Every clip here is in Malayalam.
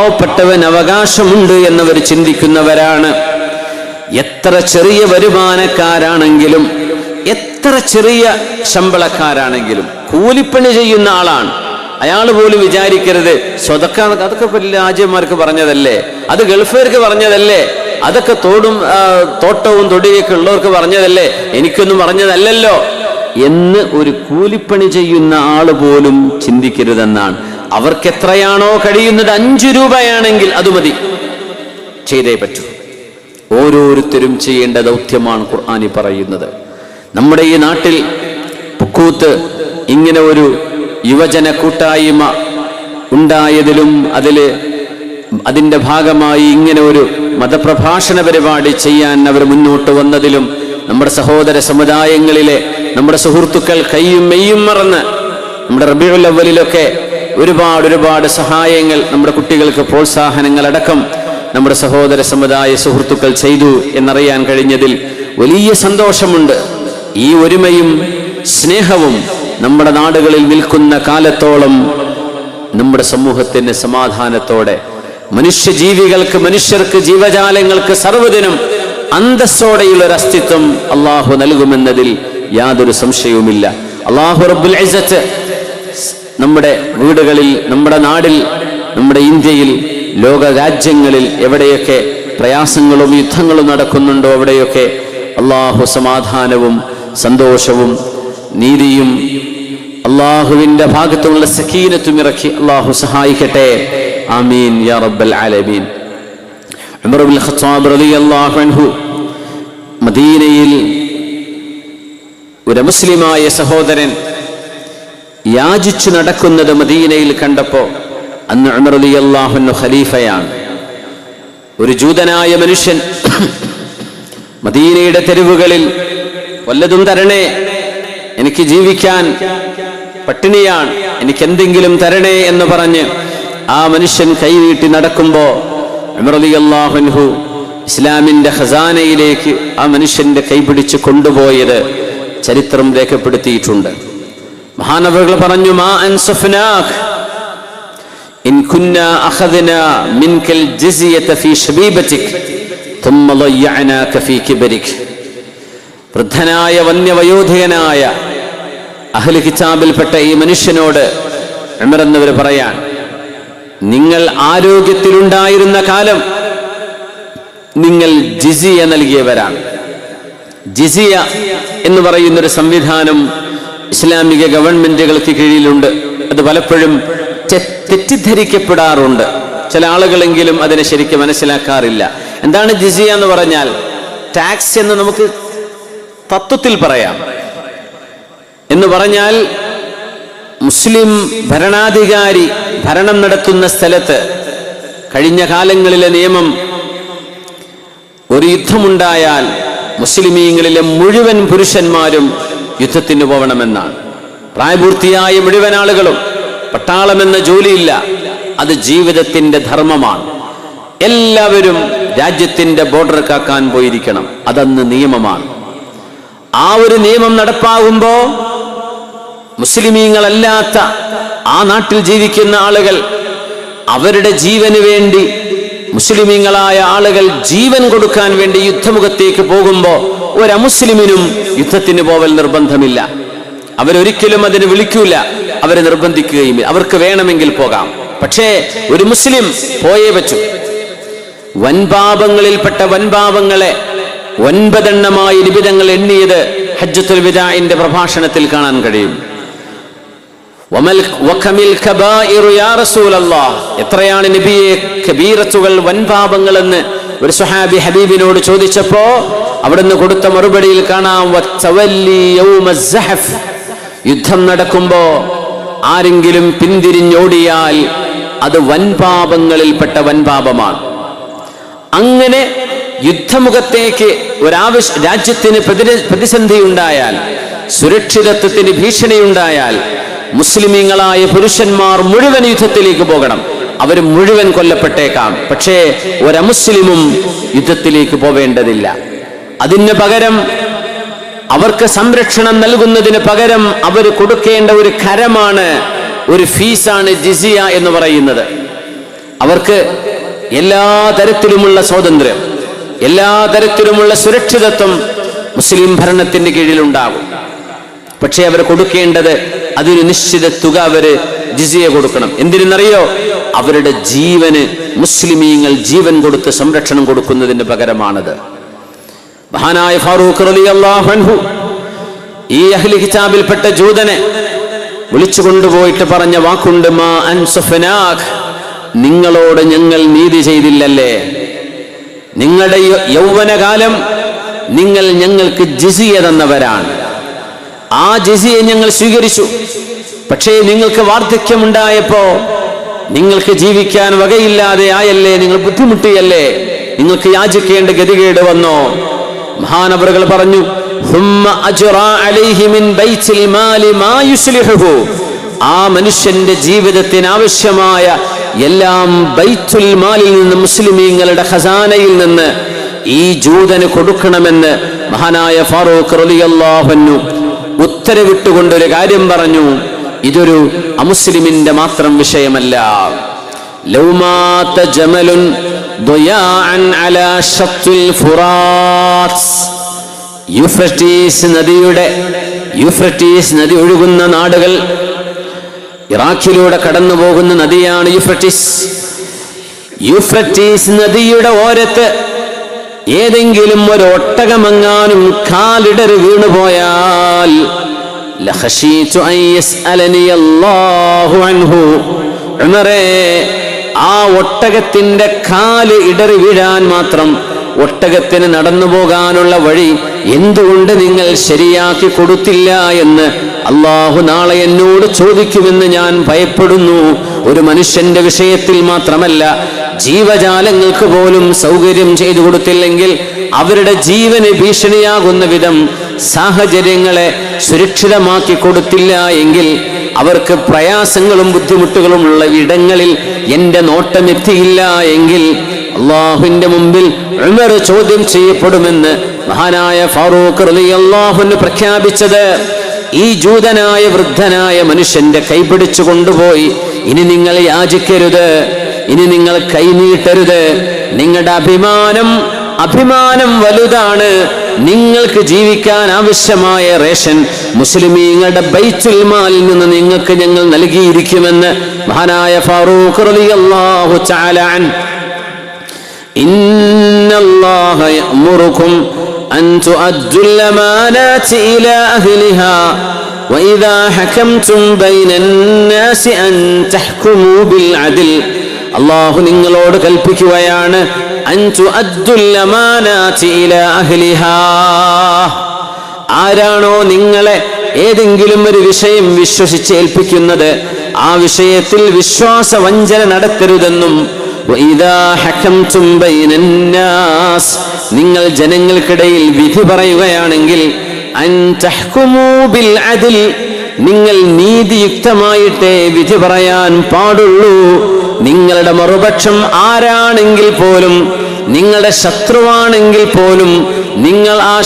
പാവപ്പെട്ടവൻ അവകാശമുണ്ട് എന്നവർ ചിന്തിക്കുന്നവരാണ്. എത്ര ചെറിയ വരുമാനക്കാരാണെങ്കിലും, എത്ര ചെറിയ ശമ്പളക്കാരാണെങ്കിലും, കൂലിപ്പണി ചെയ്യുന്ന ആളാണ്, അയാൾ പോലും വിചാരിക്കരുത് സ്വതക്ക, അതൊക്കെ രാജ്യന്മാർക്ക് പറഞ്ഞതല്ലേ, അത് ഗൾഫുകാർക്ക് പറഞ്ഞതല്ലേ, അതൊക്കെ തോട്ടവും തൊടിയൊക്കെ ഉള്ളവർക്ക് പറഞ്ഞതല്ലേ, എനിക്കൊന്നും പറഞ്ഞതല്ലല്ലോ എന്ന് ഒരു കൂലിപ്പണി ചെയ്യുന്ന ആള് പോലും ചിന്തിക്കരുതെന്നാണ്. അവർക്ക് എത്രയാണോ കഴിയുന്നത്, 5 രൂപയാണെങ്കിൽ അത് മതി, ചെയ്തേ പറ്റൂ. ഓരോരുത്തരും ചെയ്യേണ്ട ദൗത്യമാണ് ഖുർആനി പറയുന്നത്. നമ്മുടെ ഈ നാട്ടിൽ പുക്കൂത്ത് ഇങ്ങനെ ഒരു യുവജന കൂട്ടായ്മ ഉണ്ടായതിലും അതിൻ്റെ ഭാഗമായി ഇങ്ങനെ ഒരു മതപ്രഭാഷണ പരിപാടി ചെയ്യാൻ അവർ മുന്നോട്ട് വന്നതിലും നമ്മുടെ സഹോദര സമുദായങ്ങളിലെ നമ്മുടെ സുഹൃത്തുക്കൾ കയ്യും മെയ്യും മറന്ന് നമ്മുടെ റബീഉൽ അവ്വലിലൊക്കെ ഒരുപാട് സഹായങ്ങൾ, നമ്മുടെ കുട്ടികൾക്ക് പ്രോത്സാഹനങ്ങൾ അടക്കം നമ്മുടെ സഹോദര സമുദായ സുഹൃത്തുക്കൾ ചെയ്തു എന്നറിയാൻ കഴിഞ്ഞതിൽ വലിയ സന്തോഷമുണ്ട്. ഈ ഒരുമയും സ്നേഹവും നമ്മുടെ നാടുകളിൽ നിൽക്കുന്ന കാലത്തോളം നമ്മുടെ സമൂഹത്തിന് സമാധാനത്തോടെ, മനുഷ്യർക്ക്, ജീവജാലങ്ങൾക്ക് സർവ്വതിനും അന്തസ്സോടെയുള്ള ഒരു അസ്തിത്വം അള്ളാഹു നൽകുമെന്നതിൽ യാതൊരു സംശയവുമില്ല. അള്ളാഹു റബ്ബുൽ ഇസ്സത്ത് നമ്മുടെ വീടുകളിൽ, നമ്മുടെ നാടിൽ, നമ്മുടെ ഇന്ത്യയിൽ, ലോക രാജ്യങ്ങളിൽ എവിടെയൊക്കെ പ്രയാസങ്ങളും യുദ്ധങ്ങളും നടക്കുന്നുണ്ടോ അവിടെയൊക്കെ അള്ളാഹു സമാധാനവും സന്തോഷവും നീതിയും അള്ളാഹുവിന്റെ ഭാഗത്തുള്ള സക്കീനത്തും ഇറക്കി അള്ളാഹു സഹായിക്കട്ടെ. ആമീൻ യാ റബ്ബൽ ആലമീൻ. ഉമർ ഇബ്നുൽ ഖത്താബ് റളിയല്ലാഹു അൻഹു മദീനയിൽ ഒരു മുസ്ലിമായ സഹോദരൻ യാചിച്ചു നടക്കുന്നത് മദീനയിൽ കണ്ടപ്പോൾ, അന്ന് ഉമർ റളിയല്ലാഹു അൻഹു ഖലീഫയാണ്. ഒരു ജൂതനായ മനുഷ്യൻ മദീനയുടെ തെരുവുകളിൽ വല്ലതും തരണേ, എനിക്ക് ജീവിക്കാൻ പട്ടിണിയാണ്, എനിക്ക് എന്തെങ്കിലും തരണേ എന്ന് പറഞ്ഞ് ആ മനുഷ്യൻ കൈനീട്ടി നടക്കുമ്പോൾ ഉമർ റളിയല്ലാഹു അൻഹു ഇസ്ലാമിന്റെ ഖസാനയിലേക്ക് ആ മനുഷ്യന്റെ കൈപിടിച്ച് കൊണ്ടുപോയത് ചരിത്രം രേഖപ്പെടുത്തിയിട്ടുണ്ട്. മഹാനവറുകൾ പറഞ്ഞു, മാ അൻസഫ്നാക ഇൻ കുന്നാ അഖദ്നാ മിൻകൽ ജിസിയത ഫീ ശബീബതിക ثم ضيعناك في كبرك. വൃദ്ധനായ വന്യവയോധികനായ അഹ്ലു കിതാബിൽപ്പെട്ട ഈ മനുഷ്യനോട് ഉമർ എന്നവർ പറയാൻ, നിങ്ങൾ ആരോഗ്യത്തിലുണ്ടായിരുന്ന കാലം നിങ്ങൾ ജിസിയ നൽകിയവരാണ്. ജിസിയ എന്ന് പറയുന്നൊരു സംവിധാനം ഇസ്ലാമിക ഗവൺമെന്റുകൾക്ക് കീഴിലുണ്ട്. അത് പലപ്പോഴും തെറ്റിദ്ധരിക്കപ്പെടാറുണ്ട്. ചില ആളുകളെങ്കിലും അതിനെ ശരിക്കും മനസ്സിലാക്കാറില്ല. എന്താണ് ജിസിയ എന്ന് പറഞ്ഞാൽ? ടാക്സ് എന്ന് നമുക്ക് തത്വത്തിൽ പറയാം. എന്ന് പറഞ്ഞാൽ മുസ്ലിം ഭരണാധികാരി ഭരണം നടത്തുന്ന സ്ഥലത്ത് കഴിഞ്ഞ കാലങ്ങളിലെ നിയമം, ഒരു യുദ്ധമുണ്ടായാൽ മുസ്ലിമീങ്ങളിലെ മുഴുവൻ പുരുഷന്മാരും യുദ്ധത്തിന് പോകണമെന്നാണ്. പ്രായപൂർത്തിയായ മുഴുവൻ ആളുകളും. പട്ടാളമെന്ന ജോലിയില്ല, അത് ജീവിതത്തിന്റെ ധർമ്മമാണ്. എല്ലാവരും രാജ്യത്തിന്റെ ബോർഡർ കാക്കാൻ പോയിരിക്കണം, അതന്ന് നിയമമാണ്. ആ ഒരു നിയമം നടപ്പാകുമ്പോ മുസ്ലിമീങ്ങളല്ലാത്ത ആ നാട്ടിൽ ജീവിക്കുന്ന ആളുകൾ അവരുടെ ജീവന് വേണ്ടി, മുസ്ലിമീങ്ങളായ ആളുകൾ ജീവൻ കൊടുക്കാൻ വേണ്ടി യുദ്ധമുഖത്തേക്ക് പോകുമ്പോൾ ഒരു അമുസ്ലിമിനും യുദ്ധത്തിന് പോവൽ നിർബന്ധമില്ല. അവരൊരിക്കലും അതിന് വിളിക്കൂല, അവരെ നിർബന്ധിക്കുകയും. അവർക്ക് വേണമെങ്കിൽ പോകാം, പക്ഷേ ഒരു മുസ്ലിം പോയേ പറ്റൂ. വൻപാപങ്ങളിൽപ്പെട്ട വൻപാപങ്ങളെ 9 എണ്ണമായി നിബിധങ്ങൾ എണ്ണിയത് ഹജ്ജത്തുൽ വിദാഇന്റെ പ്രഭാഷണത്തിൽ കാണാൻ കഴിയും. എത്രയാണ് നബിയെ കബീറത്തുകൾ, വൻപാപങ്ങൾ എന്ന് ഒരു സ്വഹാബി ഹബീബിനോട് ചോദിച്ചപ്പോ അവിടുന്ന് കൊടുത്ത മറുപടിയിൽ കാണാം, യുദ്ധം നടക്കുമ്പോ ആരെങ്കിലും പിന്തിരിഞ്ഞോടിയാൽ അത് വൻപാപങ്ങളിൽപ്പെട്ട വൻപാപമാണ്. അങ്ങനെ യുദ്ധമുഖത്തേക്ക് രാജ്യത്തിന് പ്രതിസന്ധി ഉണ്ടായാൽ, സുരക്ഷിതത്വത്തിന് ഭീഷണിയുണ്ടായാൽ മുസ്ലിമീങ്ങളായ പുരുഷന്മാർ മുഴുവൻ യുദ്ധത്തിലേക്ക് പോകണം. അവർ മുഴുവൻ കൊല്ലപ്പെട്ടേക്കാം, പക്ഷേ ഒരമുസ്ലിമും യുദ്ധത്തിലേക്ക് പോവേണ്ടതില്ല. അതിന് പകരം അവർക്ക് സംരക്ഷണം നൽകുന്നതിന് പകരം അവർ കൊടുക്കേണ്ട ഒരു കരമാണ്, ഒരു ഫീസാണ് ജിസിയ എന്ന് പറയുന്നത്. അവർക്ക് എല്ലാ തരത്തിലുമുള്ള സ്വാതന്ത്ര്യം, എല്ലാ തരത്തിലുമുള്ള സുരക്ഷിതത്വം മുസ്ലിം ഭരണത്തിന്റെ കീഴിലുണ്ടാകും. പക്ഷേ അവർ കൊടുക്കേണ്ടത് അതൊരു നിശ്ചിത തുക അവര് ജിസിയ കൊടുക്കണം. എന്തിനെന്നറിയോ? അവരുടെ ജീവന് മുസ്ലിമീങ്ങൾ ജീവൻ കൊടുത്ത് സംരക്ഷണം കൊടുക്കുന്നതിന് പകരമാണത്. മഹാനായ ഫാറൂഖ് റളിയല്ലാഹു അൻഹു ഈ അഹ്ലി കിതാബിൽപ്പെട്ട ജൂതനെ വിളിച്ചു കൊണ്ടുപോയിട്ട് പറഞ്ഞ വാക്കുണ്ട്, മാ അൻസഫനാക്, നിങ്ങളോട് ഞങ്ങൾ നീതി ചെയ്തില്ലല്ലേ? നിങ്ങളുടെ യൗവനകാലം നിങ്ങൾ ഞങ്ങൾക്ക് ജിസിയ തന്നവരാണ്. ആ ജിസിയെ ഞങ്ങൾ സ്വീകരിച്ചു. പക്ഷേ നിങ്ങൾക്ക് വാർദ്ധക്യമുണ്ടായപ്പോ നിങ്ങൾക്ക് ജീവിക്കാൻ വകയില്ലാതെ ആയല്ലേ, നിങ്ങൾ ബുദ്ധിമുട്ടിയല്ലേ, നിങ്ങൾക്ക് യാചിക്കേണ്ട ഗതികേട് വന്നോ? മഹാനവറുകൾ പറഞ്ഞു, ആ മനുഷ്യന്റെ ജീവിതത്തിന് ആവശ്യമായ എല്ലാം ബൈത്തുൽ മാലിൽ നിന്ന്, മുസ്ലിമീങ്ങളുടെ ഖസാനയിൽ നിന്ന് ഈ ജൂതന് കൊടുക്കണമെന്ന് മഹാനായ ഫാറൂഖ് റളിയല്ലാഹു അൻഹു ഉത്തരവിട്ടുകൊണ്ടൊരു കാര്യം പറഞ്ഞു. ഇതൊരു അമുസ്ലിമിന്റെ മാത്രം വിഷയമല്ല. ലൗമാത ജമലുൻ ദുയാഅൻ അലാ ശത്തിൽ ഫുറാത്ത്, യൂഫ്രട്ടീസ് നദി ഒഴുകുന്ന നാടുകൾ, ഇറാഖിലൂടെ കടന്നു പോകുന്ന നദിയാണ് യൂഫ്രട്ടീസ് നദിയുടെ ഓരത്ത് ഏതെങ്കിലും ഒരു ഒട്ടകമെങ്ങാനും കാലിടറി വീണുപോയാൽ ആ ഒട്ടകത്തിന്റെ കാല് ഇടറി വീഴാൻ മാത്രം ഒട്ടകത്തിന് നടന്നു പോകാനുള്ള വഴി എന്തുകൊണ്ട് നിങ്ങൾ ശരിയാക്കി കൊടുത്തില്ല എന്ന് അള്ളാഹു നാളെ എന്നോട് ചോദിക്കുമെന്ന് ഞാൻ ഭയപ്പെടുന്നു. ഒരു മനുഷ്യന്റെ വിഷയത്തിൽ മാത്രമല്ല, ജീവജാലങ്ങൾക്ക് പോലും സൗകര്യം ചെയ്തു കൊടുത്തില്ലെങ്കിൽ, അവരുടെ ജീവന് ഭീഷണിയാകുന്ന വിധം സാഹചര്യങ്ങളെ സുരക്ഷിതമാക്കി കൊടുത്തില്ല എങ്കിൽ, അവർക്ക് പ്രയാസങ്ങളും ബുദ്ധിമുട്ടുകളും ഉള്ള ഇടങ്ങളിൽ എന്റെ നോട്ടം എത്തിയില്ല എങ്കിൽ അള്ളാഹുവിന്റെ മുമ്പിൽ ഉമർ ചോദ്യം ചെയ്യപ്പെടുമെന്ന് മഹാനായ ഫാറൂഖ് റളിയല്ലാഹു അൻഹു പ്രഖ്യാപിച്ചത് ഈ ജൂതനായ വൃദ്ധനായ മനുഷ്യന്റെ കൈപിടിച്ചു കൊണ്ടുപോയി, ഇനി നിങ്ങൾ യാചിക്കരുത്, ഇനി നിങ്ങൾ കൈനീട്ടരുത്, നിങ്ങളുടെ അഭിമാനം വലുതാണ്, നിങ്ങൾക്ക് ജീവിക്കാൻ ആവശ്യമായ റേഷൻ മുസ്ലിമീങ്ങളുടെ ബൈത്തുൽ മാലിൽ നിന്ന് നിങ്ങൾക്ക് ഞങ്ങൾ നൽകിയിരിക്കുമെന്ന് മഹാനായ ഫാറൂഖ് റളിയല്ലാഹു തആല അൻഹു. ഇന്നല്ലാഹ യഅ്മുറുകും അൻ തുഅദ്ദുൽ അമാനാതി ഇലാ അഹ്ലിഹാ വഇദാ ഹകംതും ബൈനൻ നാസി അൻ തഹ്കുമൂ ബിൽ അദ്ൽ. അല്ലാഹു നിങ്ങളോട് കൽപ്പിക്കുകയാണ്, അൻ തുഅദ്ദുൽ അമാനാതി ഇലാ അഹ്ലിഹാ. ആരാണോ നിങ്ങളെ ഏതെങ്കിലും ഒരു വിഷയം വിശ്വസിച്ച് ഏൽപ്പിക്കുന്നത്, ആ വിഷയത്തിൽ വിശ്വാസവഞ്ചന നടത്തരുതെന്നും, നിങ്ങൾ ജനങ്ങൾക്കിടയിൽ വിധി പറയുകയാണെങ്കിൽ, നിങ്ങൾ നീതിയുക്തമായിട്ടേ വിധി പറയാൻ പാടുള്ളൂ. നിങ്ങളുടെ മറുപക്ഷം ആരാണെങ്കിൽ പോലും, നിങ്ങളുടെ ശത്രുവാണെങ്കിൽ പോലും, നിങ്ങൾ ആ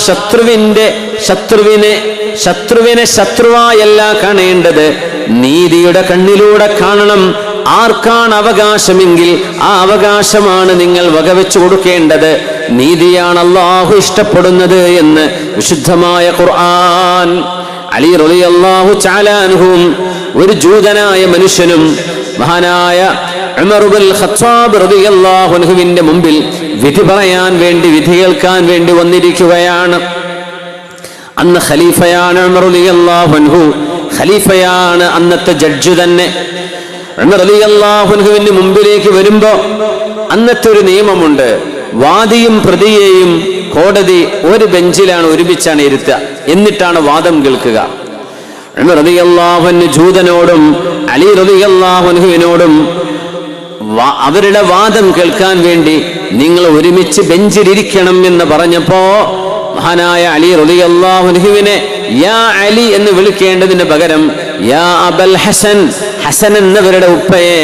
ശത്രുവിനെ ശത്രുവായല്ല കാണേണ്ടത്, നീതിയുടെ കണ്ണിലൂടെ കാണണം. ആർക്കാണ് അവകാശമെങ്കിൽ ആ അവകാശമാണ് നിങ്ങൾ വകവെച്ചു കൊടുക്കേണ്ടത്. നീതിയാണ് അല്ലാഹു ഇഷ്ടപ്പെടുന്നത് എന്ന് വിശുദ്ധമായ ഖുർആൻ. അലി റളിയല്ലാഹു തആല അൻഹും ഒരു ജൂതനായ മനുഷ്യനും മഹാനായ ഉമർ ഇബ്നുൽ ഖത്താബ് റളിയല്ലാഹു അൻഹുവിന്റെ മുമ്പിൽ വിധി പറയാൻ വേണ്ടി, വിധി കേൾക്കാൻ വേണ്ടി വന്നിരിക്കുകയാണ്. അന്ന് ഖലീഫയാണ് ഉമർ റളിയല്ലാഹു അൻഹു, ഖലീഫയാണ് അന്നത്തെ ജഡ്ജ് തന്നെ. ഉമർ റളിയല്ലാഹു അൻഹുവിന്റെ മുമ്പിലേക്ക് വരുമ്പോ അന്നത്തെ ഒരു നിയമമുണ്ട്, വാദിയും പ്രതിയെയും കോടതി ഒരു ബെഞ്ചിലാണ് ഒരുമിച്ചാണ് ഇരുത്തുക, എന്നിട്ടാണ് വാദം കേൾക്കുക. ഉമർ റളിയല്ലാഹു അൻഹു ജൂതനോടും അലി റളിയല്ലാഹു അൻഹുവിനോടും അവരുടെ വാദം കേൾക്കാൻ വേണ്ടി നിങ്ങൾ ഒരുമിച്ച് ബെഞ്ചിലിരിക്കണം എന്ന് പറഞ്ഞപ്പോ മഹാനായ അലി റളിയല്ലാഹു അൻഹുവിനെ യാ അലി എന്ന് വിളിക്കേണ്ടതിന് പകരം യാ അബൽ ഹസൻ, ഹസൻ എന്നവരുടെ ഉപ്പയെ,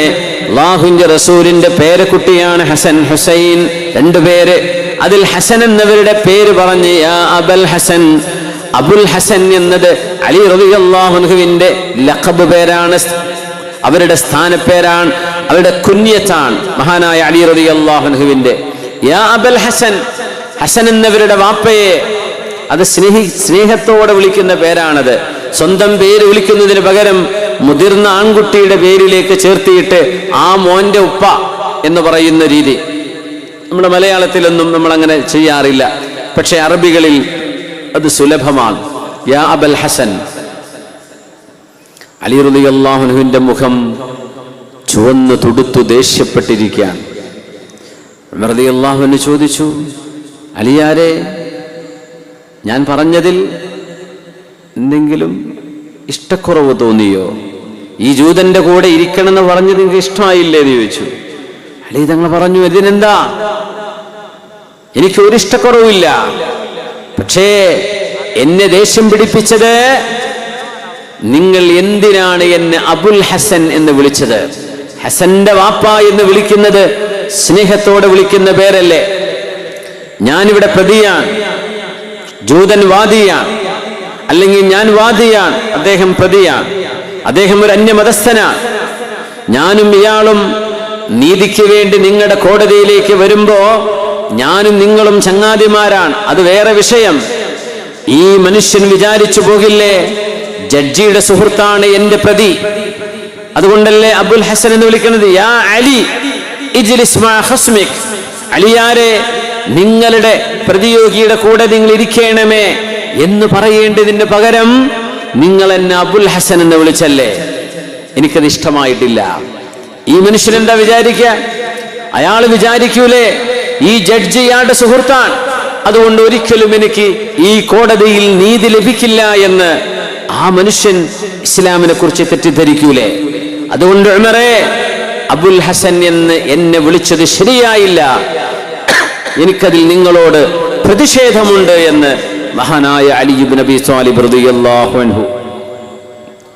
അല്ലാഹുവിന്റെ റസൂലിന്റെ പേരക്കുട്ടിയാണ് ഹസൻ, ഹുസൈൻ, രണ്ടുപേര്. അതിൽ ഹസൻ എന്നവരുടെ പേര് പറഞ്ഞ് യാ അബൽ ഹസൻ. അബുൽ ഹസൻ എന്നത് അലി റളിയല്ലാഹു അൻഹുവിന്റെ ലഖബ് പേരാണ്. അവരുടെ സ്ഥാനപ്പേരാണ്, അവരുടെ കുഞ്ഞത്താണ് മഹാനായ അലി റളിയല്ലാഹു അൻഹുവിന്റെ യാ അബൽ ഹസൻ, ഹസൻ എന്നവരുടെ വാപ്പയെ. അത് സ്നേഹത്തോടെ വിളിക്കുന്ന പേരാണത്. സ്വന്തം പേര് വിളിക്കുന്നതിന് പകരം മുതിർന്ന ആൺകുട്ടിയുടെ പേരിലേക്ക് ചേർത്തിയിട്ട് ആ മോന്റെ ഉപ്പ എന്ന് പറയുന്ന രീതി നമ്മുടെ മലയാളത്തിലൊന്നും നമ്മൾ അങ്ങനെ ചെയ്യാറില്ല. പക്ഷെ അറബികളിൽ അത് സുലഭമാണ്. യാ അബൽ ഹസൻ. അലി റളിയല്ലാഹു അൻഹുവിന്റെ മുഖം ചുവന്നു തുടുത്തു ദേഷ്യപ്പെട്ടിരിക്കുകയാണ്. ഉമർ റളിയല്ലാഹു അൻഹു ചോദിച്ചു, അലിയാരെ, ഞാൻ പറഞ്ഞതിൽ എന്തെങ്കിലും ഇഷ്ടക്കുറവ് തോന്നിയോ? ഈ ജൂതന്റെ കൂടെ ഇരിക്കണമെന്ന് പറഞ്ഞത് നിങ്ങൾക്ക് ഇഷ്ടമായില്ലേ എന്ന് ചോദിച്ചു. അലി തങ്ങൾ പറഞ്ഞു, ഇതിനെന്താ, എനിക്ക് ഒരു ഇഷ്ടക്കുറവില്ല. പക്ഷേ എന്നെ ദേഷ്യം പിടിപ്പിച്ചത് നിങ്ങൾ എന്തിനാണ് എന്നെ അബുൽ ഹസൻ എന്ന് വിളിച്ചത്? ഹസന്റെ വാപ്പ എന്ന് വിളിക്കുന്നത് സ്നേഹത്തോടെ വിളിക്കുന്ന പേരല്ലേ? ഞാനിവിടെ പ്രതിയാണ്, ജൂതൻ വാദിയാണ്, അല്ലെങ്കിൽ ഞാൻ വാദിയാണ്, അദ്ദേഹം പ്രതിയാണ്, അദ്ദേഹം ഒരു അന്യമതസ്ഥനാണ്. ഞാനും ഇയാളും നീതിക്ക് വേണ്ടി നിങ്ങളുടെ കോടതിയിലേക്ക് വരുമ്പോ ഞാനും നിങ്ങളും ചങ്ങാതിമാരാണ്, അത് വേറെ വിഷയം. ഈ മനുഷ്യൻ വിചാരിച്ചു പോകില്ലേ ജഡ്ജിയുടെ സുഹൃത്താണ് എന്റെ പ്രതി, അതുകൊണ്ടല്ലേ അബുൽ ഹസൻ എന്ന് വിളിക്കുന്നത്. യാ അലി ഇജ്ലിസ് മാ ഖസ്മിക്, അലിയാരെ നിങ്ങളുടെ പ്രതിയോഗിയുടെ കൂടെ നിങ്ങൾ ഇരിക്കണമേ എന്ന് പറയേണ്ടതിന് പകരം നിങ്ങൾ എന്നെ അബുൽ ഹസൻ എന്ന് വിളിച്ചല്ലേ, എനിക്കത് ഇഷ്ടമായിട്ടില്ല. ഈ മനുഷ്യൻ എന്താ വിചാരിക്കുക? അയാൾ വിചാരിക്കൂലേ ഈ ജഡ്ജി ഇയാളുടെ സുഹൃത്താണ്, അതുകൊണ്ട് ഒരിക്കലും എനിക്ക് ഈ കോടതിയിൽ നീതി ലഭിക്കില്ല എന്ന് ആ മനുഷ്യൻ ഇസ്ലാമിനെ കുറിച്ച് തെറ്റിദ്ധരിക്കൂലേ? അതുകൊണ്ട് ഉമറേ, അബുൽ ഹസൻ എന്ന് എന്നെ വിളിച്ചത് ശരിയായില്ല, എനിക്കതിൽ നിങ്ങളോട് പ്രതിഷേധമുണ്ട് എന്ന് മഹാനായ അലി ഇബ്നു അബീ ത്വാലിബ് റളിയല്ലാഹു അൻഹു.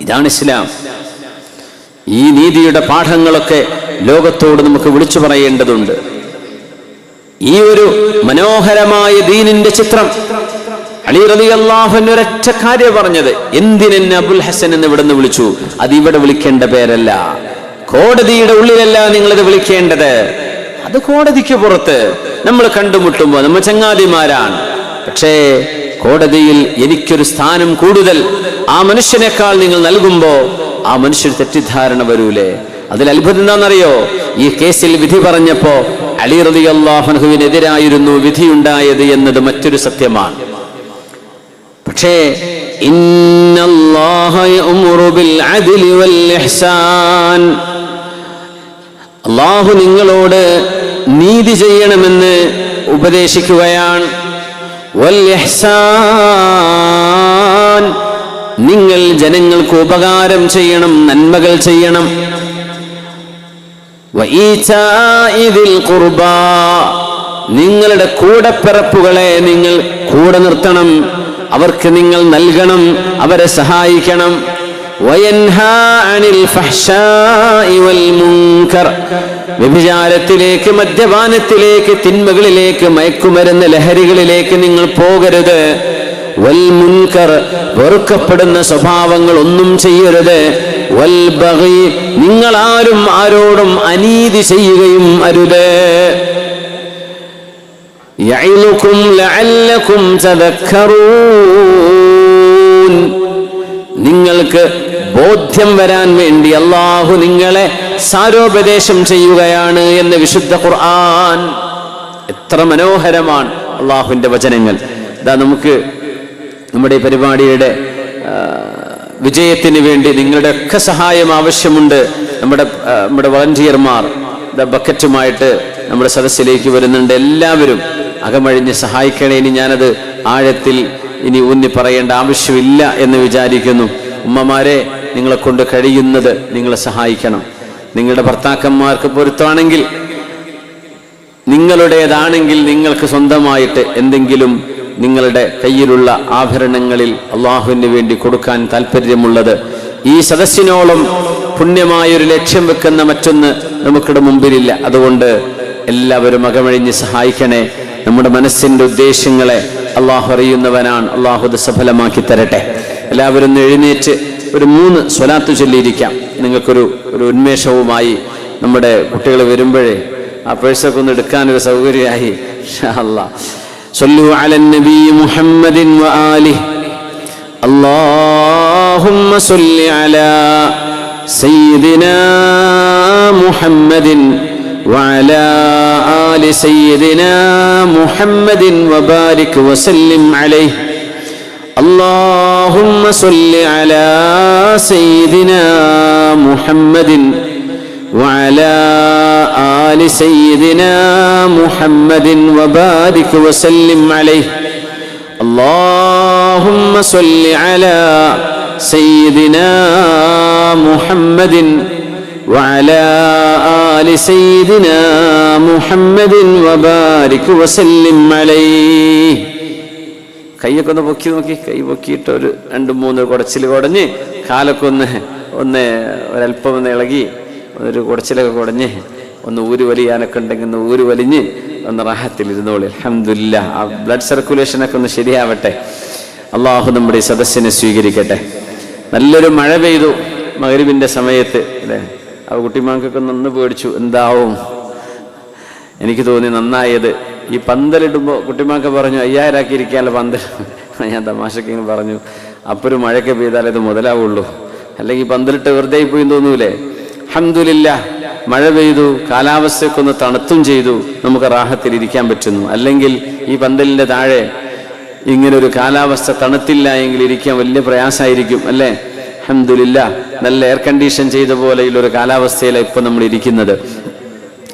ഇതാണ് ഇസ്ലാം. ഈ നീതിയുടെ പാഠങ്ങളൊക്കെ ലോകത്തോട് നമുക്ക് വിളിച്ചു പറയേണ്ടതുണ്ട്. ഈ ഒരു മനോഹരമായ ദീനിന്റെ ചിത്രം അലി റളിയല്ലാഹു അൻഹു ഒരൊറ്റ കാര്യം പറഞ്ഞത്, എന്തിനെന്നെ അബുൽ ഹസൻ എന്ന് ഇവിടെ നിന്ന് വിളിച്ചു? അത് ഇവിടെ വിളിക്കേണ്ട പേരല്ല, കോടതിയുടെ ഉള്ളിലല്ല നിങ്ങളിത് വിളിക്കേണ്ടത്, അത് കോടതിക്ക് പുറത്ത് നമ്മൾ കണ്ടുമുട്ടുമ്പോൾ നമ്മൾ ചങ്ങാതിമാരാണ്. പക്ഷേ കോടതിയിൽ എനിക്കൊരു സ്ഥാനം കൂടുതൽ ആ മനുഷ്യനേക്കാൾ നിങ്ങൾ നൽകുമ്പോ ആ മനുഷ്യർ തെറ്റിദ്ധാരണ വരൂലേ? അതിൽ അത്ഭുതം എന്താണെന്നറിയോ? ഈ കേസിൽ വിധി പറഞ്ഞപ്പോ അലി റളിയല്ലാഹു അൻഹുവിനെതിരായിരുന്നു വിധിയുണ്ടായത് എന്നത് മറ്റൊരു സത്യമാണ്. പക്ഷേ ഇന്നല്ലാഹ യഅ്മുറു ബിൽ അദ്ലി വൽ ഇഹ്സാൻ, അല്ലാഹു നിങ്ങളോട് നീതി ചെയ്യണമെന്ന് ഉപദേശിക്കുകയാണ്. വൽ ഇഹ്സാൻ, നിങ്ങൾ ജനങ്ങൾക്ക് ഉപകാരം ചെയ്യണം, നന്മകൾ ചെയ്യണം. വഈതാഇ ദിൽ ഖുർബാ, നിങ്ങളുടെ കൂടപ്പിറപ്പുകളെ നിങ്ങൾ കൂടെ നിർത്തണം, അവർക്ക് നിങ്ങൾ നൽകണം, അവരെ സഹായിക്കണം. വയൻഹാ അനിൽ ഫഹ്ശാഇ വൽ മുൻകർ, വ്യഭിചാരത്തിലേക്ക്, മദ്യപാനത്തിലേക്ക്, തിന്മകളിലേക്ക്, മയക്കുമരുന്ന് ലഹരികളിലേക്ക് നിങ്ങൾ പോകരുത്. വൽ മുൻകർ, വെറുക്കപ്പെടുന്ന സ്വഭാവങ്ങൾ ഒന്നും ചെയ്യരുത്. വൽ ബഗി, നിങ്ങൾ ആരും ആരോടും അനീതി ചെയ്യുകയും അരുത്. യഇലുകും ലഅല്ലകും തദക്കറൂൻ, നിങ്ങൾക്ക് ബോധ്യം വരാൻ വേണ്ടി അല്ലാഹു നിങ്ങളെ സാരോപദേശം ചെയ്യുകയാണ് എന്ന് വിശുദ്ധ ഖുർആൻ. എത്ര മനോഹരമാണ് അല്ലാഹുവിന്റെ വചനങ്ങൾ. ഇതാ നമുക്ക് നമ്മുടെ ഈ പരിപാടിയുടെ വിജയത്തിന് വേണ്ടി നിങ്ങളുടെ ഒക്കെ സഹായം ആവശ്യമുണ്ട്. നമ്മുടെ വളണ്ടിയർമാർ ബക്കറ്റുമായിട്ട് നമ്മുടെ സദസ്സിലേക്ക് വരുന്നുണ്ട്. എല്ലാവരും അകമഴിഞ്ഞ് സഹായിക്കണേ. ഇനി ഞാനത് ആഴത്തിൽ ഇനി ഊന്നി പറയേണ്ട ആവശ്യമില്ല എന്ന് വിചാരിക്കുന്നു. ഉമ്മമാരെ, നിങ്ങളെ കൊണ്ട് കഴിയുന്നത് നിങ്ങളെ സഹായിക്കണം. നിങ്ങളുടെ ഭർത്താക്കന്മാർക്ക് പൊരുത്തമാണെങ്കിൽ, നിങ്ങളുടേതാണെങ്കിൽ നിങ്ങൾക്ക് സ്വന്തമായിട്ട് എന്തെങ്കിലും നിങ്ങളുടെ കയ്യിലുള്ള ആഭരണങ്ങളിൽ അള്ളാഹുവിന് വേണ്ടി കൊടുക്കാൻ താല്പര്യമുള്ളത്, ഈ സദസ്സിനോളം പുണ്യമായൊരു ലക്ഷ്യം വെക്കുന്ന മറ്റൊന്ന് നമുക്കിവിടെ മുമ്പിലില്ല. അതുകൊണ്ട് എല്ലാവരും അകമഴിഞ്ഞ് സഹായിക്കണേ. നമ്മുടെ മനസ്സിന്റെ ഉദ്ദേശങ്ങളെ അള്ളാഹു അറിയുന്നവനാണ്. അള്ളാഹു അത് സഫലമാക്കി തരട്ടെ. എല്ലാവരും എഴുന്നേറ്റ് ഒരു 3 സ്വലാത്ത് ചൊല്ലിയിരിക്കാം. നിങ്ങൾക്കൊരു ഒരു ഉന്മേഷവുമായി നമ്മുടെ കുട്ടികൾ വരുമ്പോഴേ ആ പേഴ്സൊക്കെ ഒന്ന് എടുക്കാനൊരു സൗകര്യമായി. ഇൻഷാ അല്ലാഹ്. സ്വല്ലു അലൻ നബി മുഹമ്മദിൻ വആലിഹി. അല്ലാഹുമ്മ സ്വല്ലി അലാ സയ്യിദിനാ മുഹമ്മദിൻ وعلى آل سيدنا محمد وبارك وسلم عليه. اللهم صل على سيدنا محمد وعلى آل سيدنا محمد وبارك وسلم عليه. اللهم صل على سيدنا محمد وعلى آل سيدنا محمد وبارك وسلم عليه. കൈയൊക്കെ ഒന്ന് പൊക്കി നോക്കി. കൈ പൊക്കിയിട്ട് ഒരു 2-3 കുടച്ചിൽ കുടഞ്ഞ് കാലൊക്കെ ഒന്ന് ഒരല്പം ഒന്ന് ഇളകി ഒരു കുടച്ചിലൊക്കെ കുടഞ്ഞ് ഒന്ന് ഊര് വലിയാനൊക്കെ ഉണ്ടെങ്കിൽ ഒന്ന് ഊര് വലിഞ്ഞ് ഒന്ന് റാഹത്തിൽ ഇരുന്നോളി. അൽഹംദുലില്ലാഹ്. ആ ബ്ലഡ് സർക്കുലേഷനൊക്കെ ഒന്ന് ശരിയാവട്ടെ. അള്ളാഹു നമ്മുടെ ഈ സദസ്സിനെ സ്വീകരിക്കട്ടെ. നല്ലൊരു മഴ പെയ്തു മഗ്‌രിബിന്റെ സമയത്ത് അല്ലേ. ആ കുട്ടിമാക്കൊക്കെ നന്ന് പേടിച്ചു എന്താവും. എനിക്ക് തോന്നി നന്നായത് ഈ പന്തലിടുമ്പോൾ കുട്ടിമാക്ക് പറഞ്ഞു 5000 ആക്കിയിരിക്കാനുള്ള പന്തൽ. ഞാൻ തമാശക്ക് ഇങ്ങനെ പറഞ്ഞു, അപ്പോൾ ഒരു മഴയൊക്കെ പെയ്താലേ ഇത് മുതലാവുള്ളൂ, അല്ലെങ്കിൽ പന്തലിട്ട് വെറുതെ പോയി തോന്നൂലേ. അൽഹംദുലില്ലാഹ്, മഴ പെയ്തു, കാലാവസ്ഥയൊക്കെ ഒന്ന് തണുത്തും ചെയ്തു, നമുക്ക് റാഹത്തിൽ ഇരിക്കാൻ പറ്റുന്നു. അല്ലെങ്കിൽ ഈ പന്തലിന്റെ താഴെ ഇങ്ങനൊരു കാലാവസ്ഥ തണുത്തില്ല എങ്കിൽ ഇരിക്കാൻ വലിയ പ്രയാസമായിരിക്കും അല്ലേ. അൽഹംദുലില്ലാഹ്, നല്ല എയർ കണ്ടീഷൻ ചെയ്ത പോലെയുള്ളൊരു കാലാവസ്ഥയിലാണ് ഇപ്പം നമ്മൾ ഇരിക്കുന്നത്.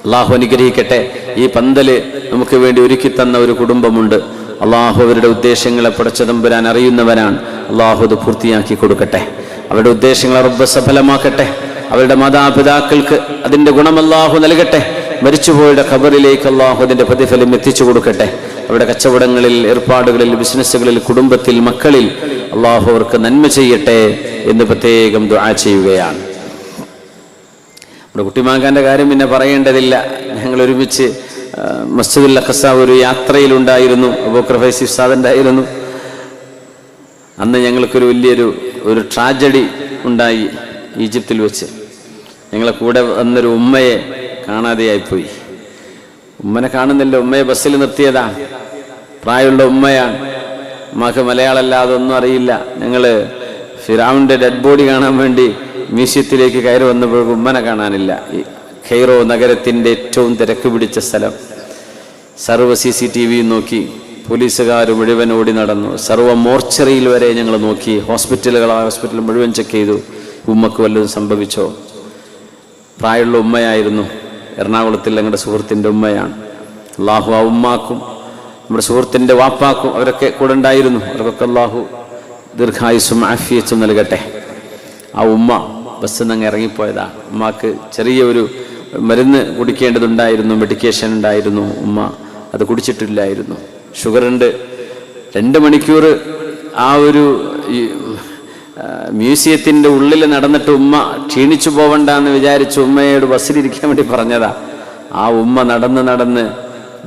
അള്ളാഹു അനുഗ്രഹിക്കട്ടെ. ഈ പന്തല് നമുക്ക് വേണ്ടി ഒരുക്കി തന്ന ഒരു കുടുംബമുണ്ട്. അള്ളാഹു അവരുടെ ഉദ്ദേശങ്ങളെ പടച്ച തമ്പുരാൻ അറിയുന്നവനാണ്. അള്ളാഹു അത് പൂർത്തിയാക്കി കൊടുക്കട്ടെ. അവരുടെ ഉദ്ദേശങ്ങളെ റബ്ബ് സഫലമാക്കട്ടെ. അവരുടെ മാതാപിതാക്കൾക്ക് അതിൻ്റെ ഗുണം അള്ളാഹു നൽകട്ടെ. മരിച്ചുപോയുടെ ഖബറിലേക്ക് അള്ളാഹു അതിൻ്റെ പ്രതിഫലം എത്തിച്ചു കൊടുക്കട്ടെ. അവരുടെ കച്ചവടങ്ങളിൽ, ഏർപ്പാടുകളിൽ, ബിസിനസ്സുകളിൽ, കുടുംബത്തിൽ, മക്കളിൽ അള്ളാഹു അവർക്ക് നന്മ ചെയ്യട്ടെ എന്ന് പ്രത്യേകം ദുആ ചെയ്യുകയാണ്. നമ്മുടെ കുട്ടിമാക്കാൻ്റെ കാര്യം പിന്നെ പറയേണ്ടതില്ല. ഞങ്ങൾ ഒരുമിച്ച് മസ്ജിദുൽ അഖ്സ ഒരു യാത്രയിലുണ്ടായിരുന്നു. അബൂബക്കർ ഫൈസി ഉസ്താദ് ഉണ്ടായിരുന്നു. അന്ന് ഞങ്ങൾക്കൊരു വലിയൊരു ട്രാജഡി ഉണ്ടായി ഈജിപ്തിൽ വെച്ച്. ഞങ്ങളെ കൂടെ വന്നൊരു ഉമ്മയെ കാണാതെയായിപ്പോയി. ഉമ്മനെ കാണുന്നില്ല. ഉമ്മയെ ബസ്സിൽ നിർത്തിയതാ. പ്രായമുള്ള ഉമ്മയാണ്. ഉമ്മക്ക് മലയാളമല്ലാതെ ഒന്നും അറിയില്ല. ഞങ്ങൾ ഫിറഔന്റെ ഡെഡ് ബോഡി കാണാൻ വേണ്ടി മ്യൂസിയത്തിലേക്ക് കയറി വന്നപ്പോഴേക്കും ഉമ്മനെ കാണാനില്ല. ഈ കെയ്റോ നഗരത്തിൻ്റെ ഏറ്റവും തിരക്ക് പിടിച്ച സ്ഥലം. സർവ്വ CCTV നോക്കി, പോലീസുകാർ മുഴുവൻ ഓടി നടന്നു. സർവ്വ മോർച്ചറിയിൽ വരെ ഞങ്ങൾ നോക്കി. ഹോസ്പിറ്റൽ മുഴുവൻ ചെക്ക് ചെയ്തു. ഉമ്മക്ക് വല്ലതും സംഭവിച്ചോ? പ്രായമുള്ള ഉമ്മയായിരുന്നു. എറണാകുളത്തിൽ ഞങ്ങളുടെ സുഹൃത്തിൻ്റെ ഉമ്മയാണ്. അള്ളാഹു ആ ഉമ്മാക്കും നമ്മുടെ സുഹൃത്തിൻ്റെ വാപ്പാക്കും അവരൊക്കെ കൂടെ ഉണ്ടായിരുന്നു. അവർക്കൊക്കെ അള്ളാഹു ദീർഘായുസ്സും ആഫിയത്തും നൽകട്ടെ. ആ ഉമ്മ ബസ്സിൽ നിന്ന് ഇറങ്ങിപ്പോയതാണ്. ഉമ്മാക്ക് ചെറിയൊരു മരുന്ന് കുടിക്കേണ്ടതുണ്ടായിരുന്നു, മെഡിക്കേഷൻ ഉണ്ടായിരുന്നു. ഉമ്മ അത് കുടിച്ചിട്ടില്ലായിരുന്നു. ഷുഗറുണ്ട്. 2 മണിക്കൂർ ആ ഒരു മ്യൂസിയത്തിൻ്റെ ഉള്ളിൽ നടന്നിട്ട് ഉമ്മ ക്ഷീണിച്ചു പോവണ്ടെന്ന് വിചാരിച്ച് ഉമ്മയോട് ബസ്സിലിരിക്കാൻ വേണ്ടി പറഞ്ഞതാ. ആ ഉമ്മ നടന്ന്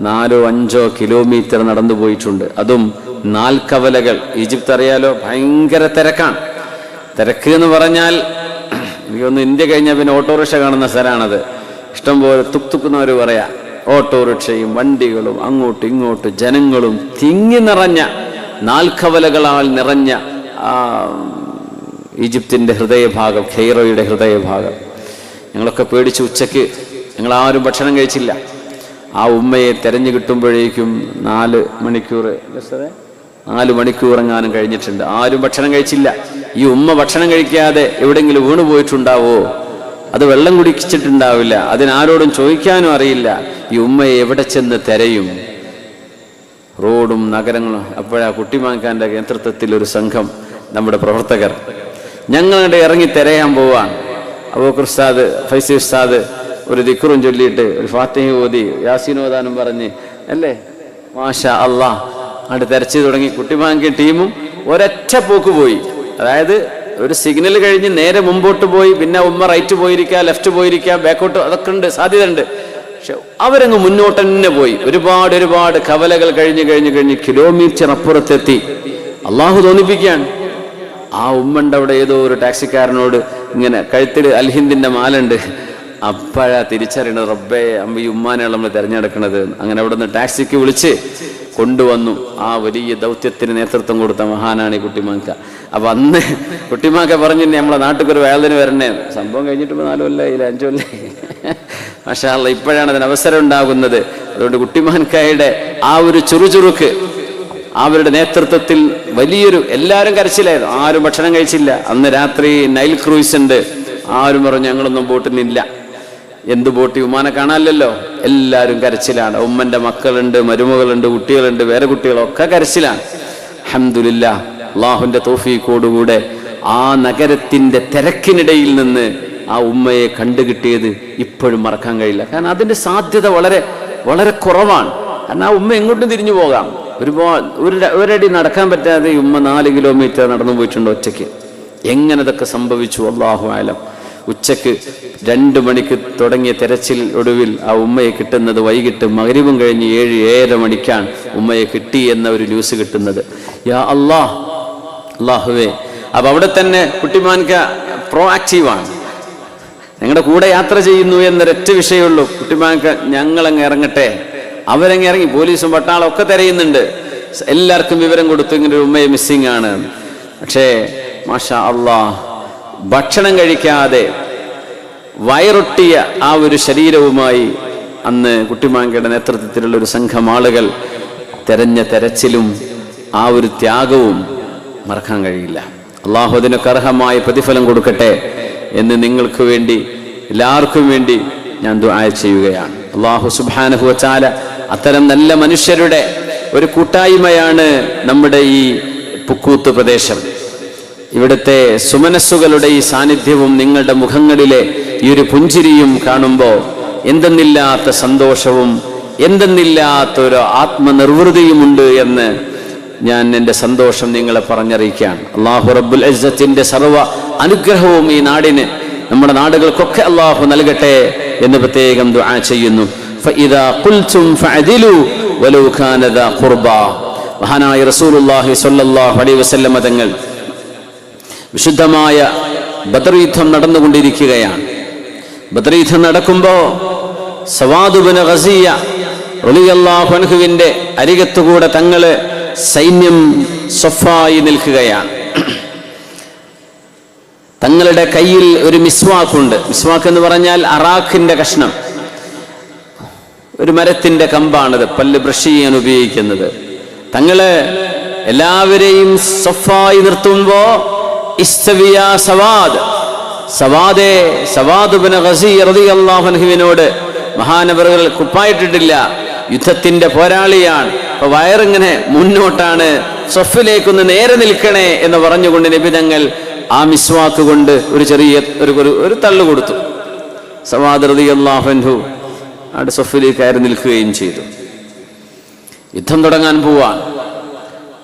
4-5 കിലോമീറ്റർ നടന്നു പോയിട്ടുണ്ട്. അതും 4 കവലകൾ. ഈജിപ്ത് അറിയാലോ, ഭയങ്കര തിരക്കാണ്. തിരക്ക് എന്ന് പറഞ്ഞാൽ എനിക്കൊന്ന് ഇന്ത്യ കഴിഞ്ഞാൽ പിന്നെ ഓട്ടോറിക്ഷ കാണുന്ന സ്ഥലമാണത്. ഇഷ്ടംപോലെ തുക്തുക്കുന്നവർ പറയാ. ഓട്ടോറിക്ഷയും വണ്ടികളും അങ്ങോട്ടും ഇങ്ങോട്ടും ജനങ്ങളും തിങ്ങി നിറഞ്ഞ 4 കവലകളാൽ നിറഞ്ഞ ആ ഈജിപ്തിൻ്റെ ഹൃദയഭാഗം, ഖൈറോയുടെ ഹൃദയഭാഗം. ഞങ്ങളൊക്കെ പേടിച്ച് ഉച്ചയ്ക്ക് ഞങ്ങളാരും ഭക്ഷണം കഴിച്ചില്ല. ആ ഉമ്മയെ തെരഞ്ഞു കിട്ടുമ്പോഴേക്കും 4 മണിക്കൂർ എങ്ങാനും കഴിഞ്ഞിട്ടുണ്ട്. ആരും ഭക്ഷണം കഴിച്ചില്ല. ഈ ഉമ്മ ഭക്ഷണം കഴിക്കാതെ എവിടെയെങ്കിലും വീണു പോയിട്ടുണ്ടാവോ? അത് വെള്ളം കുടിച്ചിട്ടുണ്ടാവില്ല. അതിനാരോടും ചോദിക്കാനും അറിയില്ല. ഈ ഉമ്മയെ എവിടെ ചെന്ന് തെരയും? റോഡും നഗരങ്ങളും. അപ്പോഴാ കുട്ടിമാക്കാൻ്റെ നേതൃത്വത്തിൽ ഒരു സംഘം നമ്മുടെ പ്രവർത്തകർ ഞങ്ങളുടെ ഇറങ്ങി തിരയാൻ പോവാണ്. അബൂബക്കർ ഉസ്താദ്, ഫൈസി ഉസ്താദ് ഒരു ദിക്റും ചൊല്ലിയിട്ട് ഒരു ഫാത്തിഹ ഓതി യാസീൻ ഓതാനും പറഞ്ഞ് അല്ലേ, മാഷാ അല്ലാഹ് അങ്ങോട്ട് തെരച്ചു തുടങ്ങി. കുട്ടിമാങ്കി ടീമും ഒരൊറ്റ പോക്ക് പോയി. അതായത് ഒരു സിഗ്നൽ കഴിഞ്ഞ് നേരെ മുമ്പോട്ട് പോയി. പിന്നെ ഉമ്മ റൈറ്റ് പോയിരിക്കുക, ലെഫ്റ്റ് പോയിരിക്കുക, ബാക്കോട്ട്, അതൊക്കെ ഉണ്ട്, സാധ്യത ഉണ്ട്. പക്ഷെ അവരങ്ങ് മുന്നോട്ട് തന്നെ പോയി. ഒരുപാട് കവലകൾ കഴിഞ്ഞ് കിലോമീറ്റർ അപ്പുറത്തെത്തി. അള്ളാഹു തോന്നിപ്പിക്കുകയാണ്. ആ ഉമ്മൻ്റെ അവിടെ ഏതോ ഒരു ടാക്സിക്കാരനോട് ഇങ്ങനെ കഴുത്തിൽ അൽഹിന്ദിൻ്റെ മാലുണ്ട്. അപ്പോഴാ തിരിച്ചറിയണത് റബ്ബേ അമ്മ ഈ ഉമ്മാനെയാണ് നമ്മൾ തിരഞ്ഞെടുക്കുന്നത്. അങ്ങനെ അവിടെ നിന്ന് ടാക്സിക്ക് വിളിച്ച് കൊണ്ടുവന്നു. ആ വലിയ ദൗത്യത്തിന് നേതൃത്വം കൊടുത്ത മഹാനാണ് ഈ കുട്ടിമാക്ക. അപ്പം അന്ന് കുട്ടിമാക്ക പറഞ്ഞു നമ്മളെ നാട്ടിലൊരു വേദന വരണേ. സംഭവം കഴിഞ്ഞിട്ട് 4 കൊല്ലം ഇല്ല 5 കൊല്ലം. മാഷാ അല്ലാഹ് ഇപ്പോഴാണ് അതിന് അവസരം ഉണ്ടാകുന്നത്. അതുകൊണ്ട് കുട്ടിമാൻകായുടെ ആ ഒരു ചുറുചുറുക്ക്, അവരുടെ നേതൃത്വത്തിൽ വലിയൊരു എല്ലാവരും കരച്ചിലായിരുന്നു. ആരും ഭക്ഷണം കഴിച്ചില്ല. അന്ന് രാത്രി നൈൽ ക്രൂയിസ് ഉണ്ട്. ആരും പറഞ്ഞു ഞങ്ങളൊന്നും ബോട്ടിനില്ല. എന്ത് ബോട്ട്, വിമാനം കാണാനല്ലോ. എല്ലാവരും കരച്ചിലാണ്. ഉമ്മൻ്റെ മക്കളുണ്ട്, മരുമകളുണ്ട്, കുട്ടികളുണ്ട്, വേറെ കുട്ടികളൊക്കെ കരച്ചിലാണ്. അൽഹംദുലില്ലാഹ് അള്ളാഹുവിൻ്റെ തൗഫീഖോടുകൂടെ ആ നഗരത്തിൻ്റെ തിരക്കിനിടയിൽ നിന്ന് ആ ഉമ്മയെ കണ്ടുകിട്ടിയത് ഇപ്പോഴും മറക്കാൻ കഴിയില്ല. കാരണം അതിൻ്റെ സാധ്യത വളരെ വളരെ കുറവാണ്. കാരണം ആ ഉമ്മ എങ്ങോട്ടും തിരിഞ്ഞു പോകാം. ഒരടി നടക്കാൻ പറ്റാതെ ഉമ്മ 4 കിലോമീറ്റർ നടന്നു പോയിട്ടുണ്ട് ഒറ്റയ്ക്ക്. എങ്ങനെ ഇതൊക്കെ സംഭവിച്ചു അല്ലാഹു ആലം. ഉച്ചക്ക് 2 മണിക്ക് തുടങ്ങിയ തെരച്ചിൽ ഒടുവിൽ ആ ഉമ്മയെ കിട്ടുന്നത് വൈകിട്ട് മഗ്രിബും കഴിഞ്ഞ് 7-7:30 മണിക്കാണ് ഉമ്മയെ കിട്ടി എന്ന ഒരു ന്യൂസ് കിട്ടുന്നത്. യാ അല്ലാഹ്, അല്ലാഹുവേ. അപ്പം അവിടെ തന്നെ കുട്ടിമാൻക പ്രോആക്റ്റീവാണ്. ഞങ്ങളുടെ കൂടെ യാത്ര ചെയ്യുന്നു എന്നൊരൊറ്റ വിഷയമുള്ളൂ. കുട്ടിമാൻക ഞങ്ങളങ്ങ് ഇറങ്ങട്ടെ. അവരങ്ങ് ഇറങ്ങി. പോലീസും പട്ടാളം ഒക്കെ തിരയുന്നുണ്ട്. എല്ലാവർക്കും വിവരം കൊടുത്തു ഇങ്ങനെ ഒരു ഉമ്മയെ മിസ്സിംഗ് ആണ്. പക്ഷേ മാഷാ അല്ലാഹ് ഭക്ഷണം കഴിക്കാതെ വയറൊട്ടിയ ആ ഒരു ശരീരവുമായി അന്ന് കുട്ടിമാങ്കയുടെ നേതൃത്വത്തിലുള്ള ഒരു സംഘം ആളുകൾ തെരഞ്ഞ തെരച്ചിലും ആ ഒരു ത്യാഗവും മറക്കാൻ കഴിയില്ല. അള്ളാഹു അതിനൊക്കെ അർഹമായ പ്രതിഫലം കൊടുക്കട്ടെ എന്ന് നിങ്ങൾക്ക് വേണ്ടി എല്ലാവർക്കും വേണ്ടി ഞാൻ ദുആ ചെയ്യുകയാണ്. അള്ളാഹു സുബ്ഹാനഹു വ തആല അത്തരം നല്ല മനുഷ്യരുടെ ഒരു കൂട്ടായ്മയാണ് നമ്മുടെ ഈ പുക്കൂത്ത് പ്രദേശം. ഇവിടുത്തെ സുമനസ്സുകളുടെ ഈ സാന്നിധ്യവും നിങ്ങളുടെ മുഖങ്ങളിലെ ഈ ഒരു പുഞ്ചിരിയും കാണുമ്പോൾ എന്തെന്നില്ലാത്ത സന്തോഷവും എന്തെന്നില്ലാത്തൊരു ആത്മനിർവൃതിയുമുണ്ട് എന്ന് ഞാൻ എൻ്റെ സന്തോഷം നിങ്ങളെ പറഞ്ഞറിയിക്കുകയാണ്. അല്ലാഹു റബ്ബുൽ ഇസ്സത്തിന്റെ സർവ്വ അനുഗ്രഹവും ഈ നാടിന്, നമ്മുടെ നാടുകൾക്കൊക്കെ അല്ലാഹു നൽകട്ടെ എന്ന് പ്രത്യേകം ദുആ ചെയ്യുന്നു. ഫഇദാ ഖുൽതും ഫഅദിലു വലൗ കാന ദാ ഖുർബാ. മഹാനായ റസൂലുള്ളാഹി സ്വല്ലല്ലാഹു അലൈഹി വസല്ലം തങ്ങൾ വിശുദ്ധമായ ബദർ യുദ്ധം നടന്നുകൊണ്ടിരിക്കുകയാണ്. ബദർ യുദ്ധം നടക്കുമ്പോൾ സവാദ് ഇബ്നു ഗസിയ റളിയല്ലാഹു അൻഹുവിന്റെ അരികത്തുകൂടെ തങ്ങള് സൈന്യം സഫായി നിൽക്കുകയാണ്. തങ്ങളുടെ കയ്യിൽ ഒരു മിസ്വാക്കുണ്ട്. മിസ്വാക്ക് എന്ന് പറഞ്ഞാൽ അറാഖിന്റെ കഷ്ണം, ഒരു മരത്തിന്റെ കമ്പാണത്, പല്ല് ബ്രഷ് ചെയ്യാൻ ഉപയോഗിക്കുന്നത്. തങ്ങള് എല്ലാവരെയും സഫായി നിർത്തുമ്പോ ഇസ്തവിയ സവാദ്, സവാദേ, സവാദ് ഇബ്നു ഗസിയ റളിയല്ലാഹു അൻഹുവിനോട് മഹാനവറുകൾ കുപ്പായിട്ടിട്ടില്ല, യുദ്ധത്തിന്റെ പോരാളിയാണ്, അപ്പൊ വയറിങ്ങനെ മുന്നോട്ടാണ്, സഫിലേക്കൊന്ന് നേരെ നിൽക്കണേ എന്ന് പറഞ്ഞുകൊണ്ട് നബി തങ്ങൾ ആ മിസ്വാക്ക് കൊണ്ട് ഒരു ചെറിയ ഒരു തള്ളു കൊടുത്തു. സവാദ് റളിയല്ലാഹു അൻഹു അവിടെ സഫിലേക്ക് കയറി നിൽക്കുകയും ചെയ്തു. യുദ്ധം തുടങ്ങാൻ പോവാൻ.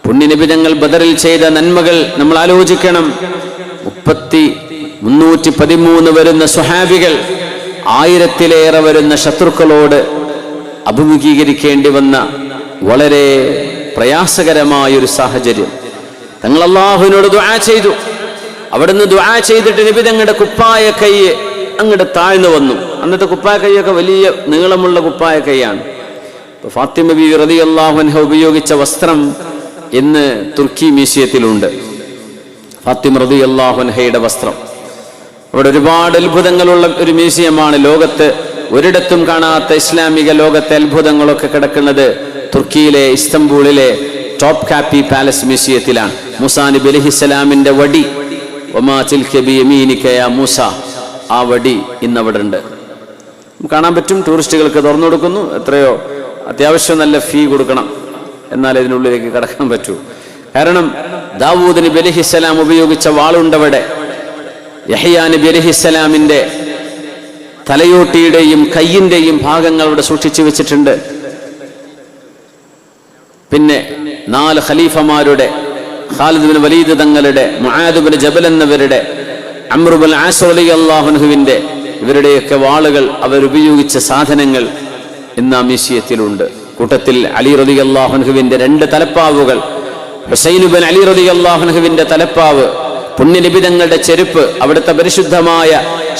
പുണ്യ നബി തങ്ങൾ ബദറിൽ ചെയ്ത നന്മകൾ നമ്മൾ ആലോചിക്കണം. 313 വരുന്ന സ്വഹാബികൾ 1000-ലേറെ വരുന്ന ശത്രുക്കളോട് അഭിമുഖീകരിക്കേണ്ടി വന്ന വളരെ പ്രയാസകരമായൊരു സാഹചര്യം. തങ്ങൾ അല്ലാഹുവിനോട് ദുആ ചെയ്തു. അവിടുന്ന് ദുആ ചെയ്തിട്ട് നബി തങ്ങളുടെ കുപ്പായ കൈ അങ്ങോട്ട് താഴ്ന്നു വന്നു. അന്നത്തെ കുപ്പായ കൈയൊക്കെ വലിയ നീളമുള്ള കുപ്പായ കൈയാണ്. ഫാത്തിമ ബീവി റളിയല്ലാഹു അൻഹ ഉപയോഗിച്ച വസ്ത്രം ഇന്ന് തുർക്കി മ്യൂസിയത്തിലുണ്ട്. ഫാത്തിമ റളിയല്ലാഹു അൻഹയുടെ വസ്ത്രം. അവിടെ ഒരുപാട് അത്ഭുതങ്ങളുള്ള ഒരു മ്യൂസിയമാണ്. ലോകത്ത് ഒരിടത്തും കാണാത്ത ഇസ്ലാമിക ലോകത്തെ അത്ഭുതങ്ങളൊക്കെ കിടക്കുന്നത് തുർക്കിയിലെ ഇസ്തംബൂളിലെ ടോപ്പ് കാപ്പി പാലസ് മ്യൂസിയത്തിലാണ്. മൂസാ നബി അലൈഹിസ്സലാമിന്റെ വടി, വമാ തിൽക ബിയമീനിക യാ മൂസ, ആ വടി ഇന്ന് അവിടെ ഉണ്ട്, കാണാൻ പറ്റും. ടൂറിസ്റ്റുകൾക്ക് തുറന്നു കൊടുക്കുന്നു. എത്രയോ അത്യാവശ്യം നല്ല ഫീ കൊടുക്കണം, എന്നാൽ ഇതിനുള്ളിലേക്ക് കടക്കാൻ പറ്റൂ. കാരണം ദാവൂദ് നബി അലൈഹിസ്സലാം ഉപയോഗിച്ച വാളുണ്ടവിടെ. യഹ്യാ നബി അലൈഹിസ്സലാമിന്റെ തലയോട്ടിയുടെയും കയ്യിന്റെയും ഭാഗങ്ങൾ അവിടെ സൂക്ഷിച്ചു വെച്ചിട്ടുണ്ട്. പിന്നെ 4 ഖലീഫമാരുടെ, ഖാലിദ് ബിൻ വലീദ് തങ്ങളുടെ, മുആദ് ബിൻ ജബൽ എന്നവരുടെ, അംർ ബിൻ ആസ് റളിയല്ലാഹു അൻഹുവിന്റെ, ഇവരുടെയൊക്കെ വാളുകൾ, അവരുപയോഗിച്ച സാധനങ്ങൾ ഇന്ന് ആ മ്യൂസിയത്തിലുണ്ട്. കൂട്ടത്തിൽ അലി റളിയല്ലാഹു അൻഹുവിന്റെ 2 തലപ്പാവുകൾ, ഹുസൈൻ ബിൻ അലി റളിയല്ലാഹു അൻഹുവിന്റെ തലപ്പാവ്, പുണ്യനിബിതങ്ങളുടെ ചെരുപ്പ്, അവിടുത്തെ പരിശുദ്ധമായ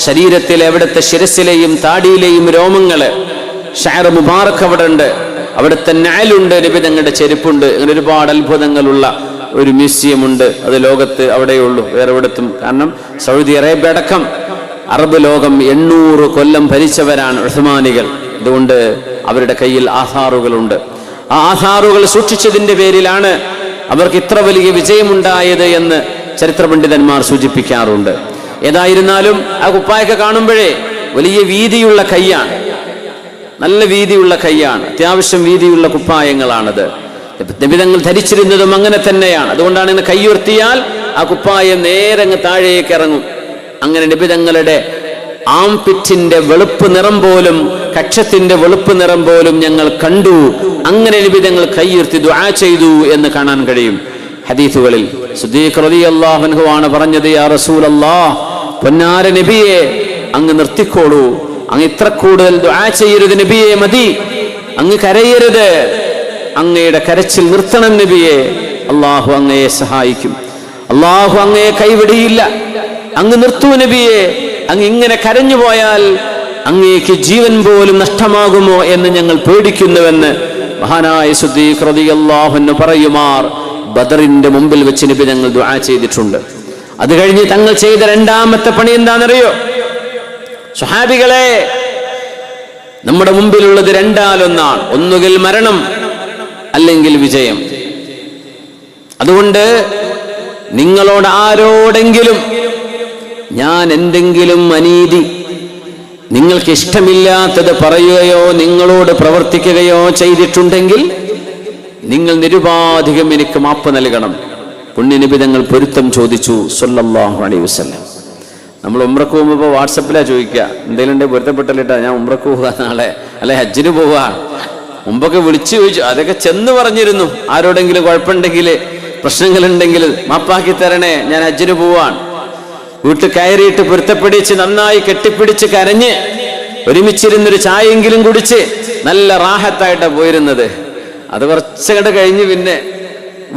ശരീരത്തിലെ അവിടുത്തെ ശിരസിലെയും താടിയിലെയും രോമങ്ങള്, ഷഅർ മുബാറക് അവിടെ ഉണ്ട്, അവിടുത്തെ നഅലുണ്ട്, നിബിതങ്ങളുടെ ചെരുപ്പുണ്ട്. അങ്ങനെ ഒരുപാട് അത്ഭുതങ്ങളുള്ള ഒരു മ്യൂസിയം ഉണ്ട്. അത് ലോകത്ത് അവിടെയുള്ളൂ, വേറെ എവിടത്തും. കാരണം സൗദി അറേബ്യ അടക്കം അറബ് ലോകം 800 കൊല്ലം ഭരിച്ചവരാണ് ഉസ്മാനികൾ. അതുകൊണ്ട് അവരുടെ കയ്യിൽ ആധാറുകളുണ്ട്. ആ ആധാറുകൾ സൂക്ഷിച്ചതിന്റെ പേരിലാണ് അവർക്ക് ഇത്ര വലിയ വിജയമുണ്ടായത് എന്ന് ചരിത്ര പണ്ഡിതന്മാർ സൂചിപ്പിക്കാറുണ്ട്. ഏതായിരുന്നാലും ആ കുപ്പായൊക്കെ കാണുമ്പോഴേ വലിയ വീതിയുള്ള കൈയാണ്, നല്ല വീതിയുള്ള കൈയാണ്, അത്യാവശ്യം വീതിയുള്ള കുപ്പായങ്ങളാണത്. നിബിതങ്ങൾ ധരിച്ചിരുന്നതും അങ്ങനെ തന്നെയാണ്. അതുകൊണ്ടാണ് ഇന്ന് കൈ ഉയർത്തിയാൽ ആ കുപ്പായം നേരെ അങ്ങ് താഴേക്ക് ഇറങ്ങും. അങ്ങനെ നിബിതങ്ങളുടെ ആംപിറ്റിന്റെ വെളുപ്പ് നിറം പോലും, കക്ഷത്തിന്റെ വെളുപ്പ് നിറം പോലും ഞങ്ങൾ കണ്ടു. അങ്ങനെ നിബിതങ്ങൾ കൈ ഉയർത്തി ദുആ ചെയ്തു എന്ന് കാണാൻ കഴിയും ഹദീസുകളിൽ. സിദ്ദീഖ് റളിയല്ലാഹു അൻഹു ആണ് പറഞ്ഞത്, യാ റസൂലല്ലാഹ്, പൊന്നാര നബിയെ അങ്ങ് നിർത്തിക്കോളൂ, അങ്ങ് ഇത്ര കൂടുതൽ ദുആ ചെയ്യരുത് നബിയെ, മതി, അങ്ങ് കരയരുത്, അങ്ങയുടെ കരച്ചിൽ നിർത്തണം നബിയെ, അള്ളാഹു അങ്ങയെ സഹായിക്കും, അള്ളാഹു അങ്ങയെ കൈവിടിയില്ല, അങ്ങ് നിർത്തൂ നബിയെ, അങ്ങ് ഇങ്ങനെ കരഞ്ഞു പോയാൽ അങ്ങേക്ക് ജീവൻ പോലും നഷ്ടമാകുമോ എന്ന് ഞങ്ങൾ പേടിക്കുന്നുവെന്ന് മഹാനായ സിദ്ദീഖ് റളിയല്ലാഹു അൻഹു പറയുമാർ ബദറിന്റെ മുമ്പിൽ വെച്ച് നബി ഞങ്ങൾ ദുആ ചെയ്തിട്ടുണ്ട്. അത് കഴിഞ്ഞ് തങ്ങൾ ചെയ്ത രണ്ടാമത്തെ പണി എന്താണെന്നറിയോ? സ്വഹാബികളെ, നമ്മുടെ മുമ്പിലുള്ളത് രണ്ടാലൊന്നാണ്, ഒന്നുകിൽ മരണം അല്ലെങ്കിൽ വിജയം. അതുകൊണ്ട് നിങ്ങളോട് ആരോടെങ്കിലും ഞാൻ എന്തെങ്കിലും അനീതി, നിങ്ങൾക്ക് ഇഷ്ടമില്ലാത്തത് പറയുകയോ നിങ്ങളോട് പ്രവർത്തിക്കുകയോ ചെയ്തിട്ടുണ്ടെങ്കിൽ നിങ്ങൾ നിരുപാധികം എനിക്ക് മാപ്പ് നൽകണം. പുണ്യനബി തങ്ങൾ പൊരുത്തം ചോദിച്ചു സല്ലല്ലാഹു അലൈഹി വസല്ലം. നമ്മൾ ഉംറക്ക് പോകുമ്പോൾ വാട്സപ്പിലാ ചോദിക്കുക, എന്തെങ്കിലും ഉണ്ടെങ്കിൽ പൊരുത്തപ്പെട്ടിട്ടാ ഞാൻ ഉംറക്ക് പോവുക നാളെ, അല്ലെ ഹജ്ജിന് പോവുക. മുമ്പൊക്കെ വിളിച്ചു ചോദിച്ചു, അതൊക്കെ ചെന്ന് പറഞ്ഞിരുന്നു, ആരോടെങ്കിലും കുഴപ്പമുണ്ടെങ്കിൽ പ്രശ്നങ്ങളുണ്ടെങ്കിൽ മാപ്പാക്കി തരണേ, ഞാൻ ഹജ്ജിന് പോവാൻ. വീട്ടിൽ കയറിയിട്ട് പൊരുത്തപ്പിടിച്ച് നന്നായി കെട്ടിപ്പിടിച്ച് കരഞ്ഞ് ഒരുമിച്ചിരുന്നൊരു ചായയെങ്കിലും കുടിച്ച് നല്ല റാഹത്തായിട്ടാണ് പോയിരുന്നത്. അത് കുറച്ചുകൂടെ കഴിഞ്ഞ് പിന്നെ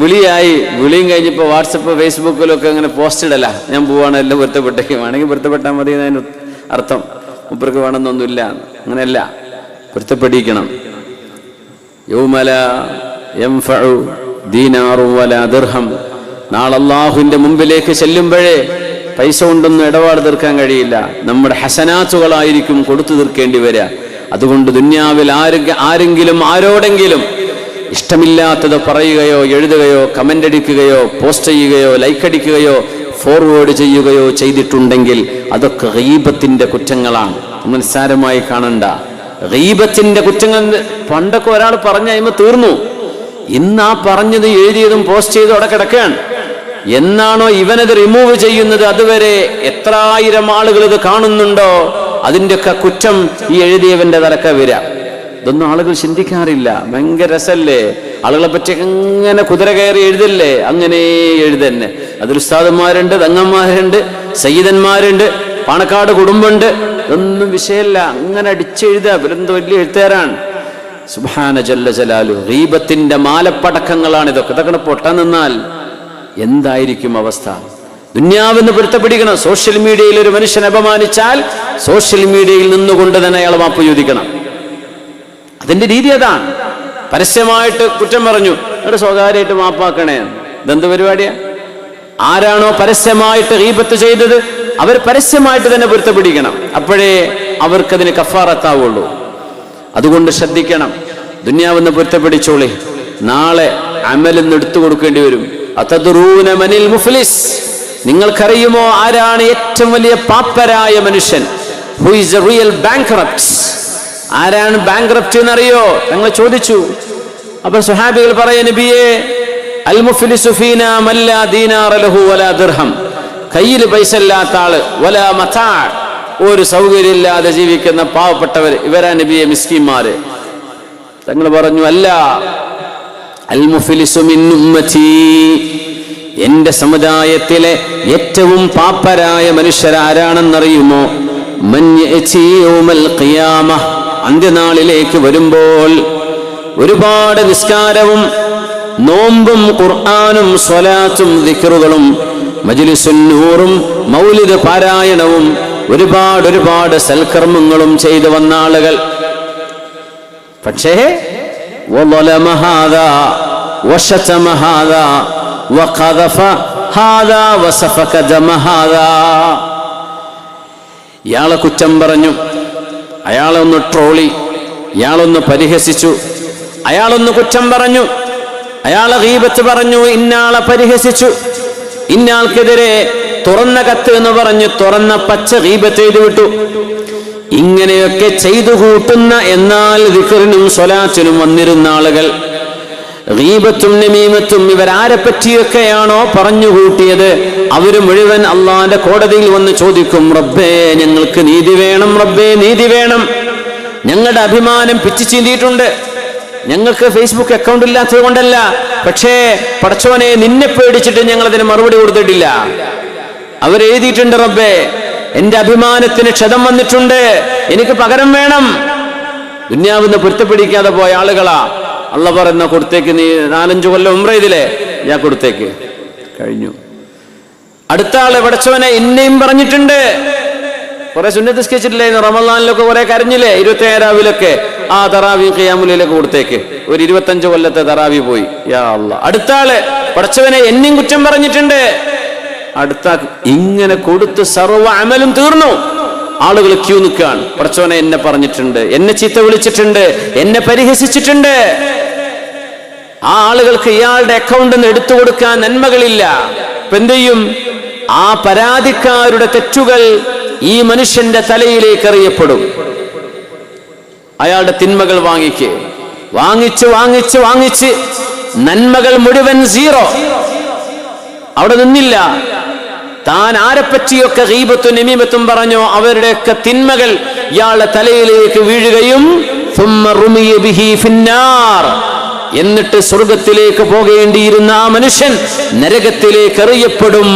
വിളിയായി. വിളിയും കഴിഞ്ഞപ്പോൾ വാട്സപ്പ് ഫേസ്ബുക്കിലൊക്കെ അങ്ങനെ പോസ്റ്റ് ഇടല, ഞാൻ പോവാണ്, എല്ലാം പൊരുത്തപ്പെട്ടേക്ക്, വേണമെങ്കിൽ പൊരുത്തപ്പെട്ടാൽ മതി എന്നതിന് അർത്ഥം. മുപ്പർക്ക് വേണമെന്നൊന്നുമില്ല, അങ്ങനെയല്ല, പൊരുത്തപ്പെടിക്കണം. യൗമല യൻഫഉ ദീനാറു വലാ ദിർഹം. നാളെ അല്ലാഹുവിന്റെ മുമ്പിലേക്ക് ചെല്ലുമ്പോഴേ പൈസ കൊണ്ടൊന്നും ഇടപാട് തീർക്കാൻ കഴിയില്ല, നമ്മുടെ ഹസനാത്തുകളായിരിക്കും കൊടുത്തു തീർക്കേണ്ടി വരിക. അതുകൊണ്ട് ദുന്യാവിൽ ആരെങ്കിലും ആരോടെങ്കിലും ഇഷ്ടമില്ലാത്തത് പറയുകയോ എഴുതുകയോ കമന്റ് അടിക്കുകയോ പോസ്റ്റ് ചെയ്യുകയോ ലൈക്ക് അടിക്കുകയോ ഫോർവേഡ് ചെയ്യുകയോ ചെയ്തിട്ടുണ്ടെങ്കിൽ അതൊക്കെ ഗീബത്തിന്റെ കുറ്റങ്ങളാണ്. നിസ്സാരമായി കാണണ്ട. ഗീബത്തിന്റെ കുറ്റങ്ങൾ പണ്ടൊക്കെ ഒരാൾ പറഞ്ഞ അതിമ തീർന്നു. ഇന്ന് ആ പറഞ്ഞത് എഴുതിയതും പോസ്റ്റ് ചെയ്തും അവിടെ കിടക്കുകയാണ്. എന്നാണോ ഇവനത് റിമൂവ് ചെയ്യുന്നത് അതുവരെ എത്രായിരം ആളുകൾ ഇത് കാണുന്നുണ്ടോ അതിൻ്റെയൊക്കെ കുറ്റം ഈ എഴുതിയവന്റെ തലക്ക വരാം. ഇതൊന്നും ആളുകൾ ചിന്തിക്കാറില്ല. ഭയങ്കര രസല്ലേ, ആളുകളെ പറ്റി അങ്ങനെ കുതിര കയറി എഴുതല്ലേ, അങ്ങനെ എഴുതന്നെ. അതിൽ ഉസ്താദന്മാരുണ്ട്, തങ്ങന്മാരുണ്ട്, സയ്യിദന്മാരുണ്ട്, പാണക്കാട് കുടുംബമുണ്ട്, ഇതൊന്നും വിഷയമല്ല, അങ്ങനെ അടിച്ചെഴുതുക. ഇവരെന്ത് വലിയ എഴുത്തുകാരാണ്. സുബ്ഹാന ജല്ല ജലാലു. ഗീബത്തിന്റെ മാലപ്പടക്കങ്ങളാണ് ഇതൊക്കെ. ഇതൊക്കെ പൊട്ടാൻ നിന്നാൽ എന്തായിരിക്കും അവസ്ഥ? ദുന്യാവെന്ന് പൊരുത്തപ്പിടിക്കണം. സോഷ്യൽ മീഡിയയിൽ ഒരു മനുഷ്യൻ അപമാനിച്ചാൽ സോഷ്യൽ മീഡിയയിൽ നിന്നുകൊണ്ട് തന്നെ അയാൾ മാപ്പ് ചോദിക്കണം. അതിന്റെ രീതി അതാണ്. പരസ്യമായിട്ട് കുറ്റം പറഞ്ഞു, എന്നിട്ട് സ്വകാര്യമായിട്ട് മാപ്പാക്കണേ, ഇതെന്ത് പരിപാടിയാ? ആരാണോ പരസ്യമായിട്ട് ഗീബത്ത് ചെയ്തത് അവർ പരസ്യമായിട്ട് തന്നെ പൊരുത്തപ്പിടിക്കണം. അപ്പോഴേ അവർക്കതിന് കഫാറത്താവുള്ളൂ. അതുകൊണ്ട് ശ്രദ്ധിക്കണം. ദുന്യാവെന്ന് പൊരുത്തപ്പിടിച്ചോളി, നാളെ അമലെന്ന് എടുത്തു കൊടുക്കേണ്ടി വരും. അതദ്റൂന മനിൽ മുഫ്ലിസ്, നിങ്ങൾക്കറിയുമോ ആരാണ് ഏറ്റവും വലിയ പാപ്പരായ മനുഷ്യൻ? Who is A real bankrupt? ആരാണ് ബാങ്ക്രപ്റ്റ് എന്നറിയോ? ഞങ്ങൾ ചോദിച്ചു. അപ്പോൾ സ്വഹാബികൾ പറയാ, നബിയേ, അൽ മുഫ്ലിസു ഫീനാ മല്ലാ ദീനാറ ലഹു വലാ ദിർഹം. കയ്യിൽ പൈസ ഇല്ലാത്ത ആള്, വലാ മതാ, ഒരു സൗകര്യം ഇല്ലാതെ ജീവിക്കുന്ന പാവപ്പെട്ടവർ, ഇവരാ നബിയെ മിസ്കീന്മാര്. തങ്ങൾ പറഞ്ഞു, അല്ല, അൽ മുഫ്ലിസു മിൻ ഉമ്മത്തി, എന്റെ സമുദായത്തിലെ ഏറ്റവും പാപ്പരായ മനുഷ്യരാരാണെന്നറിയുമോ? മൻ യഅതി യൗമൽ ഖിയാമ, അന്ത്യനാളിലേക്ക് വരുമ്പോൾ ഒരുപാട് നിസ്കാരവും നോമ്പും ഖുർആനും സ്വലാത്തും ദിക്റുകളും മജ്ലിസുൻ നൂറും മൗലിദ് പാരായണവും ഒരുപാട് സൽക്കർമ്മങ്ങളും ചെയ്തു വന്ന ആളുകൾ. പക്ഷേ വളലമ ഹാദാ വശതമ ഹാദാ വഖദഫ ഹാദാ വസഫക ദമ ഹാദാ. ഇയാളെ കുറ്റം പറഞ്ഞു, അയാളെ ഒന്ന് ട്രോളി, ഇയാളൊന്ന് പരിഹസിച്ചു, അയാളൊന്ന് കുറ്റം പറഞ്ഞു, അയാളെ ഗീബത്ത് പറഞ്ഞു, ഇന്നാളെ പരിഹസിച്ചു, ഇന്നാൾക്കെതിരെ തുറന്ന കത്ത് എന്ന് പറഞ്ഞു തുറന്ന പച്ച ഗീബത്ത് ചെയ്തു വിട്ടു. ഇങ്ങനെയൊക്കെ ചെയ്തു കൂട്ടുന്ന, എന്നാൽ ദിക്റിനും സ്വലാത്തിനും വന്നിരുന്ന ആളുകൾ ഗീബത്തും നമീമത്തും ഇവരാരെ പറ്റിയൊക്കെയാണോ പറഞ്ഞു കൂട്ടിയത്, അവര് മുഴുവൻ അള്ളാന്റെ കോടതിയിൽ വന്ന് ചോദിക്കും, റബ്ബേ ഞങ്ങൾക്ക് നീതി വേണം, റബ്ബേ നീതി വേണം. ഞങ്ങളുടെ അഭിമാനം പിച്ചു ചീന്തിയിട്ടുണ്ട്. ഞങ്ങൾക്ക് ഫേസ്ബുക്ക് അക്കൗണ്ട് ഇല്ലാത്തത് കൊണ്ടല്ല, പക്ഷേ പടച്ചോനെ നിന്നെ പേടിച്ചിട്ട് ഞങ്ങൾ അതിന് മറുപടി കൊടുത്തിട്ടില്ല. അവരെഴുതിയിട്ടുണ്ട്, റബ്ബേ എന്റെ അഭിമാനത്തിന് ക്ഷതം വന്നിട്ടുണ്ട്, എനിക്ക് പകരം വേണം. ദുന്യാവിന്ന് പൊരുത്തപ്പിടിക്കാതെ പോയ ആളുകളാ. അള്ള പറയുന്ന കൊടുത്തേക്ക്, നീ 4-5 കൊല്ലം ഉംറ ചെയ്തില്ലേ, ഞാൻ കൊടുത്തേക്ക്, കഴിഞ്ഞു. അടുത്ത ആള് പടച്ചോനെ എന്നെയും പറഞ്ഞിട്ടുണ്ട്. കുറെ സുന്നത്ത് സ്കെച്ചിട്ടില്ലായിരുന്നു, റമളാനിലൊക്കെ കുറെ കരഞ്ഞില്ലേ, 27 രാവിലൊക്കെ ആ തറാവി ഖിയാമുലൊക്കെ കൊടുത്തേക്ക്. ഒരു 25 കൊല്ലത്തെ തറാവി പോയി. യാ അല്ലാഹ്. അടുത്ത ആള് പടച്ചവനെ എന്നെയും കുറ്റം പറഞ്ഞിട്ടുണ്ട്. അടുത്ത ഇങ്ങനെ കൊടുത്ത് സർവ്വ അമലും തീർന്നു. ആളുകൾ ക്യൂ നിൽക്കുകയാണ്. പടച്ചവനെ എന്നെ പറഞ്ഞിട്ടുണ്ട്, എന്നെ ചീത്ത വിളിച്ചിട്ടുണ്ട്, എന്നെ പരിഹസിച്ചിട്ടുണ്ട്. ആ ആളുകൾക്ക് ഇയാളുടെ അക്കൗണ്ടിൽ നിന്ന് എടുത്തു കൊടുക്കാൻ നന്മകളില്ല. ഇപ്പൊ എന്ത് ചെയ്യും? ആ പരാതിക്കാരുടെ തെറ്റുകൾ ഈ മനുഷ്യന്റെ തലയിലേക്ക് എറിയപ്പെടും. അയാളുടെ തിന്മകൾ വാങ്ങിച്ച് നന്മകൾ മുഴുവൻ 0. അവിടെ നിന്നില്ല. താൻ ആരെപ്പറ്റിയൊക്കെ ഗീബത്തും നമീമത്തും പറഞ്ഞോ അവരുടെയൊക്കെ തിന്മകൾ ഇയാളുടെ തലയിലേക്ക് വീഴുകയും എന്നിട്ട് സ്വർഗത്തിലേക്ക് പോകേണ്ടിയിരുന്ന ആ മനുഷ്യൻ നരകത്തിലേക്ക് എറിയപ്പെടും.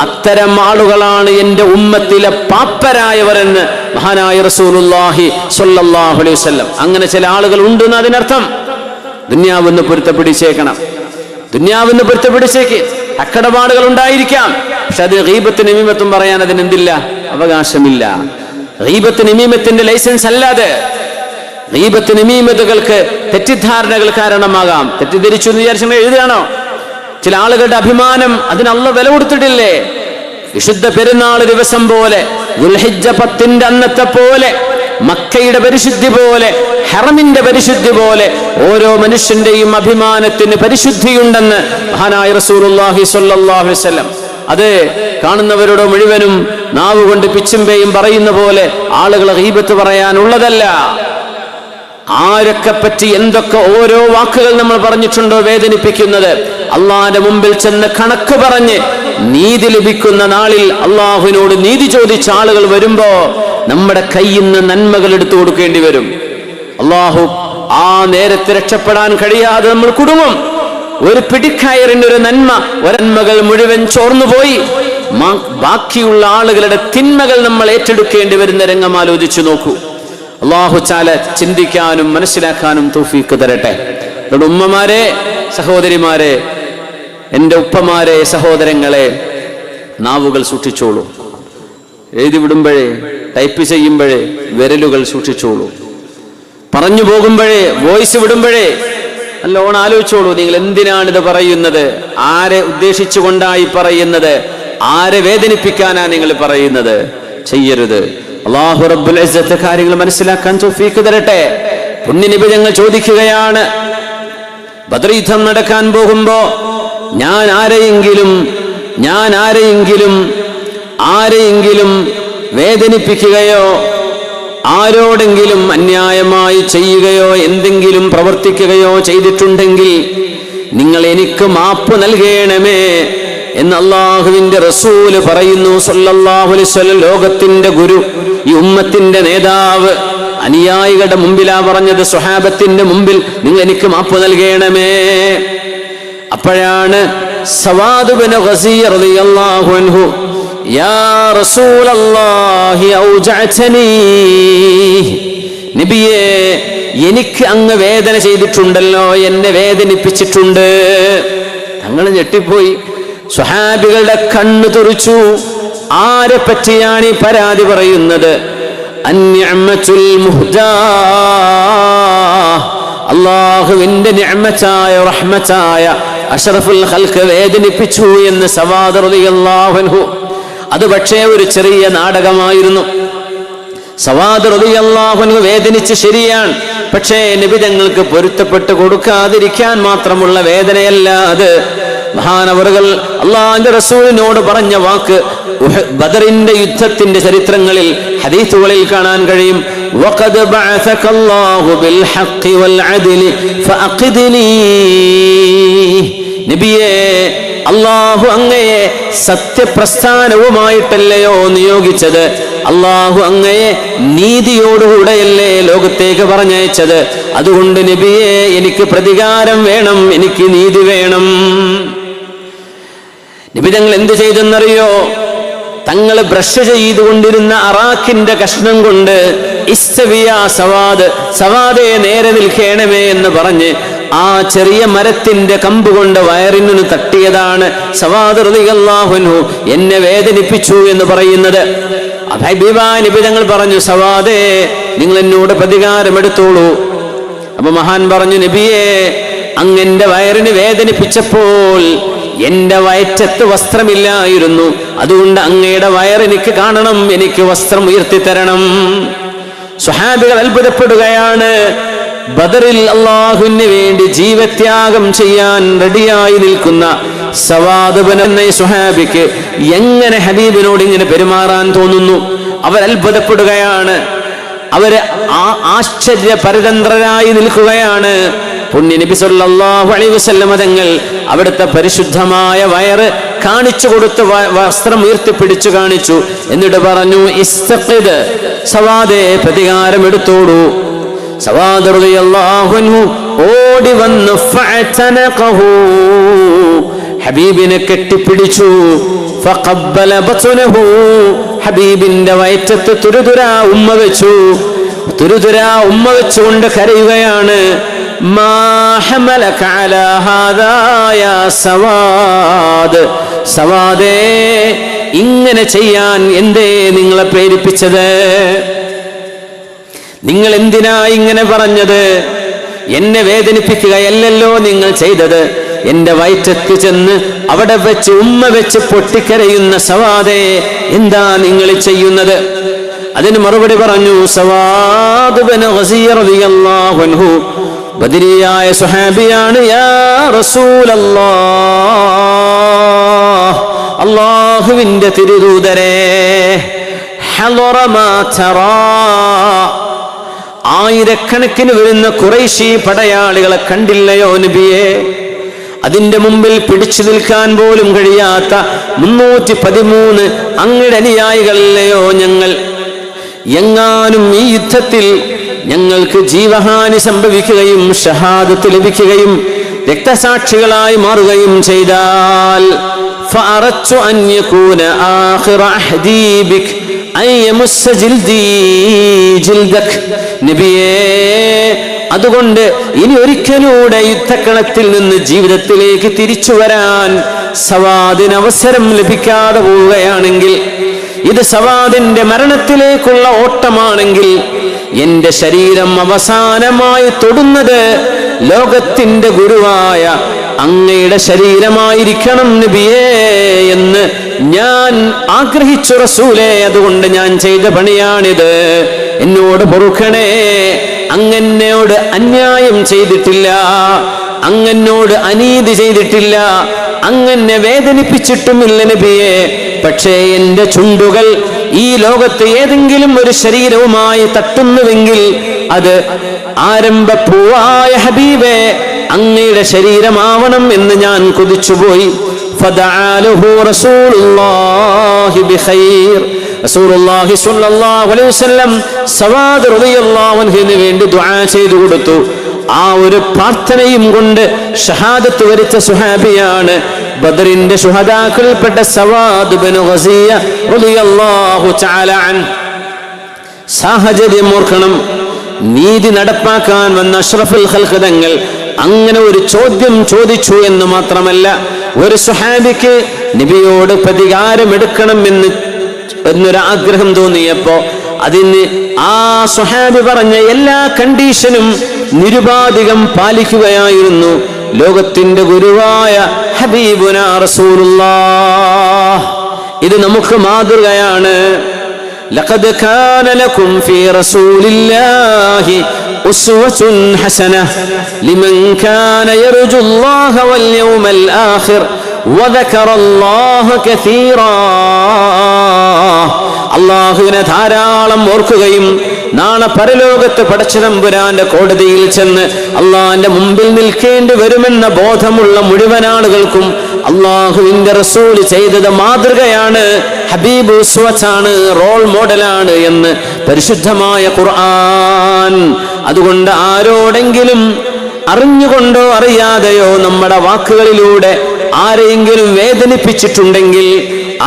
അത്തരം ആളുകളാണ് എന്റെ ഉമ്മത്തിലെ പാപ്പരായവരെന്ന് മഹാനായ റസൂലുള്ളാഹി സ്വല്ലല്ലാഹു അലൈഹി വസല്ലം. അങ്ങനെ ചില ആളുകൾ ഉണ്ടെന്ന് അതിനർത്ഥം. ദുന്യാവെന്ന് പൊരുത്തപ്പിടിച്ചേക്കണം, ദുന്യാവെന്ന് പൊരുത്തപ്പിടിച്ചേക്ക്. അക്കടപാടുകൾ ഉണ്ടായിരിക്കാം, പക്ഷെ അത് ഗീബത്തും നമീമത്തും പറയാൻ അതിനെന്തില്ല, അവകാശമില്ല. ഗീബത്തും നമീമത്തിന്റെ ലൈസൻസ് അല്ലാതെ ഗീബത്തും നമീമത്തുകൾക്ക് തെറ്റിദ്ധാരണകൾ കാരണമാകാം. തെറ്റിദ്ധരിച്ചു എന്ന് വിചാരിച്ചു എഴുതുകയാണോ? ചില ആളുകളുടെ അഭിമാനം അതിന് അല്ലാഹു വില കൊടുത്തിട്ടില്ലേ? വിശുദ്ധ പെരുന്നാൾ ദിവസം പോലെ, ദുൽഹിജ്ജ 10 അന്നത്തെ പോലെ, മക്കയുടെ പരിശുദ്ധി പോലെ, ഹറമിന്റെ പരിശുദ്ധി പോലെ ഓരോ മനുഷ്യന്റെയും അഭിമാനത്തിന് പരിശുദ്ധിയുണ്ടെന്ന് മഹാനായ റസൂലുള്ളാഹി സ്വല്ലല്ലാഹു അലൈഹി വസല്ലം. അത് കാണുന്നവരോട് മുഴുവനും നാവുകൊണ്ട് പിച്ചുമ്പേയും പറയുന്ന പോലെ ആളുകളെ ഗീബത്ത് പറയാനുള്ളതല്ല. ആരൊക്കെ പറ്റി എന്തൊക്കെ ഓരോ വാക്കുകൾ നമ്മൾ പറഞ്ഞിട്ടുണ്ടോ വേദനിപ്പിക്കുന്നത്, അള്ളാഹിന്റെ മുമ്പിൽ ചെന്ന് കണക്ക് പറഞ്ഞ് നീതി ലഭിക്കുന്ന നാളിൽ അള്ളാഹുവിനോട് നീതി ചോദിച്ച ആളുകൾ വരുമ്പോ നമ്മുടെ കയ്യിൽ നിന്ന് നന്മകൾ എടുത്തു കൊടുക്കേണ്ടി വരും. അള്ളാഹു ആ നേരത്തെ രക്ഷപ്പെടാൻ കഴിയാതെ നമ്മൾ കുടുങ്ങും. ഒരു പിടിക്കയറിന്റെ ഒരു നന്മകൾ മുഴുവൻ ചോർന്നുപോയി. ബാക്കിയുള്ള ആളുകളുടെ തിന്മകൾ നമ്മൾ ഏറ്റെടുക്കേണ്ടി വരുന്ന രംഗം ആലോചിച്ചു നോക്കൂ. അള്ളാഹു ചാല ചിന്തിക്കാനും മനസ്സിലാക്കാനും തൗഫീഖ് തരട്ടെ. ഉമ്മമാരെ, സഹോദരിമാരെ, എൻ്റെ ഉപ്പമാരെ, സഹോദരങ്ങളെ, നാവുകൾ സൂക്ഷിച്ചോളൂ. എഴുതി വിടുമ്പോഴേ, ടൈപ്പ് ചെയ്യുമ്പോഴേ വിരലുകൾ സൂക്ഷിച്ചോളൂ. പറഞ്ഞു പോകുമ്പോഴേ, വോയിസ് വിടുമ്പോഴേ നല്ലോണം ആലോചിച്ചോളൂ. നിങ്ങൾ എന്തിനാണിത് പറയുന്നത്? ആരെ ഉദ്ദേശിച്ചുകൊണ്ടായി പറയുന്നത്? ആരെ വേദനിപ്പിക്കാനാ നിങ്ങൾ പറയുന്നത്? ചെയ്യരുത്. അല്ലാഹു റബ്ബുൽ ഇസ്സത്ത് കാര്യങ്ങൾ മനസ്സിലാക്കാൻ തൗഫീഖ് തരട്ടെ. പുണ്യനബി ഞങ്ങൾ ചോദിക്കുകയാണ്, ബദർ യുദ്ധം നടക്കാൻ പോകുമ്പോ ഞാൻ ആരെയെങ്കിലും വേദനിപ്പിക്കുകയോ ആരോടെങ്കിലും അന്യായമായി ചെയ്യുകയോ എന്തെങ്കിലും പ്രവർത്തിക്കുകയോ ചെയ്തിട്ടുണ്ടെങ്കിൽ നിങ്ങൾ എനിക്ക് മാപ്പ് നൽകണമേ എന്ന് അല്ലാഹുവിന്റെ റസൂല് പറയുന്നു സല്ലല്ലാഹു അലൈഹി വസല്ലം. ലോകത്തിന്റെ ഗുരു, ഈ ഉമ്മത്തിന്റെ നേതാവ് അനുയായികളുടെ മുമ്പിലാ പറഞ്ഞത്, സ്വഹാബത്തിന്റെ മുമ്പിൽ നിങ്ങൾ എനിക്ക് മാപ്പ് നൽകണമേ. അപ്പോഴാണ് സവാദ് ബിൻ ഗസിയ റളിയല്ലാഹു അൻഹു, യാ റസൂലല്ലാഹി ഔജഅതനി, നബിയേ എനിക്ക് അങ്ങ് വേദന ചെയ്തിട്ടുണ്ടല്ലോ, എന്നെ വേദനിപ്പിച്ചിട്ടുണ്ട്. തങ്ങൾ ഞെട്ടിപ്പോയി. സ്വഹാബികളുടെ കണ്ണ് തുറിച്ചു. ആരെ പറ്റിയാണ് ഈ പരാതി പറയുന്നത്? അന്നിഅമത്തുൽ മുഹ്ദാ, അല്ലാഹുവിന്റെ നിഅമത്തായ റഹ്മത്തായ അഷ്റഫുൽ ഖൽഖ് വേദനിപ്പിച്ചു എന്ന് സവാദ് റളിയല്ലാഹു അൻഹു. അത് പക്ഷേ ഒരു ചെറിയ നാടകമായിരുന്നു. സവാദ് റളിയല്ലാഹു അൻഹു വേദനിച്ച് ശരിയാണ്, പക്ഷേ നബി തങ്ങൾക്ക് പൊരുത്തപ്പെട്ട് കൊടുക്കാതിരിക്കാൻ മാത്രമുള്ള വേദനയല്ല അത്. മഹാനവറുകൾ അള്ളാഹുവിന്റെ റസൂലിനോട് പറഞ്ഞ വാക്ക് ബദറിന്റെ യുദ്ധത്തിന്റെ ചരിത്രങ്ങളിൽ ഹദീസുകളിൽ കാണാൻ കഴിയും. വഖദ് ബഅസകല്ലാഹു ബിൽ ഹഖ് വൽ അദ്ലി ഫഅഖിദ്നി, നബിയേ, അള്ളാഹു അങ്ങയെ സത്യപ്രസ്ഥാനവുമായിട്ടല്ലയോ നിയോഗിച്ചത്, അള്ളാഹു അങ്ങയെ നീതിയോടുകൂടെയല്ലേ ലോകത്തേക്ക് പറഞ്ഞയച്ചത്. അതുകൊണ്ട് നബിയെ, എനിക്ക് പ്രതികാരം വേണം, എനിക്ക് നീതി വേണം. നബി തങ്ങൾ എന്ത് ചെയ്തെന്നറിയോ? തങ്ങൾ ബ്രഷ് ചെയ്തുകൊണ്ടിരുന്ന അറാഖിന്റെ കഷ്ണം കൊണ്ട് ഇസ്തവിയ സവാദ്, സവാദെ നേരെ നിൽക്കണമേ എന്ന് പറഞ്ഞ് ആ ചെറിയ മരത്തിന്റെ കമ്പ് കൊണ്ട് വയറിനു തട്ടിയതാണ് സവാദ് റളിയല്ലാഹു അൻഹു എന്നെ വേദനിപ്പിച്ചു എന്ന് പറയുന്നത്. ഹബീബായ നബി തങ്ങൾ പറഞ്ഞു, സവാദേ, നിങ്ങൾ എന്നോട് പ്രതികാരം എടുത്തോളൂ. അപ്പൊ മഹാൻ പറഞ്ഞു, നബിയെ, അങ്ങെന്റെ വയറിന് വേദനിപ്പിച്ചപ്പോൾ എന്റെ വയറ്റത്ത് വസ്ത്രമില്ലായിരുന്നു, അതുകൊണ്ട് അങ്ങയുടെ വയറെനിക്ക് കാണണം, എനിക്ക് വസ്ത്രം ഉയർത്തിത്തരണം. സ്വഹാബികൾ അത്ഭുതപ്പെടുകയാണ്. ബദറിൽ അള്ളാഹുവിന് വേണ്ടി ജീവത്യാഗം ചെയ്യാൻ റെഡിയായി നിൽക്കുന്ന സവാദ് എന്ന സ്വഹാബിക്ക് എങ്ങനെ ഹബീബിനോട് ഇങ്ങനെ പെരുമാറാൻ തോന്നുന്നു? അവർ അത്ഭുതപ്പെടുകയാണ്. അവര് ആശ്ചര്യപരതന്ത്രരായി നിൽക്കുകയാണ്. പുണ്യ നബി സല്ലല്ലാഹു അലൈഹി വസല്ലം തങ്ങൾ അവിടുത്തെ പരിശുദ്ധമായ വയറ് കാണിച്ചു കൊടുത്ത് വസ്ത്രം ഉയർത്തിപ്പിടിച്ചു കാണിച്ചു. എന്നിട്ട് പറഞ്ഞു, ഇസ്തഖിദ്, സവാദേ, പ്രതികാരം എടുത്തോളൂ. സവാദ് റളിയല്ലാഹു അൻഹു ഓടി വന്നു ഫഅതനഖഹു, ഹബീബിനെ കെട്ടിപ്പിടിച്ചു. ഫഖബ്ബല ബത്നഹു, ഹബീബിന്റെ വയറ്റത്ത് തുരുതുരാ ഉമ്മ വെച്ചു. തുരുതുരാ ഉമ്മ വെച്ചുകൊണ്ട് കരയുകയാണ്. മാ ഹമലക അലാ ഹാദാ യാ സവാദ്, സവാദേ, ഇങ്ങനെ ചെയ്യാൻ എന്തേ നിങ്ങളെ പ്രേരിപ്പിച്ചത്? നിങ്ങൾ എന്തിനാ ഇങ്ങനെ പറഞ്ഞത്? എന്നെ വേദനിപ്പിക്കുകയല്ലല്ലോ നിങ്ങൾ ചെയ്തത്. എന്റെ വയറ്റത്ത് ചെന്ന് അവിടെ വെച്ച് ഉമ്മ വെച്ച് പൊട്ടിക്കരയുന്ന സവാദേ, എന്താ നിങ്ങൾ ചെയ്യുന്നത്? അതിന് മറുപടി പറഞ്ഞു സവാദ് ബിൻ ഗസിയ റളിയല്ലാഹു അൻഹു, ബദരിയായ സ്വഹാബിയാണ്. യാ റസൂലല്ലാഹ്, അല്ലാഹുവിന്റെ തിരുദൂതരേ, ഹളറ മാ തറാ, ആയിരക്കണക്കിന് വരുന്ന ഖുറൈശി പടയാളികളെ കണ്ടില്ലയോ നബിയെ? അതിന്റെ മുമ്പിൽ പിടിച്ചു നിൽക്കാൻ പോലും കഴിയാത്ത 313 അങ്ങയുടെ അനുയായികളല്ലയോ ഞങ്ങൾ? എങ്ങാനും ഈ യുദ്ധത്തിൽ ഞങ്ങൾക്ക് ജീവഹാനി സംഭവിക്കുകയും ഷഹാദത്ത് ലഭിക്കുകയും രക്തസാക്ഷികളായി മാറുകയും ചെയ്താൽ ഫഅറച്ചു അൻ യകൂന ആഖിറ അഹ്ദീ ബിക് അയ്യമുസ്സ ജിൽദീ ജിൽദക്, നബിയേ, അതുകൊണ്ട് ഇനി ഒരിക്കലൂടെ യുദ്ധക്കളത്തിൽ നിന്ന് ജീവിതത്തിലേക്ക് തിരിച്ചു വരാൻ സവാദിന് അവസരം ലഭിക്കാതെ പോവുകയാണെങ്കിൽ, ഇത് സവാദിന്റെ മരണത്തിലേക്കുള്ള ഓട്ടമാണെങ്കിൽ, എന്റെ ശരീരം അവസാനമായി തൊടുന്നത് ലോകത്തിന്റെ ഗുരുവായ അങ്ങയുടെ ശരീരമായിരിക്കണം നബിയേ എന്ന് ഞാൻ ആഗ്രഹിച്ചു റസൂലേ. അതുകൊണ്ട് ഞാൻ ചെയ്ത പണിയാണിത്, എന്നോട് പൊറുക്കണേ. അങ്ങനോട് അന്യായം ചെയ്തിട്ടില്ല, അങ്ങനോട് അനീതി ചെയ്തിട്ടില്ല, അങ്ങനെ വേദനിപ്പിച്ചിട്ടുമില്ല നബിയെ. പക്ഷേ എന്റെ ചുണ്ടുകൾ ഈ ലോകത്ത് ഏതെങ്കിലും ഒരു ശരീരവുമായി തട്ടുന്നുവെങ്കിൽ അത് ആരംഭപ്പൂവായ ഹബീബേ അങ്ങയുടെ ശരീരമാവണം എന്ന് ഞാൻ കൊതിച്ചുപോയി. ഫദഅലഹു റസൂലുള്ളാഹി ബിഖൈർ, റസൂലുള്ളാഹി സ്വല്ലല്ലാഹു അലൈഹി വസല്ലം സവാദ് റളിയല്ലാഹു അൻഹുവിന് വേണ്ടി ദുആ ചെയ്തു കൊടുത്തു. ആ ഒരു പ്രാർത്ഥനയും കൊണ്ട് ഷഹാദത്ത് വരിച്ച സുഹാബിയാണ് ബദറിന്റെ ശുഹദാക്കളിൽപ്പെട്ട സവാദ് ബിൻ ഗസിയ റളിയല്ലാഹു തആല അൻഹു. സാഹചര്യം ഓർക്കണം. നീതി നടപ്പാക്കാൻ വന്ന അഷ്റഫുൽ ഖൽഖ് തങ്ങൾ അങ്ങനെ ഒരു ചോദ്യം ചോദിച്ചു എന്ന് മാത്രമല്ല, ഒരു സുഹാബിക്ക് നബിയോട് പ്രതികാരമെടുക്കണമെന്ന് എന്നൊരാഗ്രഹം തോന്നിയപ്പോ അതിന് ആ സ്വഹാബി പറഞ്ഞ എല്ലാ കണ്ടീഷനും നിരുപാധികം പാലിക്കുകയായിരുന്നു ലോകത്തിന്റെ ഗുരുവായ ഹബീബുനാ റസൂലുള്ളാഹ്. ഇത് നമുക്ക് മാതൃകയാണ്. ലഖദ് കാന ലകും ഫീ റസൂലില്ലാഹി ഉസ്വത്തുൻ ഹസനഹ ലിമൻ കാന യർജുല്ലാഹ വൽ യൗമൽ ആഖിർ വദക്കറല്ലാഹ കസീറാ. അല്ലാഹുവിനെ ധാരാളം ഓർക്കുകയും നാളെ പരലോകത്ത് പടച്ചതമ്പുരാന്റെ കോടതിയിൽ ചെന്ന് അള്ളാഹിന്റെ മുമ്പിൽ നിൽക്കേണ്ടി വരുമെന്ന ബോധമുള്ള മുഴുവൻ ആളുകൾക്കും അള്ളാഹുവിന്റെ റസൂൽ ചെയ്തത് മാതൃകയാണ്, ഹബീബ് ഉസ്വത്താണ്, റോൾ മോഡലാണ് എന്ന് പരിശുദ്ധമായ ഖുർആൻ. അതുകൊണ്ട് ആരോടെങ്കിലും അറിഞ്ഞുകൊണ്ടോ അറിയാതെയോ നമ്മുടെ വാക്കുകളിലൂടെ ആരെയെങ്കിലും വേദനിപ്പിച്ചിട്ടുണ്ടെങ്കിൽ,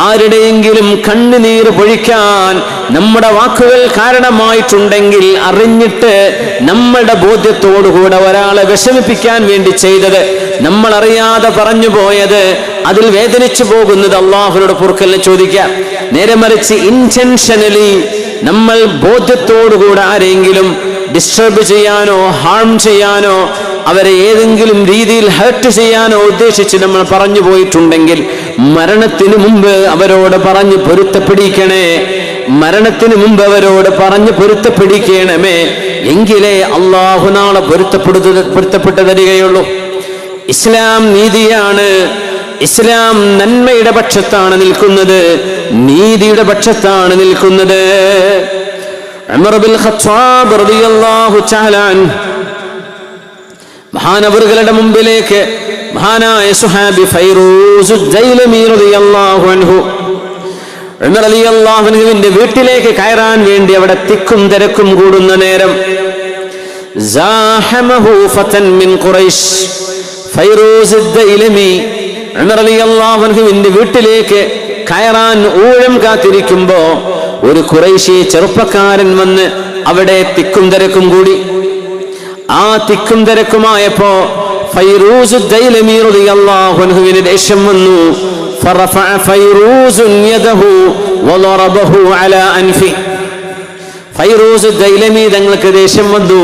ആരുടെയെങ്കിലും കണ്ണുനീർ പൊഴിക്കാൻ നമ്മുടെ വാക്കുകൾ കാരണമായിട്ടുണ്ടെങ്കിൽ, അറിഞ്ഞിട്ട് നമ്മുടെ ബോധ്യത്തോടുകൂടെ ഒരാളെ വിഷമിപ്പിക്കാൻ വേണ്ടി ചെയ്തത്, നമ്മൾ അറിയാതെ പറഞ്ഞു പോയത്, അതിൽ വേദനിച്ചു പോകുന്നത് അള്ളാഹുവിനോട് പൊറുക്കലിനെ ചോദിക്കാം. നേരെ മറിച്ച് ഇന്റൻഷനലി നമ്മൾ ബോധ്യത്തോടുകൂടെ ആരെങ്കിലും ഡിസ്റ്റർബ് ചെയ്യാനോ ഹാം ചെയ്യാനോ അവരെ ഏതെങ്കിലും രീതിയിൽ ഹേർട്ട് ചെയ്യാനോ ഉദ്ദേശിച്ച് നമ്മൾ പറഞ്ഞു പോയിട്ടുണ്ടെങ്കിൽ മരണത്തിന് മുമ്പ് അവരോട് പറഞ്ഞ് പൊരുത്തപ്പെടിക്കണേ, മരണത്തിന് മുമ്പ് അവരോട് പറഞ്ഞ് പൊരുത്തപ്പെടിക്കണമേ, എങ്കിലേ അള്ളാഹു നാളെ പൊരുത്തപ്പെട്ടു തരികയുള്ളൂ. ഇസ്ലാം നീതിയാണ്, ഇസ്ലാം നന്മയുടെ പക്ഷത്താണ് നിൽക്കുന്നത്, നീതിയുടെ പക്ഷത്താണ് നിൽക്കുന്നത്. ഉമർ ബിൻ ഖത്താബ് റളിയല്ലാഹു തആല അൻഹു മഹാനവറുകളുടെ മുമ്പിലേക്ക് മഹാനായ സുഹാബി ഫൈറൂസ് ദൈലമി റളിയല്ലാഹു അൻഹു ഉമർ റളിയല്ലാഹു അൻഹുവിന്റെ വീട്ടിലേക്ക് കയറാൻ വേണ്ടി അവിടെ തിക്കും തിരക്കും കൂടുന്ന നേരം സാഹമഹു ഫതൻ മിൻ ഖുറൈശ്. ഫൈറൂസ് ദൈലമി ഉമർ റളിയല്ലാഹു അൻഹുവിന്റെ വീട്ടിലേക്ക് കയറാൻ ഊഴം കാത്തിരിക്കുമ്പോ ഒരു ഖുറൈശി ചെറുപ്പക്കാരൻ വന്ന് അവിടെ തിക്കും തിരക്കും കൂടി. ആ തിക്കും തിരക്കുമായപ്പോ ഫൈറൂസ് ദൈലമി റളിയല്ലാഹു അൻഹുവിന് ദേഷ്യം വന്നു. ഫറഫഅ ഫൈറൂസ് യദഹു വളറബഹു അലാ അൻഫി. ഫൈറൂസ് ദൈലമി തങ്ങൾക്ക് ദേഷ്യം വന്നു.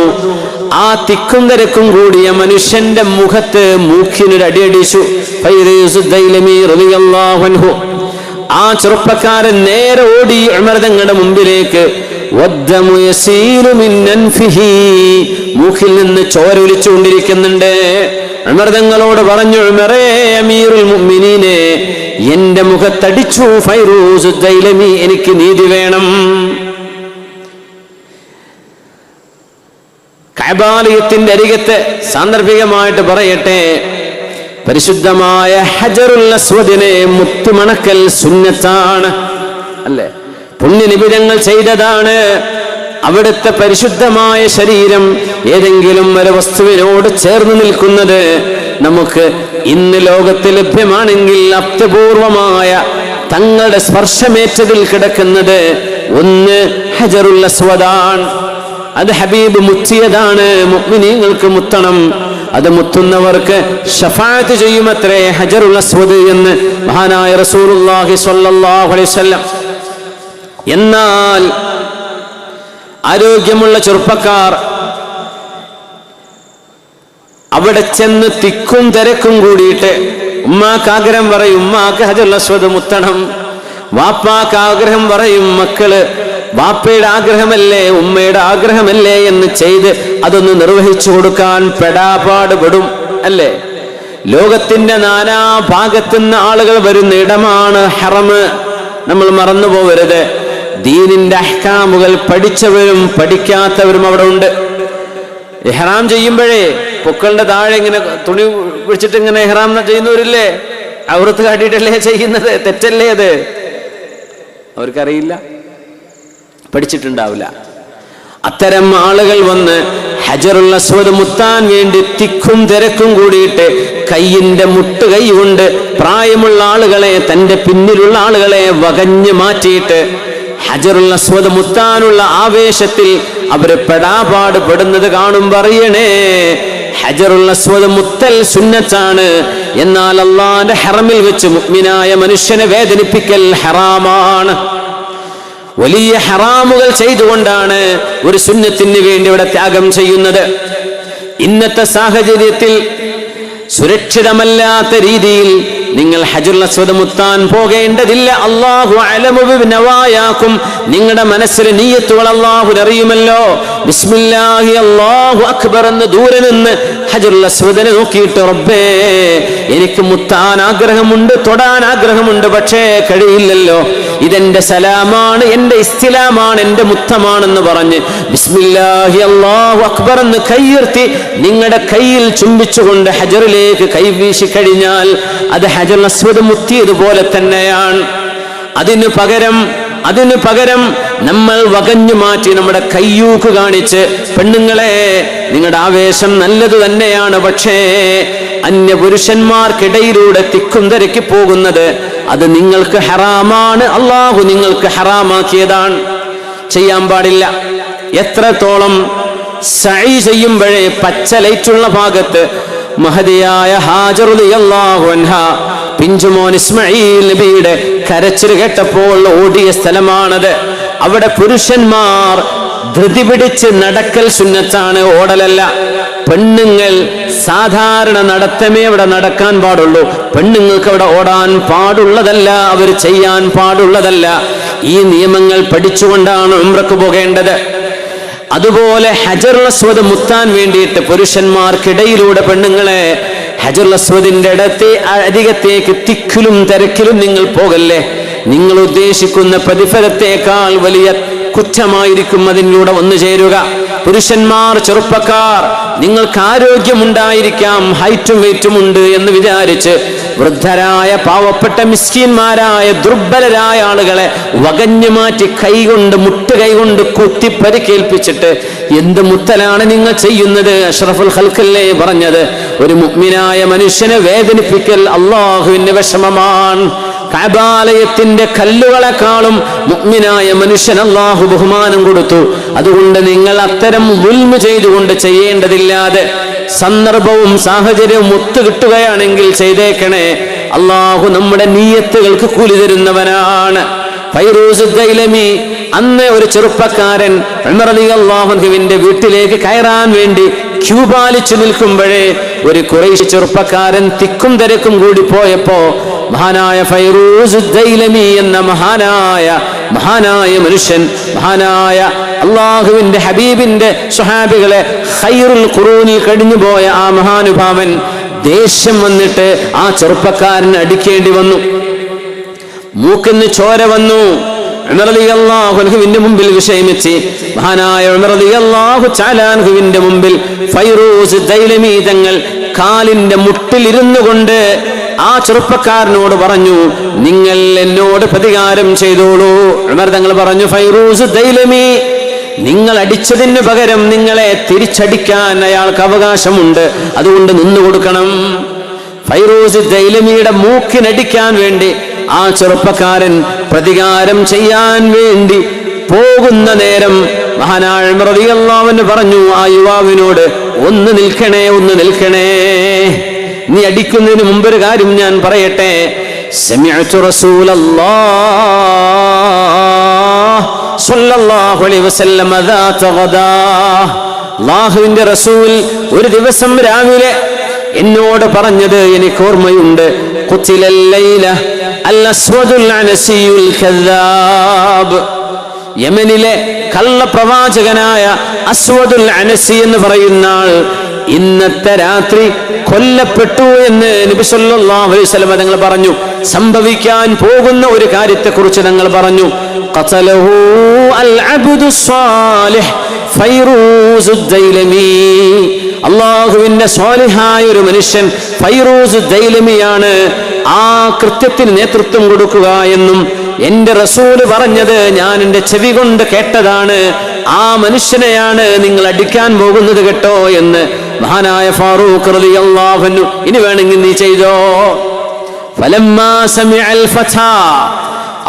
ആ തിക്കും തിരക്കും കൂടിയ മനുഷ്യന്റെ മുഖത്ത് മൂക്കിനൊരു അടിയടിച്ചു ഫൈറൂസ് ദൈലമി റളിയല്ലാഹു അൻഹു. ആ ചെറുപ്പക്കാരൻ നേരെ ഓടി ഉമർ തങ്ങളുടെ മുമ്പിലേക്ക്. മൂക്കിൽ നിന്ന് ചോര ഒലിച്ചുകൊണ്ടിരിക്കുന്നുണ്ട്. ഉമർ തങ്ങളോട് പറഞ്ഞു, ഉമറേ അമീറുൽ മുഅ്മിനീനെ, എന്റെ മുഖത്തടിച്ചു ഫൈറൂസ് ദൈലമി, എനിക്ക് നീതി വേണം. കഅബാലയത്തിന്റെ അരികത്ത് സാന്ദർഭികമായിട്ട് പറയട്ടെ, പരിശുദ്ധമായ ഹജറുൽ അസ്വദിനെ മുത്തുമണക്കൽ സുന്നത്താണ്, അല്ലേ? പുണ്യനിബിധങ്ങൾ ചെയ്തതാണ്. അവിടുത്തെ പരിശുദ്ധമായ ശരീരം ഏതെങ്കിലും ഒരു വസ്തുവിനോട് ചേർന്ന് നിൽക്കുന്നത് നമുക്ക് ഇന്ന് ലോകത്ത് ലഭ്യമാണെങ്കിൽ അത്യപൂർവമായ തങ്ങളുടെ സ്പർശമേറ്റതിൽ കിടക്കുന്നത് ഒന്ന് ഹജറുൽ അസ്വദാണ്. അത് ഹബീബ് മുത്തിയതാണ്. മുഅ്മിനീങ്ങൾക്ക് മുത്തണം, അത് മുത്തുന്നവർക്ക് ശഫാഅത്ത് ചെയ്യുമത്രേ ഹജറുൽ അസ്വദ് എന്ന് മഹാനായ റസൂലുള്ളാഹി സ്വല്ലല്ലാഹു അലൈഹി വസല്ലം. എന്നാൽ ആരോഗ്യമുള്ള ചെറുപ്പക്കാർ അവിടെ ചെന്ന് തിക്കും തിരക്കും കൂടിയിട്ട് ഉമ്മാക്ക് ആഗ്രഹം പറയും, ഉമ്മാക്ക് ഹജറുൽ അസ്വദ് മുത്തണം. വാപ്പാക്ക് ആഗ്രഹം പറയും, മക്കള് വാപ്പയുടെ ആഗ്രഹമല്ലേ ഉമ്മയുടെ ആഗ്രഹമല്ലേ എന്ന് ചെയ്ത് അതൊന്ന് നിർവഹിച്ചു കൊടുക്കാൻ പെടാപാട് പെടും, അല്ലേ? ലോകത്തിന്റെ നാനാ ഭാഗത്തുനിന്ന് ആളുകൾ വരുന്ന ഇടമാണ് ഹറമ്. നമ്മൾ മറന്നു പോവരുത്. ദീനിന്റെ അഹ്കാമുകൾ പഠിച്ചവരും പഠിക്കാത്തവരും അവിടെ ഉണ്ട്. ഇഹ്റാം ചെയ്യുമ്പോഴേ പൊക്കളുടെ താഴെ ഇങ്ങനെ തുണി പിടിച്ചിട്ട് ഇങ്ങനെ ഇഹ്റാം ചെയ്യുന്നവരില്ലേ? ഔറത്ത് കാട്ടിയിട്ടല്ലേ ചെയ്യുന്നത്? തെറ്റല്ലേ അത്? അവർക്കറിയില്ല, പഠിച്ചിട്ടുണ്ടാവില്ല. അത്തരം ആളുകൾ വന്ന് ഹജറുൽ അസ്വദ് മുത്താൻ വേണ്ടി തിക്കും തിരക്കും കൂടിയിട്ട് കയ്യിന്റെ മുട്ടുകൈ കൊണ്ട് പ്രായമുള്ള ആളുകളെ, തന്റെ പിന്നിലുള്ള ആളുകളെ വകഞ്ഞു മാറ്റിയിട്ട് ഹജറുൽ അസ്വദ് മുത്താനുള്ള ആവേശത്തിൽ അവര് പെടാപാട് പെടുന്നത് കാണുമ്പോൾ അറിയണേ, ഹജറുൽ അസ്വദ് മുത്തൽ സുന്നത്താണ്. എന്നാൽ അള്ളാന്റെ ഹറമിൽ വെച്ച് മുഅ്മിനായ മനുഷ്യനെ വേദനിപ്പിക്കൽ ഹറാമാണ്. വലിയ ഹറാമുകൾ ചെയ്തുകൊണ്ടാണ് ഒരു സുന്നത്തിന് വേണ്ടി ഇവിടെ ത്യാഗം ചെയ്യുന്നത്. ഇന്നത്തെ സാഹചര്യത്തിൽ സുരക്ഷിതമല്ലാത്ത രീതിയിൽ നിങ്ങൾ ഹജറുൽ അസ്വദ് മുത്താൻ പോകേണ്ടതില്ല. അല്ലാഹു അലമു ബിനവായാക്കും, നിങ്ങളുടെ മനസ്സിലെ നിയ്യത്തുകൾ അല്ലാഹുവിന് അറിയുമല്ലോ. ബിസ്മില്ലാഹി അല്ലാഹു അക്ബർ എന്ന് ദൂരെ നിന്ന് ഹജറുൽ അസ്വദിനെ നോക്കിയിട്ട് റബ്ബേ എനിക്ക് മുത്താൻ ആഗ്രഹമുണ്ട്, തൊടാൻ ആഗ്രഹമുണ്ട്, പക്ഷേ കഴിയില്ലല്ലോ, ഇതെന്റെ സലാമാണ്, എന്റെ ഇസ്തിലാമാണ്, എന്റെ മുത്തമാണെന്ന് പറഞ്ഞ് ബിസ്മില്ലാഹി അല്ലാഹു അക്ബർ എന്ന് കൈയുയർത്തി നിങ്ങളുടെ കയ്യിൽ ചുംബിച്ചുകൊണ്ട് ഹജറിലേക്ക് കൈവീശി കഴിഞ്ഞാൽ അത് ഹജറുൽ അസ്വദ് മുത്തിയതുപോലെ തന്നെയാണ്. അതിനു പകരം നമ്മൾ വകഞ്ഞു മാറ്റി നമ്മുടെ കയ്യൂക്ക് കാണിച്ച്, പെണ്ണുങ്ങളെ നിങ്ങളുടെ ആവേശം നല്ലത് തന്നെയാണ്, പക്ഷേ അന്യ പുരുഷന്മാർക്കിടയിലൂടെ തിക്കും തിരക്കി പോകുന്നത് അത് നിങ്ങൾക്ക് ഹറാമാണ്, അള്ളാഹു നിങ്ങൾക്ക് ഹറാമാക്കിയതാണ്, ചെയ്യാൻ പാടില്ല. എത്രത്തോളം സഈ ചെയ്യുമ്പോഴേ പച്ച ലൈറ്റുള്ള ഭാഗത്ത് മഹദിയായ ഹാജർ റളിയല്ലാഹു അൻഹാ പിഞ്ചുമോൻ ഇസ്മായിൽ നബിയുടെ കരച്ചിൽ കേട്ടപ്പോൾ ഓടിയ സ്ഥലമാണത്. അവിടെ പുരുഷന്മാർ ധൃതി പിടിച്ച് നടക്കൽ സുന്നത്താണ്, ഓടലല്ല. പെണ്ണുങ്ങൾ സാധാരണ നടത്തമേ അവിടെ നടക്കാൻ പാടുള്ളൂ. പെണ്ണുങ്ങൾക്ക് അവിടെ ഓടാൻ പാടുള്ളതല്ല, അവർ ചെയ്യാൻ പാടുള്ളതല്ല. ഈ നിയമങ്ങൾ പഠിച്ചുകൊണ്ടാണ് ഉംറക്ക് പോകേണ്ടത്. അതുപോലെ ഹജറുൽ അസ്വദ് മുത്താൻ വേണ്ടിയിട്ട് പുരുഷന്മാർക്കിടയിലൂടെ പെണ്ണുങ്ങളെ ഹജറുൽ അസ്വദിന്റെ അരികത്തേക്ക് തിക്കിലും തിരക്കിലും നിങ്ങൾ പോകല്ലേ. നിങ്ങൾ ഉദ്ദേശിക്കുന്ന പ്രതിഫലത്തേക്കാൾ വലിയ കുറ്റമായിരിക്കും അതിലൂടെ വന്നു ചേരുക. പുരുഷന്മാർ, ചെറുപ്പക്കാർ, നിങ്ങൾക്ക് ആരോഗ്യമുണ്ടായിരിക്കാം, ഹൈറ്റും വെയിറ്റും ഉണ്ട് എന്ന് വിചാരിച്ച് വൃദ്ധരായ പാവപ്പെട്ട മിസ്കീന്മാരായ ദുർബലരായ ആളുകളെ വകഞ്ഞു മാറ്റി കൈകൊണ്ട് മുട്ടുകൈകൊണ്ട് കുത്തി പരിക്കേൽപ്പിച്ചിട്ട് എന്ത് മുത്തലാണ് നിങ്ങൾ ചെയ്യുന്നത്? അഷ്റഫുൽ ഖൽഖല്ലേ പറഞ്ഞത്, ഒരു മുഅ്മിനായ മനുഷ്യനെ വേദനിപ്പിക്കൽ അല്ലാഹുവിന്റെ വിഷമമാണ്. കഅബാലയത്തിന്റെ കല്ലുകളെക്കാളും മുഅ്മിനായ മനുഷ്യൻ അല്ലാഹു ബഹുമാനം കൊടുത്തു. അതുകൊണ്ട് നിങ്ങൾ അത്തരം ദുൽമ ചെയ്തുകൊണ്ട് ചെയ്യേണ്ടതില്ലാതെ സന്ദർഭവും സാഹചര്യവും ഒത്തുകിട്ടുകയാണെങ്കിൽ ചെയ്തേക്കണേ. അല്ലാഹു നമ്മുടെ നിയ്യത്തുകൾക്ക് കൂലി തരുന്നവനാണ്. ഫൈറൂസ് ദൈലമി അന്ന് ഒരു ചെറുപ്പക്കാരൻ ഉമർ റളിയല്ലാഹു അൻഹുവിന്റെ വീട്ടിലേക്ക് കയറാൻ വേണ്ടി ക്യൂ പാലിച്ചു നിൽക്കുമ്പോഴേ ഒരു ഖുറൈശി ചെറുപ്പക്കാരൻ തിക്കും തിരക്കും കൂടി പോയപ്പോ മഹാനായ ഫൈറൂസ് ദൈലമി എന്ന മഹാനായ മനുഷ്യൻ, മഹാനായ അള്ളാഹുവിന്റെ ഹബീബിന്റെ സ്വഹാബികളെ ഖൈറുൽ ഖുറൂനിൽ കഴിഞ്ഞുപോയ ആ മഹാനുഭാവൻ ദേഷ്യം വന്നിട്ട് ആ ചെറുപ്പക്കാരന് അടിക്കേണ്ടി വന്നു. മൂക്കിന് ചോര വന്നു. ഉമർ റളിയല്ലാഹു അൻഹുവിന്റെ മുമ്പിൽ വിഷയമിച്ച് മഹാനായ ഉമർ റളിയല്ലാഹു തആല അൻഹുവിന്റെ മുമ്പിൽ ഫൈറൂസ് ദൈലമി തങ്ങൾ കാലിന്റെ മുട്ടിൽ ഇരുന്നു കൊണ്ട് ആ ചെറുപ്പക്കാരനോട് പറഞ്ഞു, നിങ്ങൾ എന്നോട് പ്രതികാരം ചെയ്തോളൂ. ഉമർ തങ്ങൾ പറഞ്ഞു, ഫൈറൂസ് ദൈലമി, നിങ്ങൾ അടിച്ചതിന് പകരം നിങ്ങളെ തിരിച്ചടിക്കാൻ അയാൾക്ക് അവകാശമുണ്ട്, അതുകൊണ്ട് നിന്നു കൊടുക്കണം. ഫൈറൂസ് ദൈലമിയുടെ മൂക്കിനടിക്കാൻ വേണ്ടി ആ ചെറുപ്പക്കാരൻ പ്രതികാരം ചെയ്യാൻ വേണ്ടി പോകുന്ന നേരം മഹാനായ ഉമർ റളിയല്ലാഹു അൻഹു പറഞ്ഞു ആ യുവാവിനോട്, ഒന്ന് നിൽക്കണേ, നീ അടിക്കുന്നതിന് മുമ്പൊരു കാര്യം ഞാൻ പറയട്ടെ. സമിഅ്തു റസൂലല്ലാഹ് സ്വല്ലല്ലാഹു അലൈഹി വസല്ലം ദാത ഗദാ, അല്ലാഹുവിന്റെ റസൂൽ ഒരു ദിവസം രാവിലെ എന്നോട് പറഞ്ഞത് എനിക്ക് ഓർമ്മയുണ്ട്. ഖുതിലൽ ലൈല അൽ അസ്വദുൽ അനസിയുൽ കദ്ദാബ്, യമനിലെ കള്ളപ്രവാചകനായ അസ്വദുൽ അനസി എന്ന് പറയുന്ന ആൾ ഇന്നത്തെ രാത്രി കൊല്ലപ്പെട്ടു എന്ന് നബി സല്ലല്ലാഹു അലൈഹി വസല്ലം തങ്ങൾ പറഞ്ഞു. സംഭവിക്കാൻ പോകുന്ന ഒരു കാര്യത്തെക്കുറിച്ച് തങ്ങൾ പറഞ്ഞു. ഖതലഹു അൽ അബ്ദു സ്വാലിഹ് ഫൈറൂസ് ദൈലമി, അല്ലാഹുവിന്റെ സ്വാലിഹായ ഒരു മനുഷ്യൻ ഫൈറൂസ് ദൈലമിയാണ് ആ കൃത്യത്തിന് നേതൃത്വം കൊടുക്കുക എന്നും എന്റെ റസൂല് പറഞ്ഞത് ഞാൻ എന്റെ ചെവി കൊണ്ട് കേട്ടതാണ്. ആ മനുഷ്യനെയാണ് നിങ്ങൾ അടിക്കാൻ പോകുന്നത് കേട്ടോ എന്ന് മഹാനായ ഫാറൂഖ് റളിയല്ലാഹു അൻഹു, ഇനി വേണമെങ്കിൽ നീ ചെയ്തോ. ഫലമ്മാ സമിഅൽ ഫതാ,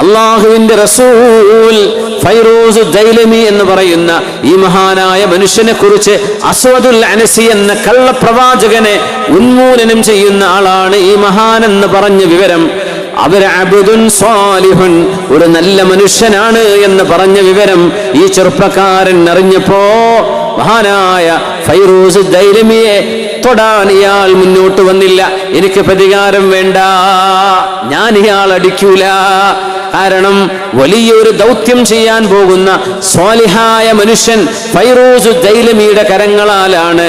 അള്ളാഹുവിന്റെ റസൂൽ ഫൈറൂസ് ദൈലമി എന്ന് പറയുന്ന ഈ മഹാനായ മനുഷ്യനെ കുറിച്ച് അസ്വദുൽ അനസി എന്ന കള്ളപ്രവാചകനെ ഉന്മൂലനം ചെയ്യുന്ന ആളാണ് ഈ മഹാൻ എന്ന് പറഞ്ഞ വിവരം, അവർ അബ്ദുൻ സ്വാലിഹുൻ, ഒരു നല്ല മനുഷ്യനാണ് എന്ന് പറഞ്ഞ വിവരം ഈ ചെറുപ്പക്കാരൻ അറിഞ്ഞപ്പോ മഹാനായ ഫൈറൂസ് ദൈലമിയെ തൊടാൻ ഇയാൾ മുന്നോട്ട് വന്നില്ല. എനിക്ക് പ്രതികാരം വേണ്ട, ഞാൻ ഇയാൾ അടിക്കൂല. കാരണം വലിയൊരു ദൗത്യം ചെയ്യാൻ പോകുന്ന സ്വാലിഹായ മനുഷ്യൻ ഫൈറൂസ് ദൈലമിയുടെ കരങ്ങളാലാണ്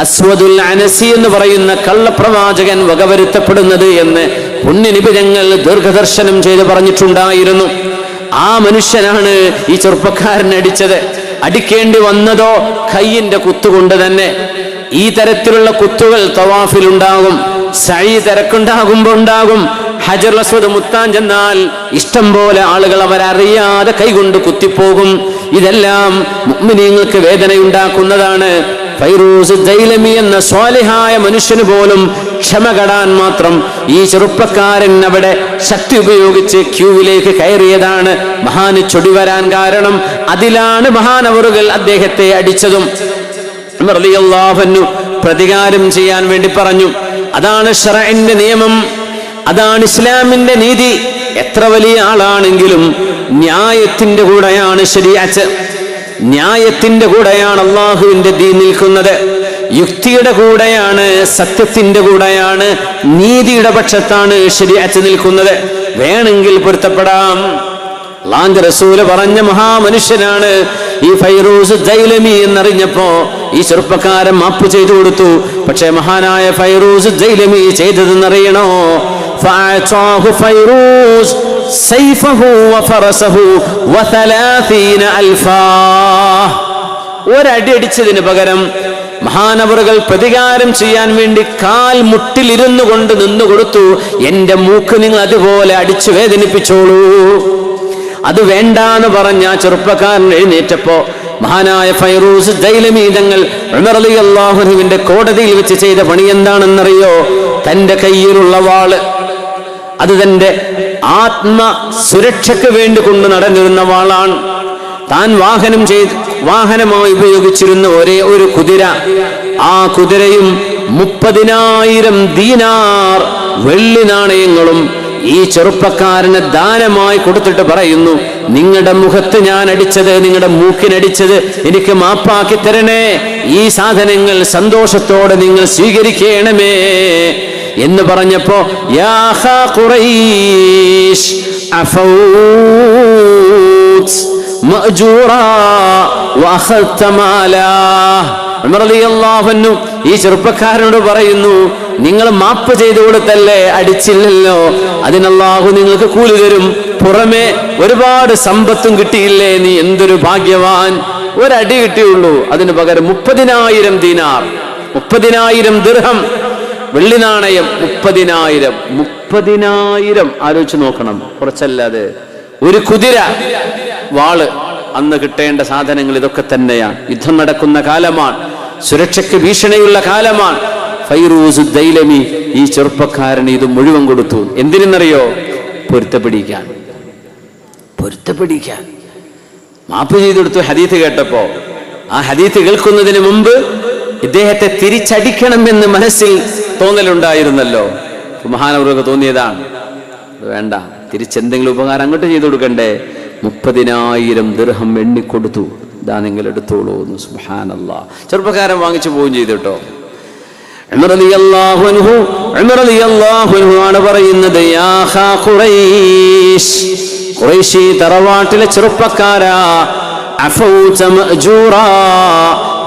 അസ്വദുൽ അനസി എന്ന് പറയുന്ന കള്ളപ്രവാചകൻ വകവരുത്തപ്പെടുന്നത് എന്ന് പുണ്യനിബിധങ്ങൾ ദീർഘദർശനം ചെയ്ത് പറഞ്ഞിട്ടുണ്ടായിരുന്നു. ആ മനുഷ്യനാണ് ഈ ചെറുപ്പക്കാരനെ അടിച്ചത്. അടിക്കേണ്ടി വന്നതോ കയ്യിന്റെ കുത്തുകൊണ്ട് തന്നെ. ഈ തരത്തിലുള്ള കുത്തുകൾ തവാഫിലുണ്ടാകും, സഈ തിരക്കുണ്ടാകുമ്പോ ഉണ്ടാകും. ഹജർ അസ്വദ് മുത്താൻ ചെന്നാൽ ഇഷ്ടം പോലെ ആളുകൾ അവരറിയാതെ കൈകൊണ്ട് കുത്തിപ്പോകും. ഇതെല്ലാം മുഅ്മിനീങ്ങൾക്ക് വേദനയുണ്ടാക്കുന്നതാണ്. ഫൈറൂസ് ദൈലമി എന്ന സ്വാലിഹായ മനുഷ്യന് പോലും ക്ഷമ കെടാൻ മാത്രം ഈ ചെറുപ്പക്കാരൻ അവിടെ ശക്തി ഉപയോഗിച്ച് ക്യൂവിലേക്ക് കയറിയതാണ്. മഹാന് ചൊടി വരാൻ കാരണം അതിലാണ് മഹാനവറുകൾ അദ്ദേഹത്തെ അടിച്ചതും. ഉമർ റളിയല്ലാഹു അൻഹു പ്രതികാരം ചെയ്യാൻ വേണ്ടി പറഞ്ഞു. അതാണ് ശറഇന്റെ നിയമം, അതാണ് ഇസ്ലാമിന്റെ നീതി. എത്ര വലിയ ആളാണെങ്കിലും ന്യായത്തിന്റെ കൂടെയാണ് ശരീഅത്ത്, ന്യായത്തിന്റെ കൂടെയാണ് അള്ളാഹുവിന്റെ ദീൻ നിൽക്കുന്നത്. യുക്തിയുടെ കൂടെയാണ്, സത്യത്തിന്റെ കൂടെയാണ്, നീതിയുടെ പക്ഷത്താണ് ശരീഅത്ത് നിൽക്കുന്നത്. വേണമെങ്കിൽ പൊരുത്തപ്പെടാം. അല്ലാഹുവിന്റെ റസൂല് പറഞ്ഞ മഹാമനുഷ്യനാണ് ഈ ഫൈറൂസ് ദൈലമി എന്നറിഞ്ഞപ്പോ ഈ ചെറുപ്പക്കാരൻ മാപ്പ് ചെയ്തു കൊടുത്തു. പക്ഷേ മഹാനായ ഫൈറൂസ് ദൈലമി ചെയ്തതെന്നറിയണോ? فأعطاه فيروز سيفه وفرسه و30 ألفا. ഒരടി അടിച്ചതിന് പകരം മഹാനവറുകൾ പ്രതികാരം ചെയ്യാൻ വേണ്ടി കാൽ മുട്ടിലിരുന്നു കൊണ്ട് നിന്നു കൊടുത്തു. എന്റെ മൂക്ക് നിങ്ങൾ അതുപോലെ അടിച്ചു വേദനിപ്പിച്ചോളൂ. അത് വേണ്ടാന്ന് പറഞ്ഞ ചെറുപ്പക്കാരൻ എഴുന്നേറ്റപ്പോ മഹാനായ ഫൈറൂസ് ദൈലമി തങ്ങൾ ഉമർ റളിയല്ലാഹു അൻഹുവിന്റെ കോടതിയിൽ വെച്ച് ചെയ്ത പണി എന്താണെന്നറിയോ? തന്റെ കയ്യിലുള്ള വാള്, അത് തന്റെ ആത്മസുരക്ഷയ്ക്ക് വേണ്ടി കൊണ്ട് നടന്നിരുന്ന വാളാണ്. താൻ വാഹനമായി ഉപയോഗിച്ചിരുന്ന ഒരേ ഒരു കുതിര, ആ കുതിരയും 30,000 ദീനാർ വെള്ളി നാണയങ്ങളും ഈ ചെറുപ്പക്കാരന് ദാനമായി കൊടുത്തിട്ട് പറയുന്നു, നിങ്ങളുടെ മുഖത്ത് ഞാൻ അടിച്ചത്, നിങ്ങളുടെ മൂക്കിനടിച്ചത് എനിക്ക് മാപ്പാക്കി തരണേ. ഈ സാധനങ്ങൾ സന്തോഷത്തോടെ നിങ്ങൾ സ്വീകരിക്കണമേ എന്ന് പറഞ്ഞപ്പോ യാ ഖാ ഖുറൈശ് അഫൗത് മഅജൂറാ വഅഖദ്ത മാലാ. ഉമർ റളിയല്ലാഹു അൻഹു ഈ ചെറുപ്പക്കാരനോട് പറയുന്നു, നിങ്ങൾ മാപ്പ് ചെയ്തു കൊടുത്തല്ലേ, അടിച്ചില്ലല്ലോ, അതിന് അല്ലാഹു നിങ്ങൾക്ക് കൂലി തരും. പുറമെ ഒരുപാട് സമ്പത്തും കിട്ടിയില്ലേ, നീ എന്തൊരു ഭാഗ്യവാൻ. ഒരടി കിട്ടിയുള്ളൂ, അതിന് പകരം 30,000 ദീനാർ, 30,000 ദിർഹം വെള്ളി നാണയം. 30,000 ആലോചിച്ച് നോക്കണം, കുറച്ചല്ലാതെ. ഒരു കുതിര, വാള്, അന്ന് കിട്ടേണ്ട സാധനങ്ങൾ ഇതൊക്കെ തന്നെയാണ്. യുദ്ധം നടക്കുന്ന കാലമാണ്, സുരക്ഷയ്ക്ക് ഭീഷണിയുള്ള കാലമാണ്. ഫൈറൂസ് ദൈലമി ഈ ചെറുപ്പക്കാരന് ഇത് മുഴുവൻ കൊടുത്തു. എന്തിനെന്നറിയോ? പൊരുത്തപ്പെടിക്കാൻ. മാപ്പ് ചെയ്തെടുത്തു. ഹദീത്ത് കേട്ടപ്പോ, ആ ഹദീത്ത് കേൾക്കുന്നതിന് മുമ്പ് ഇദ്ദേഹത്തെ തിരിച്ചടിക്കണമെന്ന് മനസ്സിൽ തോന്നലുണ്ടായിരുന്നല്ലോ. മഹാനവർക്ക് തോന്നിയതാണ്, വേണ്ട, തിരിച്ചെന്തെങ്കിലും ഉപകാരം അങ്ങോട്ട് ചെയ്തു കൊടുക്കണ്ടേ. 30,000 ദിർഹം എണ്ണിക്കൊടുത്തു. ഇതാ നിങ്ങൾ എടുത്തോളൂ എന്ന്. സുബ്ഹാനല്ലാഹ്. ചെറുപ്പക്കാരൻ വാങ്ങിച്ചു പോവുകയും ചെയ്തു കേട്ടോ. ഉമർ റളിയല്ലാഹു അൻഹു ആണ് പറയുന്നത്, യാ ഖാ ഖുറൈശ്, ഖുറൈശി തറവാട്ടിലെ ചെറുപ്പക്കാരാ, അഫൗത മഅജൂറാ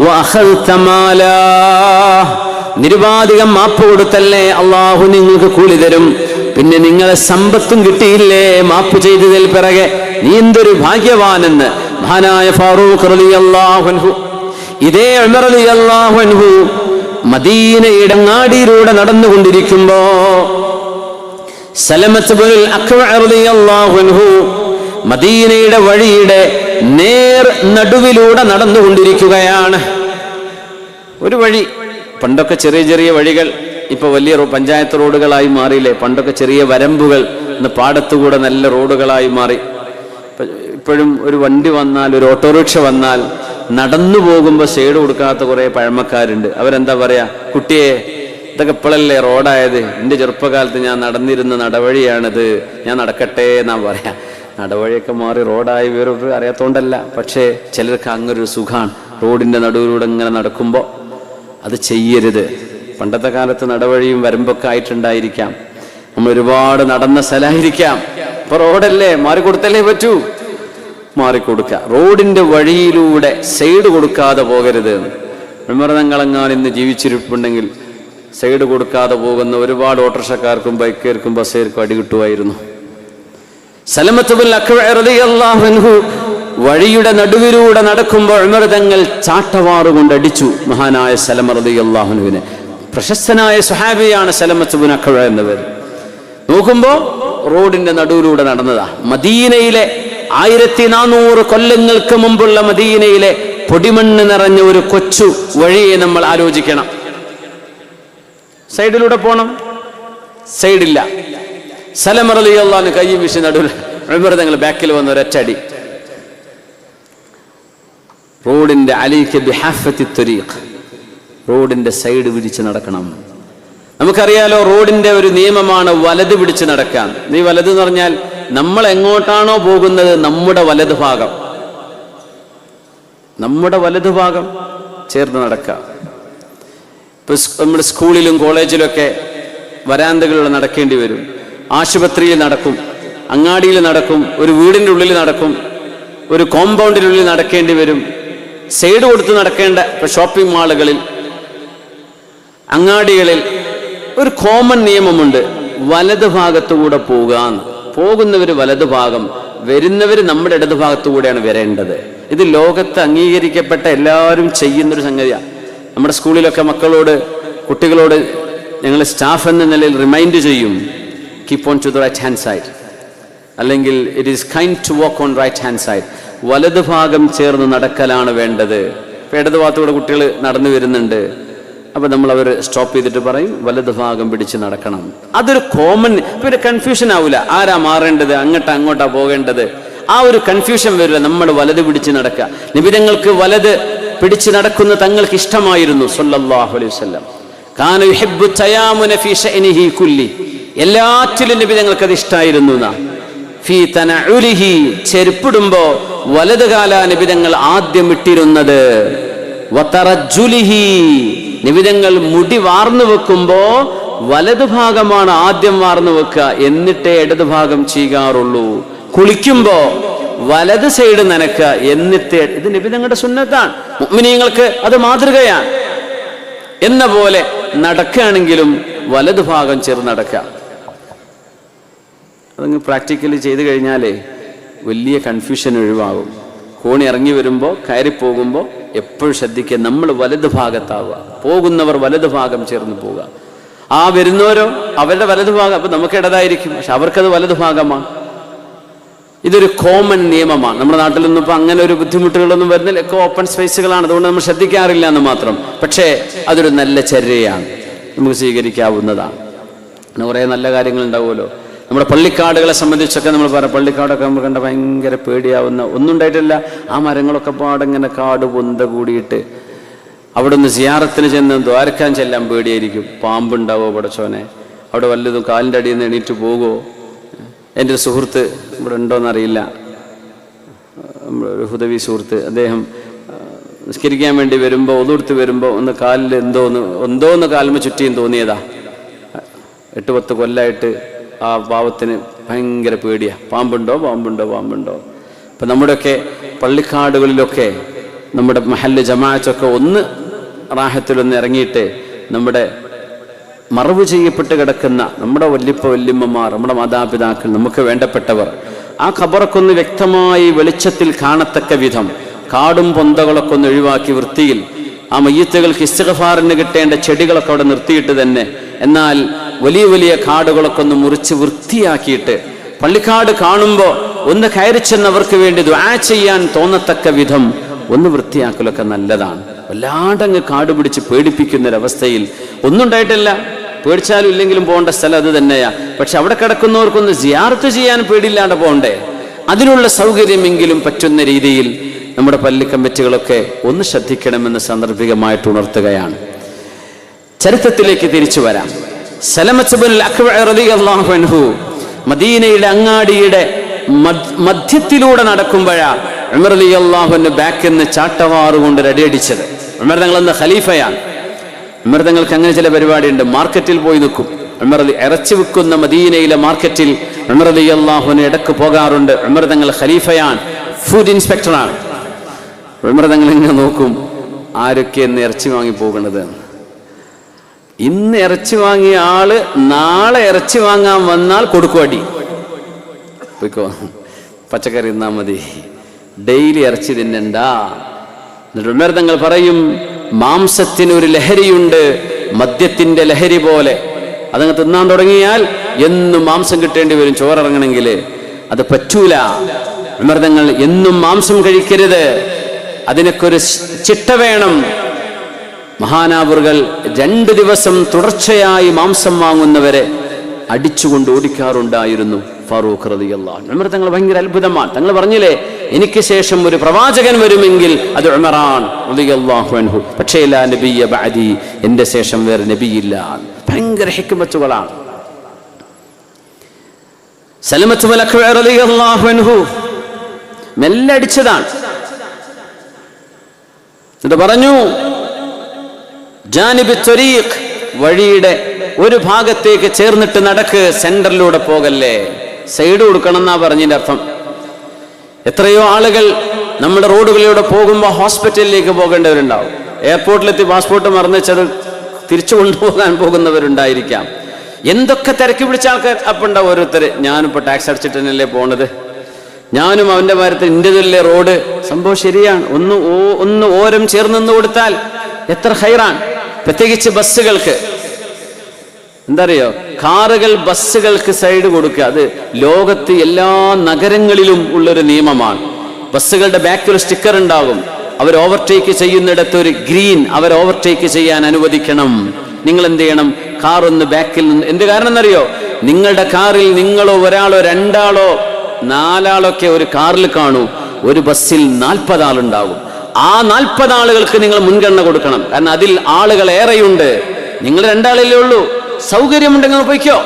വഅഖൽത മാലാ. നിരുപാധികം മാപ്പ് കൊടുത്തല്ലേ, അള്ളാഹു നിങ്ങൾക്ക് കൂലി തരും. പിന്നെ നിങ്ങളെ സമ്പത്തും കിട്ടിയില്ലേ മാപ്പ് ചെയ്തതിൽ പിറകെ, നീ എന്തൊരു ഭാഗ്യവാനെന്ന് മഹാനായ ഫാറൂഖ് റളിയല്ലാഹു അൻഹു. ഇതേ ഉമർ റളിയല്ലാഹു അൻഹു മദീനയുടെ അങ്ങാടിയിലൂടെ നടന്നുകൊണ്ടിരിക്കുമ്പോ സലമത്ത് ബിനുൽ അക്വഅ റളിയല്ലാഹു അൻഹു മദീനയുടെ വഴിയുടെ നേർ നടുവിലൂടെ നടന്നുകൊണ്ടിരിക്കുകയാണ്. ഒരു വഴി, പണ്ടൊക്കെ ചെറിയ ചെറിയ വഴികൾ, ഇപ്പൊ വലിയ പഞ്ചായത്ത് റോഡുകളായി മാറിയില്ലേ. പണ്ടൊക്കെ ചെറിയ വരമ്പുകൾ, ഇന്ന് പാടത്തുകൂടെ നല്ല റോഡുകളായി മാറി. ഇപ്പോഴും ഒരു വണ്ടി വന്നാൽ, ഒരു ഓട്ടോറിക്ഷ വന്നാൽ നടന്നു പോകുമ്പോൾ സൈഡ് കൊടുക്കാത്ത കുറേ പഴമക്കാരുണ്ട്. അവരെന്താ പറയാ, കുട്ടിയെ ഇതൊക്കെ ഇപ്പോഴല്ലേ റോഡായത്, എൻ്റെ ചെറുപ്പകാലത്ത് ഞാൻ നടന്നിരുന്ന നടവഴിയാണിത്, ഞാൻ നടക്കട്ടെ എന്നാ പറയാ. നടവഴിയൊക്കെ മാറി റോഡായി വേറൊരു അറിയാത്തോണ്ടല്ല, പക്ഷേ ചിലർക്ക് അങ്ങനൊരു സുഖാണ് റോഡിൻ്റെ നടുവിലൂടെ ഇങ്ങനെ നടക്കുമ്പോൾ. അത് ചെയ്യരുത്. പണ്ടത്തെ കാലത്ത് നടവഴിയും വരമ്പൊക്കെ ആയിട്ടുണ്ടായിരിക്കാം, നമ്മൾ ഒരുപാട് നടന്ന സ്ഥലമായിരിക്കാം. ഇപ്പൊ റോഡല്ലേ, മാറിക്കൊടുത്തല്ലേ പറ്റൂ, മാറിക്കൊടുക്കുക. റോഡിന്റെ വഴിയിലൂടെ സൈഡ് കൊടുക്കാതെ പോകരുത്. വിമർദ്ദങ്ങളെങ്ങാൻ ഇന്ന് ജീവിച്ചിരിപ്പുണ്ടെങ്കിൽ സൈഡ് കൊടുക്കാതെ പോകുന്ന ഒരുപാട് ഓട്ടോറിക്ഷക്കാർക്കും ബൈക്കേർക്കും ബസ്സേർക്കും അടി കിട്ടുമായിരുന്നു. സലമത്ത് ബിൻ അക്വഅ റളിയല്ലാഹു അൻഹു വഴിയുടെ നടുവിലൂടെ നടക്കുമ്പോൾ ഉമർ തങ്ങൾ ചാട്ടവാറുകൊണ്ട് അടിച്ചു മഹാനായ സലമ റളിയല്ലാഹു അൻഹുവിനെ. പ്രശസ്തനായ സ്വഹാബിയാണ് സലമത്ത് ബിൻ അക്വഅ എന്നവർ. നോക്കുമ്പോൾ റോഡിന്റെ നടുവിലൂടെ നടന്നതാ. മദീനയിലെ 1400 കൊല്ലങ്ങൾക്ക് മുമ്പുള്ള മദീനയിലെ പൊടിമണ്ണ് നിറഞ്ഞ ഒരു കൊച്ചു വഴിയെ നമ്മൾ ആലോചിക്കണം. സൈഡിലൂടെ പോണം, സൈഡില്ല. സലമ റളിയല്ലാഹു അൻഹു കൈ വീശി നടുവിൽ, ഉമർ തങ്ങൾ ബാക്കിൽ വന്ന ഒരൊറ്റടി. റോഡിന്റെ അലൈക ബിഹാഫത്തി ത്വരീഖ്, റോഡിന്റെ സൈഡ് പിടിച്ച് നടക്കണം. നമുക്കറിയാലോ റോഡിന്റെ ഒരു നിയമമാണ് വലത് പിടിച്ച് നടക്കാൻ. നീ വലത് എന്ന് പറഞ്ഞാൽ നമ്മൾ എങ്ങോട്ടാണോ പോകുന്നത് നമ്മുടെ വലത് ഭാഗം, നമ്മുടെ വലത് ഭാഗം ചേർന്ന് നടക്കുക. ഇപ്പൊ നമ്മുടെ സ്കൂളിലും കോളേജിലൊക്കെ വരാന്തകളിലൂടെ നടക്കേണ്ടി വരും, ആശുപത്രിയിൽ നടക്കും, അങ്ങാടിയിൽ നടക്കും, ഒരു വീടിൻ്റെ ഉള്ളിൽ നടക്കും, ഒരു കോമ്പൗണ്ടിനുള്ളിൽ നടക്കേണ്ടി വരും, സൈഡ് കൊടുത്ത് നടക്കേണ്ട ഇപ്പൊ ഷോപ്പിംഗ് മാളുകളിൽ, അങ്ങാടികളിൽ ഒരു കോമൺ നിയമമുണ്ട്, വലത് ഭാഗത്തുകൂടെ പോകാന്ന്. പോകുന്നവർ വലത് ഭാഗം, വരുന്നവർ നമ്മുടെ ഇടത് ഭാഗത്തുകൂടെയാണ് വരേണ്ടത്. ഇത് ലോകത്ത് അംഗീകരിക്കപ്പെട്ട എല്ലാവരും ചെയ്യുന്നൊരു സംഗതിയാണ്. നമ്മുടെ സ്കൂളിലൊക്കെ മക്കളോട്, കുട്ടികളോട് ഞങ്ങൾ സ്റ്റാഫ് എന്ന നിലയിൽ റിമൈൻഡ് ചെയ്യും, keep on to the right hand side, അല്ലെങ്കിൽ it is kind to walk on right hand side. വലത് ഭാഗം ചേർന്ന് നടക്കലാണ് വേണ്ടത്. ഇപ്പം ഇടത് ഭാഗത്തൂടെ കുട്ടികൾ നടന്നു വരുന്നുണ്ട്, അപ്പം നമ്മൾ അവർ സ്റ്റോപ്പ് ചെയ്തിട്ട് പറയും വലത് ഭാഗം പിടിച്ച് നടക്കണം. അതൊരു കോമൺ, പിന്നെ കൺഫ്യൂഷൻ ആവില്ല, ആരാ മാറേണ്ടത്, അങ്ങോട്ടാ പോകേണ്ടത്, ആ ഒരു കൺഫ്യൂഷൻ വരില്ല. നമ്മൾ വലത് പിടിച്ച് നടക്കുക. നിബിതങ്ങൾക്ക് വലത് പിടിച്ച് നടക്കുന്ന തങ്ങൾക്ക് ഇഷ്ടമായിരുന്നു സല്ലല്ലാഹു അലൈഹി വസല്ലം. കാന യുഹിബ്ബു തയാമുന ഫീ ശഅനിഹി കുല്ലി, എല്ലാറ്റിലും നിബിതങ്ങൾക്ക് അത് ഇഷ്ടമായിരുന്നു. ഫീ തനഉലിഹി, ചെരുപ്പിടുമ്പോ വലത് കാല നിബിതങ്ങൾ ആദ്യം ഇട്ടിരുന്നത്. വതറജുലിഹി, നിബിതങ്ങൾ മുടി വാർന്നു വെക്കുമ്പോ വലതു ഭാഗമാണ് ആദ്യം വാർന്നു വെക്കുക, എന്നിട്ടേ ഇടതു ഭാഗം ചെയ്യാറുള്ളൂ. കുളിക്കുമ്പോ വലത് സൈഡ് നനക്കുക, എന്നിട്ട് ഇത് നിബിതങ്ങളുടെ സുന്നത്താണ്. മുഅ്മിനീങ്ങൾക്ക് അത് മാതൃകയാണ്. എന്ന പോലെ നടക്കുകയാണെങ്കിലും വലതു ഭാഗം ചേർന്ന് നടക്കുക. അതങ്ങ് പ്രാക്ടിക്കലി ചെയ്ത് കഴിഞ്ഞാലേ വലിയ കൺഫ്യൂഷൻ ഒഴിവാകും. കോണി ഇറങ്ങി വരുമ്പോൾ, കയറി പോകുമ്പോൾ എപ്പോഴും ശ്രദ്ധിക്കുക, നമ്മൾ വലത് ഭാഗത്താവുക, പോകുന്നവർ വലത് ഭാഗം ചേർന്ന് പോവുക. ആ വരുന്നവരോ അവരുടെ വലത് ഭാഗം, അപ്പൊ നമുക്ക് ഇടതായിരിക്കും, പക്ഷെ അവർക്കത് വലത് ഭാഗമാണ്. ഇതൊരു കോമൺ നിയമമാണ്. നമ്മുടെ നാട്ടിലൊന്നും ഇപ്പൊ അങ്ങനെ ഒരു ബുദ്ധിമുട്ടുകളൊന്നും വരുന്നില്ല, ഒക്കെ ഓപ്പൺ സ്പേസുകളാണ്, അതുകൊണ്ട് നമ്മൾ ശ്രദ്ധിക്കാറില്ല എന്ന് മാത്രം. പക്ഷേ അതൊരു നല്ല ചര്യയാണ്, നമുക്ക് സ്വീകരിക്കാവുന്നതാണ്. അങ്ങനെ കുറേ നല്ല കാര്യങ്ങൾ ഉണ്ടാവുമല്ലോ. നമ്മുടെ പള്ളിക്കാടുകളെ സംബന്ധിച്ചൊക്കെ നമ്മൾ പറയാം, പള്ളിക്കാടൊക്കെ നമ്മൾ കണ്ട ഭയങ്കര പേടിയാവുന്ന ഒന്നും ഉണ്ടായിട്ടില്ല. ആ മരങ്ങളൊക്കെ പാടിങ്ങനെ കാട് പൊന്ത കൂടിയിട്ട് അവിടെ നിന്ന് സിയാറത്തിന് ചെന്ന് ദ്വാരക്കാൻ ചെല്ലാൻ പേടിയായിരിക്കും. പാമ്പുണ്ടാവോ പടച്ചോനെ, അവിടെ വല്ലതും കാലിൻ്റെ അടിയിൽ നിന്ന് എണീറ്റ് പോകുമോ. എൻ്റെ ഒരു സുഹൃത്ത് ഇവിടെ ഉണ്ടോയെന്നറിയില്ല, ഒരു ഹുദവി സുഹൃത്ത്, അദ്ദേഹം നിസ്കരിക്കാൻ വേണ്ടി വരുമ്പോൾ, ഒതുകൊടുത്ത് വരുമ്പോൾ ഒന്ന് കാലിൽ എന്തോന്ന് കാലിന് ചുറ്റിയും തോന്നിയതാ. 8-10 കൊല്ലമായിട്ട് ആ പാവത്തിന് ഭയങ്കര പേടിയാ, പാമ്പുണ്ടോ. ഇപ്പം നമ്മുടെയൊക്കെ പള്ളിക്കാടുകളിലൊക്കെ നമ്മുടെ മഹല്ല് ജമാഅത്തൊക്കെ ഒന്ന് റാഹത്തിലൊന്ന് ഇറങ്ങിയിട്ട് നമ്മുടെ മറവ് ചെയ്യപ്പെട്ട് കിടക്കുന്ന നമ്മുടെ വല്യമ്മമാർ, നമ്മുടെ മാതാപിതാക്കൾ, നമുക്ക് വേണ്ടപ്പെട്ടവർ, ആ ഖബറൊക്കെ ഒന്ന് വ്യക്തമായി വെളിച്ചത്തിൽ കാണത്തക്ക വിധം കാടും പൊന്തകളൊക്കെ ഒന്ന് ഒഴിവാക്കി വൃത്തിയിൽ ആ മയ്യത്തുകൾക്ക് ഇസ്തിഗ്ഫാറിന് കിട്ടേണ്ട ചെടികളൊക്കെ അവിടെ നിർത്തിയിട്ട് തന്നെ, എന്നാൽ വലിയ വലിയ കാടുകളൊക്കെ ഒന്ന് മുറിച്ച് വൃത്തിയാക്കിയിട്ട് പള്ളിക്കാട് കാണുമ്പോൾ ഒന്ന് കയറി ചെന്നവർക്ക് വേണ്ടി ദുആ ചെയ്യാൻ തോന്നത്തക്ക വിധം ഒന്ന് വൃത്തിയാക്കലൊക്കെ നല്ലതാണ്. വല്ലാണ്ടങ്ങ് കാട് പിടിച്ച് പേടിപ്പിക്കുന്നൊരവസ്ഥയിൽ ഒന്നും ഉണ്ടായിട്ടില്ല. പേടിച്ചാലും ഇല്ലെങ്കിലും പോകേണ്ട സ്ഥലം അത് തന്നെയാ. പക്ഷെ അവിടെ കിടക്കുന്നവർക്കൊന്ന് സിയാറത്ത് ചെയ്യാൻ പേടിയില്ലാണ്ട് പോകണ്ടേ? അതിനുള്ള സൗകര്യമെങ്കിലും പറ്റുന്ന രീതിയിൽ നമ്മുടെ പള്ളി കമ്മിറ്റികളൊക്കെ ഒന്ന് ശ്രദ്ധിക്കണമെന്ന് സാന്ദർഭികമായിട്ട് ഉണർത്തുകയാണ്. ചരിത്രത്തിലേക്ക് തിരിച്ചു വരാം. സലമത്ത് ഇബ്നുൽ അക്വഅ റളിയല്ലാഹു അൻഹു മദീനയുടെ അങ്ങാടിയുടെ മധ്യത്തിലൂടെ നടക്കുമ്പോഴാ ഉമർ റളിയല്ലാഹു അൻഹു ബാക്കിൽ നിന്ന് ചാട്ടവാറ് കൊണ്ട് റെഡിയടിച്ചത്. ഉമർ തങ്ങൾ എന്ന ഖലീഫയാണ്. ഉമർ തങ്ങൾക്ക് അങ്ങനെ ചില പരിപാടിയുണ്ട്. മാർക്കറ്റിൽ പോയി നിൽക്കും. ഉമർ ഇറച്ചി വിൽക്കുന്ന മദീനയിലെ മാർക്കറ്റിൽ ഉമർ റളിയല്ലാഹു അൻഹു ഇടക്ക് പോകാറുണ്ട്. ഉമർ തങ്ങൾ ഖലീഫയാണ്, ഫുഡ് ഇൻസ്പെക്ടറാണ്. ഉമർ തങ്ങൾ ഇങ്ങനെ നോക്കും, ആരൊക്കെ എന്ന് ഇറച്ചി വാങ്ങി പോകുന്നത്. ഇന്ന് ഇറച്ചി വാങ്ങിയ ആള് നാളെ ഇറച്ചി വാങ്ങാൻ വന്നാൽ കൊടുക്കുവടി, പോയിക്കോ, പച്ചക്കറി തിന്നാ മതി, ഡെയിലി ഇറച്ചി തിന്നണ്ട. എന്നിട്ട് ഉമർ തങ്ങൾ പറയും, മാംസത്തിന് ഒരു ലഹരിയുണ്ട്, മദ്യത്തിന്റെ ലഹരി പോലെ. അതങ്ങ് തിന്നാൻ തുടങ്ങിയാൽ എന്നും മാംസം കിട്ടേണ്ടി വരും ചോറിറങ്ങണമെങ്കിൽ. അത് പറ്റൂല. ഉമർ തങ്ങൾ എന്നും മാംസം കഴിക്കരുത്, അതിനൊക്കെ ഒരു ചിട്ട വേണം. മഹാനാവറുകൾ 2 ദിവസം തുടർച്ചയായി മാംസം വാങ്ങുന്നവരെ അടിച്ചുകൊണ്ട് ഓടിക്കാറുണ്ടായിരുന്നു ഫാറൂഖ് റളിയല്ലാഹു അൻഹു. ഉമർ തങ്ങൾ ഭയങ്കര അത്ഭുതമാണ്. തങ്ങൾ പറഞ്ഞില്ലേ, എനിക്ക് ശേഷം ഒരു പ്രവാചകൻ വരുമെങ്കിൽ അത് ഉമറാൻ റളിയല്ലാഹു അൻഹു, പക്ഷേ ലാ നബിയ്യ ബഅദി, എന്റെ ശേഷം വേറെ നബിയില്ല. ഭയങ്കര ഹിക്മത്തുകളാണ്. സലമത്ത് ഇബ്നുൽ അക്വഅ റളിയല്ലാഹു അൻഹു മെല്ലെ അടിച്ചതാണ്. എന്നിട്ട് പറഞ്ഞു, ജാനിബ് ത്വരീഖ്, വഴിയുടെ ഒരു ഭാഗത്തേക്ക് ചേർന്നിട്ട് നടക്ക്, സെന്ററിലൂടെ പോകല്ലേ, സൈഡ് കൊടുക്കണം എന്നാ പറഞ്ഞതിന്റെ അർത്ഥം. എത്രയോ ആളുകൾ നമ്മുടെ റോഡുകളിലൂടെ പോകുമ്പോൾ ഹോസ്പിറ്റലിലേക്ക് പോകേണ്ടവരുണ്ടാവും. എയർപോർട്ടിലെത്തി പാസ്പോർട്ട് മറന്നുവെച്ചത് തിരിച്ചു കൊണ്ടുപോകാൻ പോകുന്നവരുണ്ടായിരിക്കാം. എന്തൊക്കെ തിരക്ക് പിടിച്ച ആൾക്കാർ അപ്പം ഉണ്ടാവും ഓരോരുത്തർ. ഞാനിപ്പോൾ ടാക്സ് അടിച്ചിട്ട് തന്നെയല്ലേ പോണത്, ഞാനും അവന്റെ കാര്യത്തിൽ ഇന്ത്യയിലെ റോഡ്. സംഭവം ശരിയാണ്. ഒന്ന് ഓരം ചേർന്ന് കൊടുത്താൽ എത്ര ഹൈറാൻ. പ്രത്യേകിച്ച് ബസ്സുകൾക്ക് എന്താ അറിയോ, കാറുകൾ ബസ്സുകൾക്ക് സൈഡ് കൊടുക്കുക. അത് ലോകത്ത് എല്ലാ നഗരങ്ങളിലും ഉള്ളൊരു നിയമമാണ്. ബസ്സുകളുടെ ബാക്കിൽ സ്റ്റിക്കർ ഉണ്ടാകും, അവർ ഓവർടേക്ക് ചെയ്യുന്നിടത്ത് ഒരു ഗ്രീൻ, അവർ ഓവർടേക്ക് ചെയ്യാൻ അനുവദിക്കണം. നിങ്ങൾ എന്ത് ചെയ്യണം, കാർ ഒന്ന് ബാക്കിൽ നിന്ന്. എന്ത് കാരണം എന്നറിയോ, നിങ്ങളുടെ കാറിൽ നിങ്ങളോ ഒരാളോ 2 ആളോ 4 ആളൊക്കെ ഒരു കാറിൽ കാണൂ, ഒരു ബസ്സിൽ 40 ആളുണ്ടാകും. ആ 40 ആളുകൾക്ക് നിങ്ങൾ മുൻഗണന കൊടുക്കണം. കാരണം അതിൽ ആളുകൾ ഏറെയുണ്ട്. നിങ്ങൾ 2 ആളല്ലേ ഉള്ളൂ. സൗകര്യമുണ്ടെങ്കിൽ പോയിക്കോ.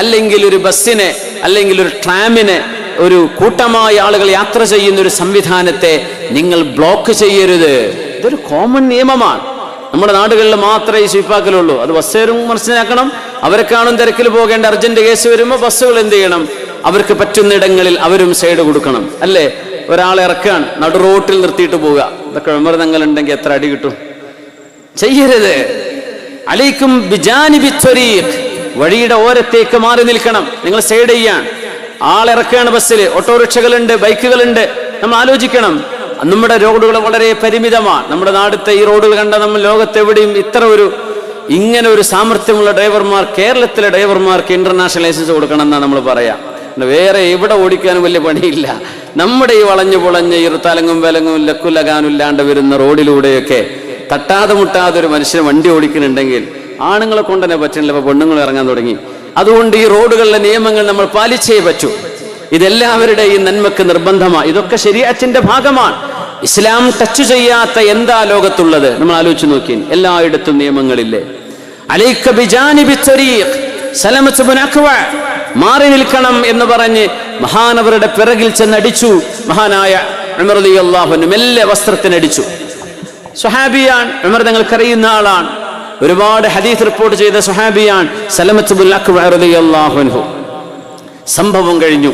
അല്ലെങ്കിൽ ഒരു ബസ്സിനെ അല്ലെങ്കിൽ ഒരു ട്രാമിനെ, ഒരു കൂട്ടമായ ആളുകൾ യാത്ര ചെയ്യുന്ന ഒരു സംവിധാനത്തെ നിങ്ങൾ ബ്ലോക്ക് ചെയ്യരുത്. ഇതൊരു കോമൺ നിയമമാണ്. നമ്മുടെ നാടുകളിൽ മാത്രമേ ഈ സ്വീപ്പാക്കലുള്ളൂ. അത് ബസ്സുകാരും മനസ്സിലാക്കണം. അവരെ കാണും തിരക്കിൽ പോകേണ്ട അർജന്റ് കേസ് വരുമ്പോൾ ബസ്സുകൾ എന്ത് ചെയ്യണം, അവർക്ക് പറ്റുന്നിടങ്ങളിൽ അവരും സൈഡ് കൊടുക്കണം. അല്ലേ, ഒരാളെ ഇറക്കാണ്, നടു റോട്ടിൽ നിർത്തിയിട്ട് പോവുക. ഇതൊക്കെ ഉമർ തങ്ങൾ ഉണ്ടെങ്കിൽ എത്ര അടി കിട്ടും. ചെയ്യരുത്. അലൈക്കും ബിജാനിബി ത്വരീഖ്, വഴിയുടെ ഓരത്തേക്ക് മാറി നിൽക്കണം. നിങ്ങൾ സൈഡ് ചെയ്യാൻ ആളിറക്കുകയാണ്. ബസ്സിൽ ഓട്ടോറിക്ഷകളുണ്ട്, ബൈക്കുകളുണ്ട്. നമ്മൾ ആലോചിക്കണം, നമ്മുടെ റോഡുകൾ വളരെ പരിമിതമാണ്. നമ്മുടെ നാടുത്തെ ഈ റോഡുകൾ കണ്ട നമ്മൾ ലോകത്തെവിടെയും ഇങ്ങനെ ഒരു സാമർഥ്യമുള്ള ഡ്രൈവർമാർ, കേരളത്തിലെ ഡ്രൈവർമാർക്ക് ഇന്റർനാഷണൽ ലൈസൻസ് കൊടുക്കണം എന്നാണ് നമ്മൾ പറയാം. വേറെ എവിടെ ഓടിക്കാനും വലിയ പണിയില്ല. നമ്മുടെ ഈ വളഞ്ഞു പൊളഞ്ഞ ഈ തലങ്ങും വിലങ്ങും ലക്കുലകാനും ഇല്ലാണ്ട് വരുന്ന റോഡിലൂടെയൊക്കെ തട്ടാതെ മുട്ടാതെ ഒരു മനുഷ്യന് വണ്ടി ഓടിക്കുന്നുണ്ടെങ്കിൽ ആണുങ്ങളെ കൊണ്ട് തന്നെ പറ്റുന്നില്ല. ഇപ്പൊ പെണ്ണുങ്ങൾ ഇറങ്ങാൻ തുടങ്ങി. അതുകൊണ്ട് ഈ റോഡുകളിലെ നിയമങ്ങൾ നമ്മൾ പാലിച്ചേ പറ്റൂ. ഇതെല്ലാവരുടെയും നന്മക്ക് നിർബന്ധമാണ്. ഇതൊക്കെ ശരീഅത്തിന്റെ ഭാഗമാണ്. ഇസ്ലാം ടച്ച് ചെയ്യാത്ത എന്താ ലോകത്തുള്ളത്? നമ്മൾ ആലോചിച്ച് നോക്കി. എല്ലായിടത്തും നിയമങ്ങളില്ലേ. അലൈക ബിജാനിബി ത്വരീഖ്, സലമത്ത് ഇബ്നു അക്വഅ, മാറി നിൽക്കണം എന്ന് പറഞ്ഞ് മഹാനവരുടെ പിറകിൽ ചെന്നടിച്ചു. മഹാനായ ഉമർ റളിയല്ലാഹു അൻഹു മെല്ലെ വസ്ത്രത്തിനടിച്ചു. സ്വഹാബിയാൻ, ഉമർ തങ്ങൾക്കറിയുന്ന ആളാണ്. ഒരുപാട് ഹദീസ് റിപ്പോർട്ട് ചെയ്ത സ്വഹാബിയാൻ സലമത്ത് ഇബ്നുൽ അക്വഅ റളിയല്ലാഹു അൻഹു. സംഭവം കഴിഞ്ഞു,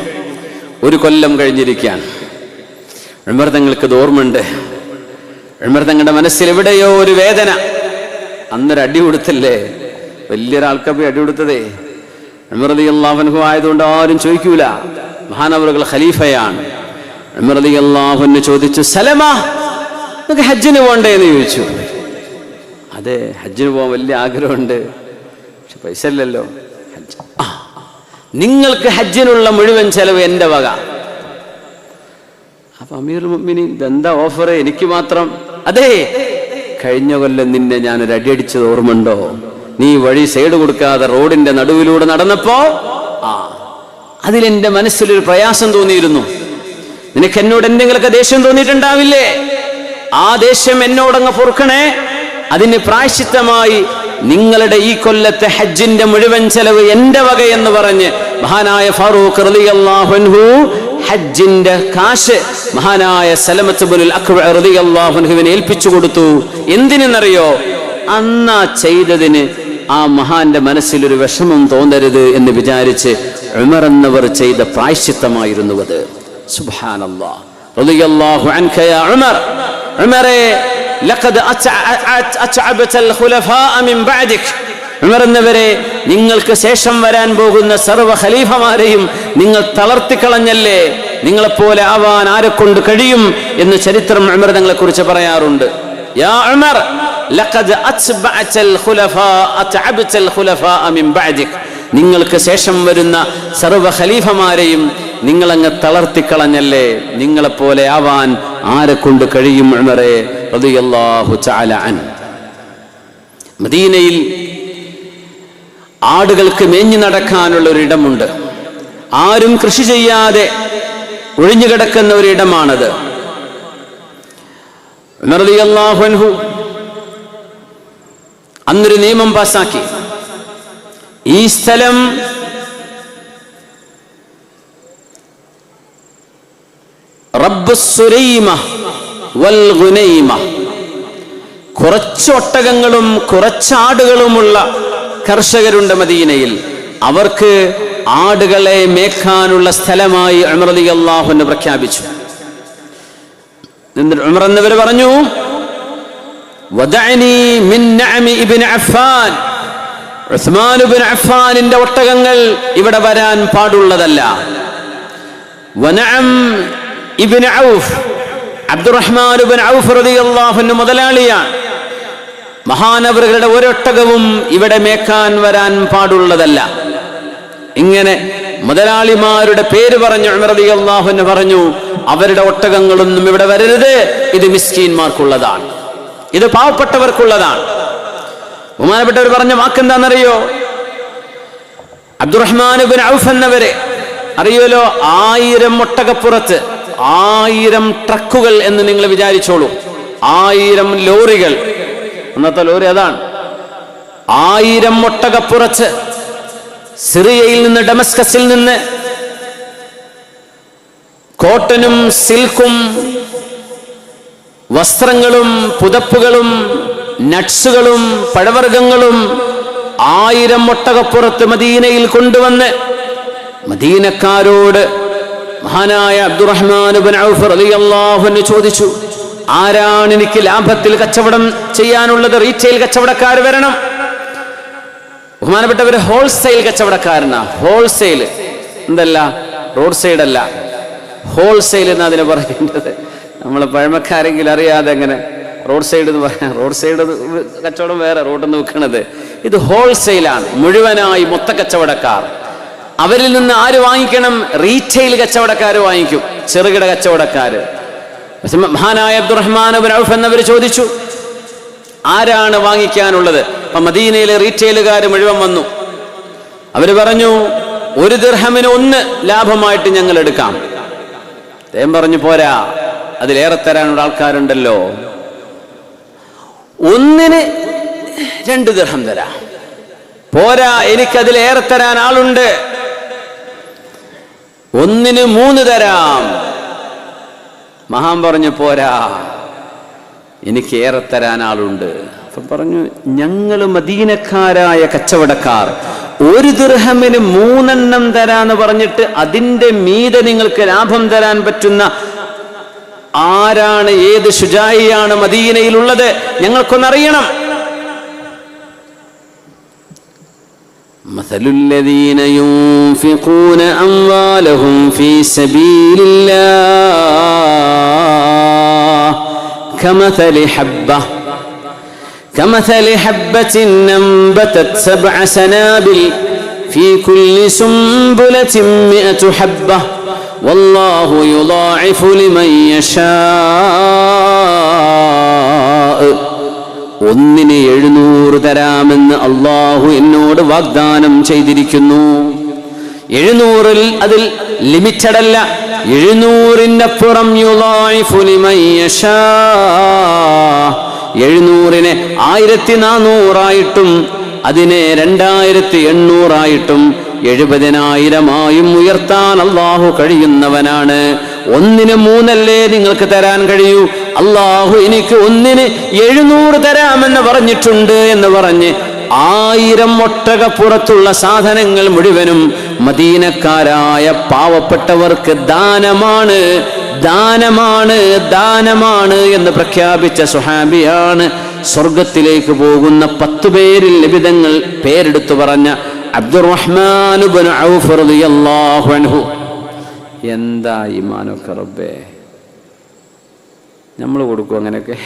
1 കൊല്ലം കഴിഞ്ഞിരിക്കുകയാണ്. ഉമർ തങ്ങൾക്ക് ഓർമ്മയുണ്ട്. ഉമർ തങ്ങളുടെ മനസ്സിൽ എവിടെയോ ഒരു വേദന. അന്നൊരു അടി കൊടുത്തില്ലേ, വലിയൊരാൾക്കാ പോയി അടി കൊടുത്തതേ. ഉമർ റളിയല്ലാഹു അൻഹു ആയതുകൊണ്ട് ആരും ചോദിക്കൂല. മഹാനവറുകൾ ഖലീഫയാണ്. ഉമർ റളിയല്ലാഹു അൻഹു ചോദിച്ചു, സലമ നിങ്ങൾക്ക് ഹജ്ജിന് പോകണ്ടേ എന്ന് ചോദിച്ചു. അതെ, ഹജ്ജിന് പോകാൻ വലിയ ആഗ്രഹമുണ്ട്, പക്ഷെ പൈസ ഇല്ലല്ലോ. നിങ്ങൾക്ക് ഹജ്ജിനുള്ള മുഴുവൻ ചെലവ് എൻ്റെ വക. അപ്പൊ അമീറുൽ മുഅ്മിനീൻ, ഇതെന്താ ഓഫർ എനിക്ക് മാത്രം? അതെ, കഴിഞ്ഞ കൊല്ലം നിന്നെ ഞാനൊരു അടിയടിച്ചത് ഓർമ്മയുണ്ടോ? നീ വഴി സൈഡ് കൊടുക്കാതെ റോഡിന്റെ നടുവിലൂടെ നടന്നപ്പോ അതിലെന്റെ മനസ്സിലൊരു പ്രയാസം തോന്നിയിരുന്നു. നിനക്ക് എന്നോട് എന്തെങ്കിലുമൊക്കെ ദേഷ്യം തോന്നിയിട്ടുണ്ടാവില്ലേ? ആ ദേഷ്യം എന്നോടങ്ങ് പൊറുക്കണേ. അതിന് പ്രായശ്ചിത്തമായി നിങ്ങളുടെ ഈ കൊല്ലത്തെ ഹജ്ജിന്റെ മുഴുവൻ ചെലവ് എന്റെ വകയെന്ന് പറഞ്ഞ് മഹാനായ ഫാറൂഖ് റളിയല്ലാഹു അൻഹു ഹജ്ജിന്റെ കാശ് മഹാനായ സലമത്ത് ഇബ്നുൽ അക്വഅ റളിയല്ലാഹു അൻഹുവിനെ ഏൽപ്പിച്ചു കൊടുത്തു. എന്തിനെന്നറിയോ? അന്നാ ചെയ്തതിന് ആ മഹാന്റെ മനസ്സിലൊരു വിഷമം തോന്നരുത് എന്ന് വിചാരിച്ച് ഉമർ എന്നവർ ചെയ്ത പ്രായശ്ചിത്തമായിരുന്നു അത്. സുബ്ഹാനല്ലാഹ്. റളിയല്ലാഹു അൻക യാ ഉമർ. ഉമറേ ലഖദ് അത്അബതൽ ഖുലഫാഅ മിൻ ബഅദിക്. ഉമർ എന്നവരെ, നിങ്ങൾക്ക് ശേഷം വരാൻ പോകുന്ന സർവ്വ ഖലീഫമാരെയും നിങ്ങൾ തളർത്തിക്കളഞ്ഞല്ലേ. നിങ്ങളെപ്പോലെ ആവാൻ ആരെക്കൊണ്ട് കഴിയും എന്ന് ചരിത്രം ഉമർ തങ്ങളെ കുറിച്ച് പറയാറുണ്ട്. യാ ഉമർ ലഖദ് അത്ബഅതൽ ഖുലഫാഅ മിൻ ബഅദിക്. നിങ്ങൾക്ക് ശേഷം വരുന്ന സർവ്വ ഖലീഫമാരെയും നിങ്ങളങ്ങ് തളർത്തിക്കളഞ്ഞല്ലേ. നിങ്ങളെപ്പോലെ ആവാൻ ആരെക്കൊണ്ട് കഴിയും ഉമറേ റളിയല്ലാഹു തആല അൻഹു. മദീനയിൽ ആടുകൾക്ക് മേഞ്ഞു നടക്കാനുള്ള ഒരിടമുണ്ട്. ആരും കൃഷി ചെയ്യാതെ ഒഴിഞ്ഞുകിടക്കുന്ന ഒരിടമാണത്. ഉമർ റളിയല്ലാഹു അൻഹു അന്നൊരു നിയമം പാസാക്കി. ഈ സ്ഥലം റബ്ബുസ്സുരൈമ വൽ ഗുനൈമ, കുറച്ച് ഒട്ടകങ്ങളും കുറച്ചാടുകളുമുള്ള കർഷകരുണ്ട് മദീനയിൽ. അവർക്ക് ആടുകളെ മേക്കാനുള്ള സ്ഥലമായി ഉമർ റളിയല്ലാഹു അൻഹു പ്രഖ്യാപിച്ചു. ഉമർ എന്നവർ പറഞ്ഞു, വദഅനി മിൻ നഅമി ഇബ്നു അഫ്ഫാൻ. ഉസ്മാൻ ഇബ്നു അഫ്ഫാനിന്റെ ഒട്ടകങ്ങൾ ഇവിടെ വരാൻ പാടുള്ളതല്ല. വനഅം ഇബ്നു ഔഫ്, അബ്ദുറഹ്മാൻ ഇബ്നു ഔഫ് റളിയല്ലാഹു അൻഹു മുതലാളിയാണ്. മഹാനവറുകളുടെ ഒരൊട്ടകവും ഇവിടെ മേക്കാൻ വരാൻ പാടുള്ളതല്ല. ഇങ്ങനെ മുതലാളിമാരുടെ പേര് പറഞ്ഞു ഉമർ റളിയല്ലാഹു അൻഹു പറഞ്ഞു, അവരുടെ ഒട്ടകങ്ങളൊന്നും ഇവിടെ വരരുത്, ഇത് മിസ്കീന്മാർക്കുള്ളതാണ്, ഇത് പാവപ്പെട്ടവർക്കുള്ളതാണ്. ബഹുമാനപ്പെട്ടവർ പറഞ്ഞ വാക്കെന്താണെന്നറിയോ? അബ്ദുറഹ്മാൻ ഇബ്നു ഔഫ് എന്നവരെ അറിയുമല്ലോ. 1000 ഒട്ടകപ്പുറത്ത് 1000 ട്രക്കുകൾ എന്ന് നിങ്ങൾ വിചാരിച്ചോളൂ. 1000 ലോറികൾ. അന്നത്തെ ലോറി അതാണ്. 1000 ഒട്ടകപ്പുറത്ത് സിറിയയിൽ നിന്ന്, ഡമസ്കസിൽ നിന്ന് കോട്ടനും സിൽക്കും വസ്ത്രങ്ങളും പുതപ്പുകളും നട്സുകളും പഴവർഗ്ഗങ്ങളും 1000 ഒട്ടകപ്പുറത്ത് മദീനയിൽ കൊണ്ടുവന്ന് മദീനക്കാരോട് മഹാനായ അബ്ദുറഹ്മാൻ ഇബ്നു ഔഫ് റളിയല്ലാഹു അൻഹു ചോദിച്ചു, ആരാണ് എനിക്ക് ലാഭത്തിൽ കച്ചവടം ചെയ്യാനുള്ളത്? റീറ്റെയിൽ കച്ചവടക്കാർ വരണം. ബഹുമാനപ്പെട്ടവർ ഹോൾസെയിൽ കച്ചവടക്കാരനാ. ഹോൾസെയിൽ എന്തല്ല, റോഡ് സൈഡ് അല്ല, ഹോൾസെയിൽ എന്ന് അതിനെ പറയേണ്ടത്. നമ്മളെ പഴമക്കാരെങ്കിലും അറിയാതെ എങ്ങനെ റോഡ് സൈഡ് എന്ന് പറയാം. റോഡ് സൈഡ് കച്ചവടം വേറെ, റോഡിൽ നിന്ന് വെക്കണത്. ഇത് ഹോൾസെയിലാണ്, മുഴുവനായി മൊത്ത കച്ചവടക്കാർ. അവരിൽ നിന്ന് ആര് വാങ്ങിക്കണം? റീറ്റെയിൽ കച്ചവടക്കാർ വാങ്ങിക്കും, ചെറുകിട കച്ചവടക്കാര്. മഹാനായ അബ്ദുറഹ്മാൻ ഇബ്നു ഔഫ് എന്നവർ ചോദിച്ചു, ആരാണ് വാങ്ങിക്കാനുള്ളത്? അപ്പൊ മദീനയിലെ റീറ്റെയിലുകാർ മുഴുവൻ വന്നു. അവര് പറഞ്ഞു, 1 ദിർഹമിന് 1 ലാഭമായിട്ട് ഞങ്ങൾ എടുക്കാം. അദ്ദേഹം പറഞ്ഞു, പോരാ, അതിലേറെ തരാനുള്ള ആൾക്കാരുണ്ടല്ലോ. 1-ന് 2 ദിർഹം തരാം. പോരാ, എനിക്കതിലേറെ തരാൻ ആളുണ്ട്. 1-ന് 3 തരാം. മഹാൻ പറഞ്ഞു, പോരാ, എനിക്ക് ഏറെ തരാൻ ആളുണ്ട്. അപ്പൊ പറഞ്ഞു, ഞങ്ങൾ മദീനക്കാരായ കച്ചവടക്കാർ 1 ദിർഹമിന് 3 എണ്ണം തരാന്ന് പറഞ്ഞിട്ട് അതിന്റെ മീതെ നിങ്ങൾക്ക് ലാഭം തരാൻ പറ്റുന്ന ആരാണ്, ഏത് ശുജായിയാണ് മദീനയിലുള്ളത്? ഞങ്ങൾക്കൊന്നറിയണം. مثل الذين ينفقون أموالهم في سبيل الله كمثل حبة أنبتت 7 سنابل في كل سنبلة 100 حبة والله يضاعف لمن يشاء ഒന്നിന് 700 തരാമെന്ന് അള്ളാഹു എന്നോട് വാഗ്ദാനം ചെയ്തിരിക്കുന്നു. 700-ൽ അതിൽ ലിമിറ്റഡ് അല്ല, 700-നപ്പുറം 700-നെ 1400 അതിനെ 2800 70,000 ഉയർത്താൻ അള്ളാഹു കഴിയുന്നവനാണ്. 1-ന് 3 നിങ്ങൾക്ക് തരാൻ കഴിയൂ. അള്ളാഹു എനിക്ക് 1-ന് 700 തരാമെന്ന് പറഞ്ഞിട്ടുണ്ട് എന്ന് പറഞ്ഞ് 1000 ഒട്ടകപ്പുറത്തുള്ള സാധനങ്ങൾ മുഴുവനും മദീനക്കാരായ പാവപ്പെട്ടവർക്ക് ദാനമാണ്, ദാനമാണ്, ദാനമാണ് എന്ന് പ്രഖ്യാപിച്ച സ്വഹാബിയാണ് സ്വർഗത്തിലേക്ക് പോകുന്ന 10 പേരിൽ നിബിതങ്ങൾ പേരെടുത്തു പറഞ്ഞ അബ്ദുറഹ്മാൻ ഇബ്നു ഔഫ് റളിയല്ലാഹു അൻഹു. എന്താ ഈമാനൊക്കെ റബ്ബേ, നമ്മൾ കൊടുക്കും അങ്ങനെയൊക്കെ?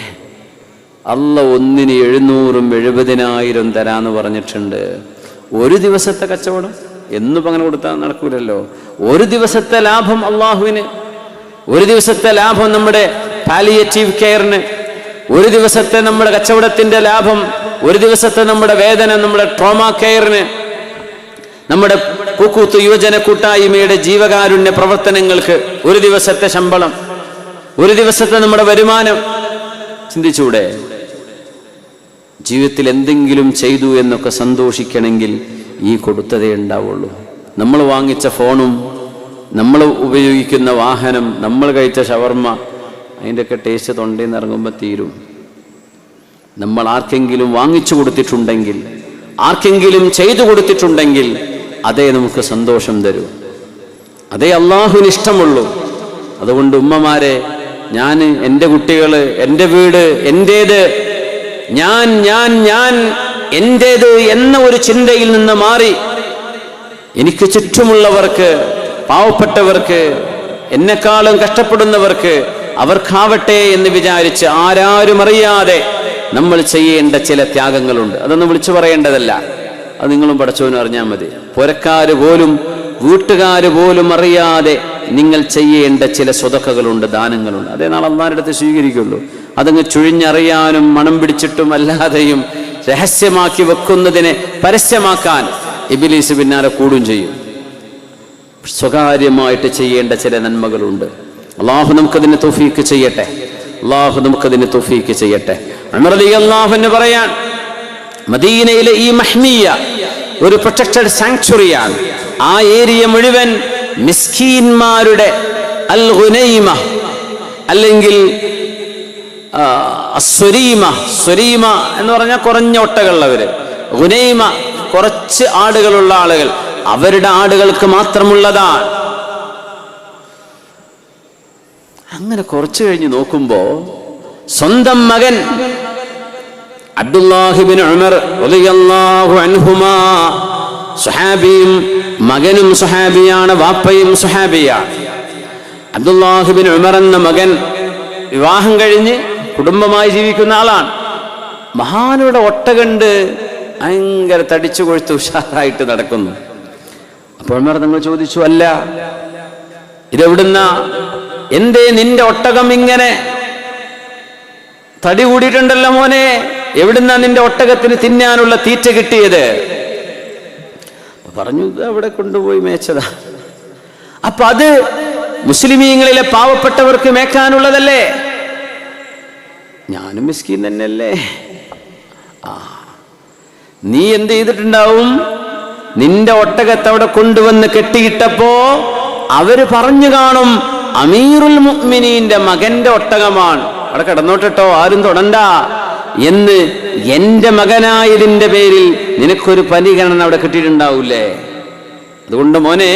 അല്ല 1-ന് 700-ഉം 70,000 തരാന്ന് പറഞ്ഞിട്ടുണ്ട്. ഒരു ദിവസത്തെ കച്ചവടം എന്നിപ്പോ അങ്ങനെ കൊടുത്താൽ നടക്കൂലല്ലോ. ഒരു ദിവസത്തെ ലാഭം അള്ളാഹുവിന്, ഒരു ദിവസത്തെ ലാഭം നമ്മുടെ പാലിയേറ്റീവ് കെയറിന്, ഒരു ദിവസത്തെ നമ്മുടെ കച്ചവടത്തിന്റെ ലാഭം, ഒരു ദിവസത്തെ നമ്മുടെ വേദന നമ്മുടെ ട്രോമ കെയറിന്, നമ്മുടെ കൂക്കൂത്ത് യുവജന കൂട്ടായ്മയുടെ ജീവകാരുണ്യ പ്രവർത്തനങ്ങൾക്ക് ഒരു ദിവസത്തെ ശമ്പളം, ഒരു ദിവസത്തെ നമ്മുടെ വരുമാനം. ചിന്തിച്ചൂടെ? ജീവിതത്തിൽ എന്തെങ്കിലും ചെയ്തു എന്നൊക്കെ സന്തോഷിക്കണമെങ്കിൽ ഈ കൊടുത്തതേ ഉണ്ടാവുള്ളൂ. നമ്മൾ വാങ്ങിച്ച ഫോണും നമ്മൾ ഉപയോഗിക്കുന്ന വാഹനം, നമ്മൾ കഴിച്ച ഷവർമ്മ, അതിൻ്റെയൊക്കെ ടേസ്റ്റ് തൊണ്ടയിൽ നിന്ന് ഇറങ്ങുമ്പോൾ തീരും. നമ്മൾ ആർക്കെങ്കിലും വാങ്ങിച്ചു കൊടുത്തിട്ടുണ്ടെങ്കിൽ, ആർക്കെങ്കിലും ചെയ്തു കൊടുത്തിട്ടുണ്ടെങ്കിൽ അതേ നമുക്ക് സന്തോഷം തരൂ, അതേ അള്ളാഹുവിന് ഇഷ്ടമുള്ളൂ. അതുകൊണ്ട് ഉമ്മമാരെ, ഞാൻ, എൻ്റെ കുട്ടികൾ, എൻ്റെ വീട്, എൻ്റേത്, ഞാൻ ഞാൻ ഞാൻ എൻ്റേത് എന്ന ഒരു ചിന്തയിൽ നിന്ന് മാറി എനിക്ക് ചുറ്റുമുള്ളവർക്ക്, പാവപ്പെട്ടവർക്ക്, എന്നെക്കാളും കഷ്ടപ്പെടുന്നവർക്ക് അവർക്കാവട്ടെ എന്ന് വിചാരിച്ച് ആരാരും അറിയാതെ നമ്മൾ ചെയ്യേണ്ട ചില ത്യാഗങ്ങളുണ്ട്. അതൊന്നും വിളിച്ചു പറയേണ്ടതല്ല, അത് നിങ്ങളും പടച്ചവനും അറിഞ്ഞാൽ മതി. പുരക്കാര് പോലും വീട്ടുകാര് പോലും അറിയാതെ നിങ്ങൾ ചെയ്യേണ്ട ചില സ്വതക്കകളുണ്ട്, ദാനങ്ങളുണ്ട്. അതേ നാളെ അള്ളാഹിന്റെ അടുത്ത് സ്വീകരിക്കുള്ളൂ. അതങ്ങ് ചുഴിഞ്ഞറിയാനും മണം പിടിച്ചിട്ടും അല്ലാതെയും രഹസ്യമാക്കി വെക്കുന്നതിനെ പരസ്യമാക്കാൻ ഇബ്ലീസ് പിന്നാലെ കൂടും ചെയ്യും. സ്വകാര്യമായിട്ട് ചെയ്യേണ്ട ചില നന്മകളുണ്ട്. അള്ളാഹു നമുക്കതിന് തൗഫീക്ക് ചെയ്യട്ടെ, അള്ളാഹു നമുക്കതിന് തൗഫീക്ക് ചെയ്യട്ടെ. ഉമർ റളിയല്ലാഹു അൻഹു പറയാൻ, മദീനയിലെ ഈ മഹ്മിയ ഒരു പ്രൊട്ടക്റ്റഡ് സാങ്ച്വറിയാണ്. ആ ഏരിയ മുഴുവൻ മിസ്കീന്മാരുടെ അൽ ഗുനൈമ അല്ലെങ്കിൽ സ്വരീമ, സ്വരീമ എന്ന് പറഞ്ഞാൽ കുറഞ്ഞ ഒട്ടകളുള്ളവര്, ഗുനൈമ കുറച്ച് ആടുകളുള്ള ആളുകൾ, അവരുടെ ആടുകൾക്ക് മാത്രമുള്ളതാണ്. അങ്ങനെ കുറച്ചു കഴിഞ്ഞ് നോക്കുമ്പോ സ്വന്തം മകൻ അബ്ദുല്ലാഹി ഇബ്നു ഉമർ റളിയല്ലാഹു അൻഹുമാ, സ്വഹാബിയും, മകനും സ്വഹാബിയാണ്, വാപ്പയും സ്വഹാബിയാണ്. അബ്ദുല്ലാഹി ഇബ്നു ഉമർ എന്ന മകൻ വിവാഹം കഴിഞ്ഞ് കുടുംബമായി ജീവിക്കുന്ന ആളാണ്. മഹാനുടെ ഒട്ടകണ്ട് ഭയങ്കര തടിച്ചു കൊഴുത്ത് ഉഷാറായിട്ട് നടക്കുന്നു. അപ്പോൾ ഉമർ തങ്ങൾ ചോദിച്ചു, അല്ല ഇതെവിടുന്ന, എന്തേ നിന്റെ ഒട്ടകം ഇങ്ങനെ തടി കൂടിയിട്ടുണ്ടല്ലോ മോനെ, എവിടുന്നാ നിന്റെ ഒട്ടകത്തിന് തിന്നാനുള്ള തീറ്റ കിട്ടിയത്? പറഞ്ഞു, ഇത് അവിടെ കൊണ്ടുപോയി മേച്ചതാ. അപ്പൊ അത് മുസ്ലിമീങ്ങളിലെ പാവപ്പെട്ടവർക്ക് മേക്കാനുള്ളതല്ലേ? ഞാനും മിസ്കീൻ തന്നെയല്ലേ? നീ എന്ത് ചെയ്തിട്ടുണ്ടാവും? നിന്റെ ഒട്ടകത്തെ അവിടെ കൊണ്ടുവന്ന് കെട്ടിയിട്ടപ്പോ അവര് പറഞ്ഞു കാണും, അമീറുൽ മുഅ്മിനീന്റെ മകന്റെ ഒട്ടകമാണ്, അവിടെ കിടന്നോട്ടോ, ആരും തൊടണ്ട എന്ന് എന്റെ മകനായതിന്റെ പേരിൽ നിനക്കൊരു പരിഗണന അവിടെ കിട്ടിയിട്ടുണ്ടാവൂലേ? അതുകൊണ്ട് മോനെ,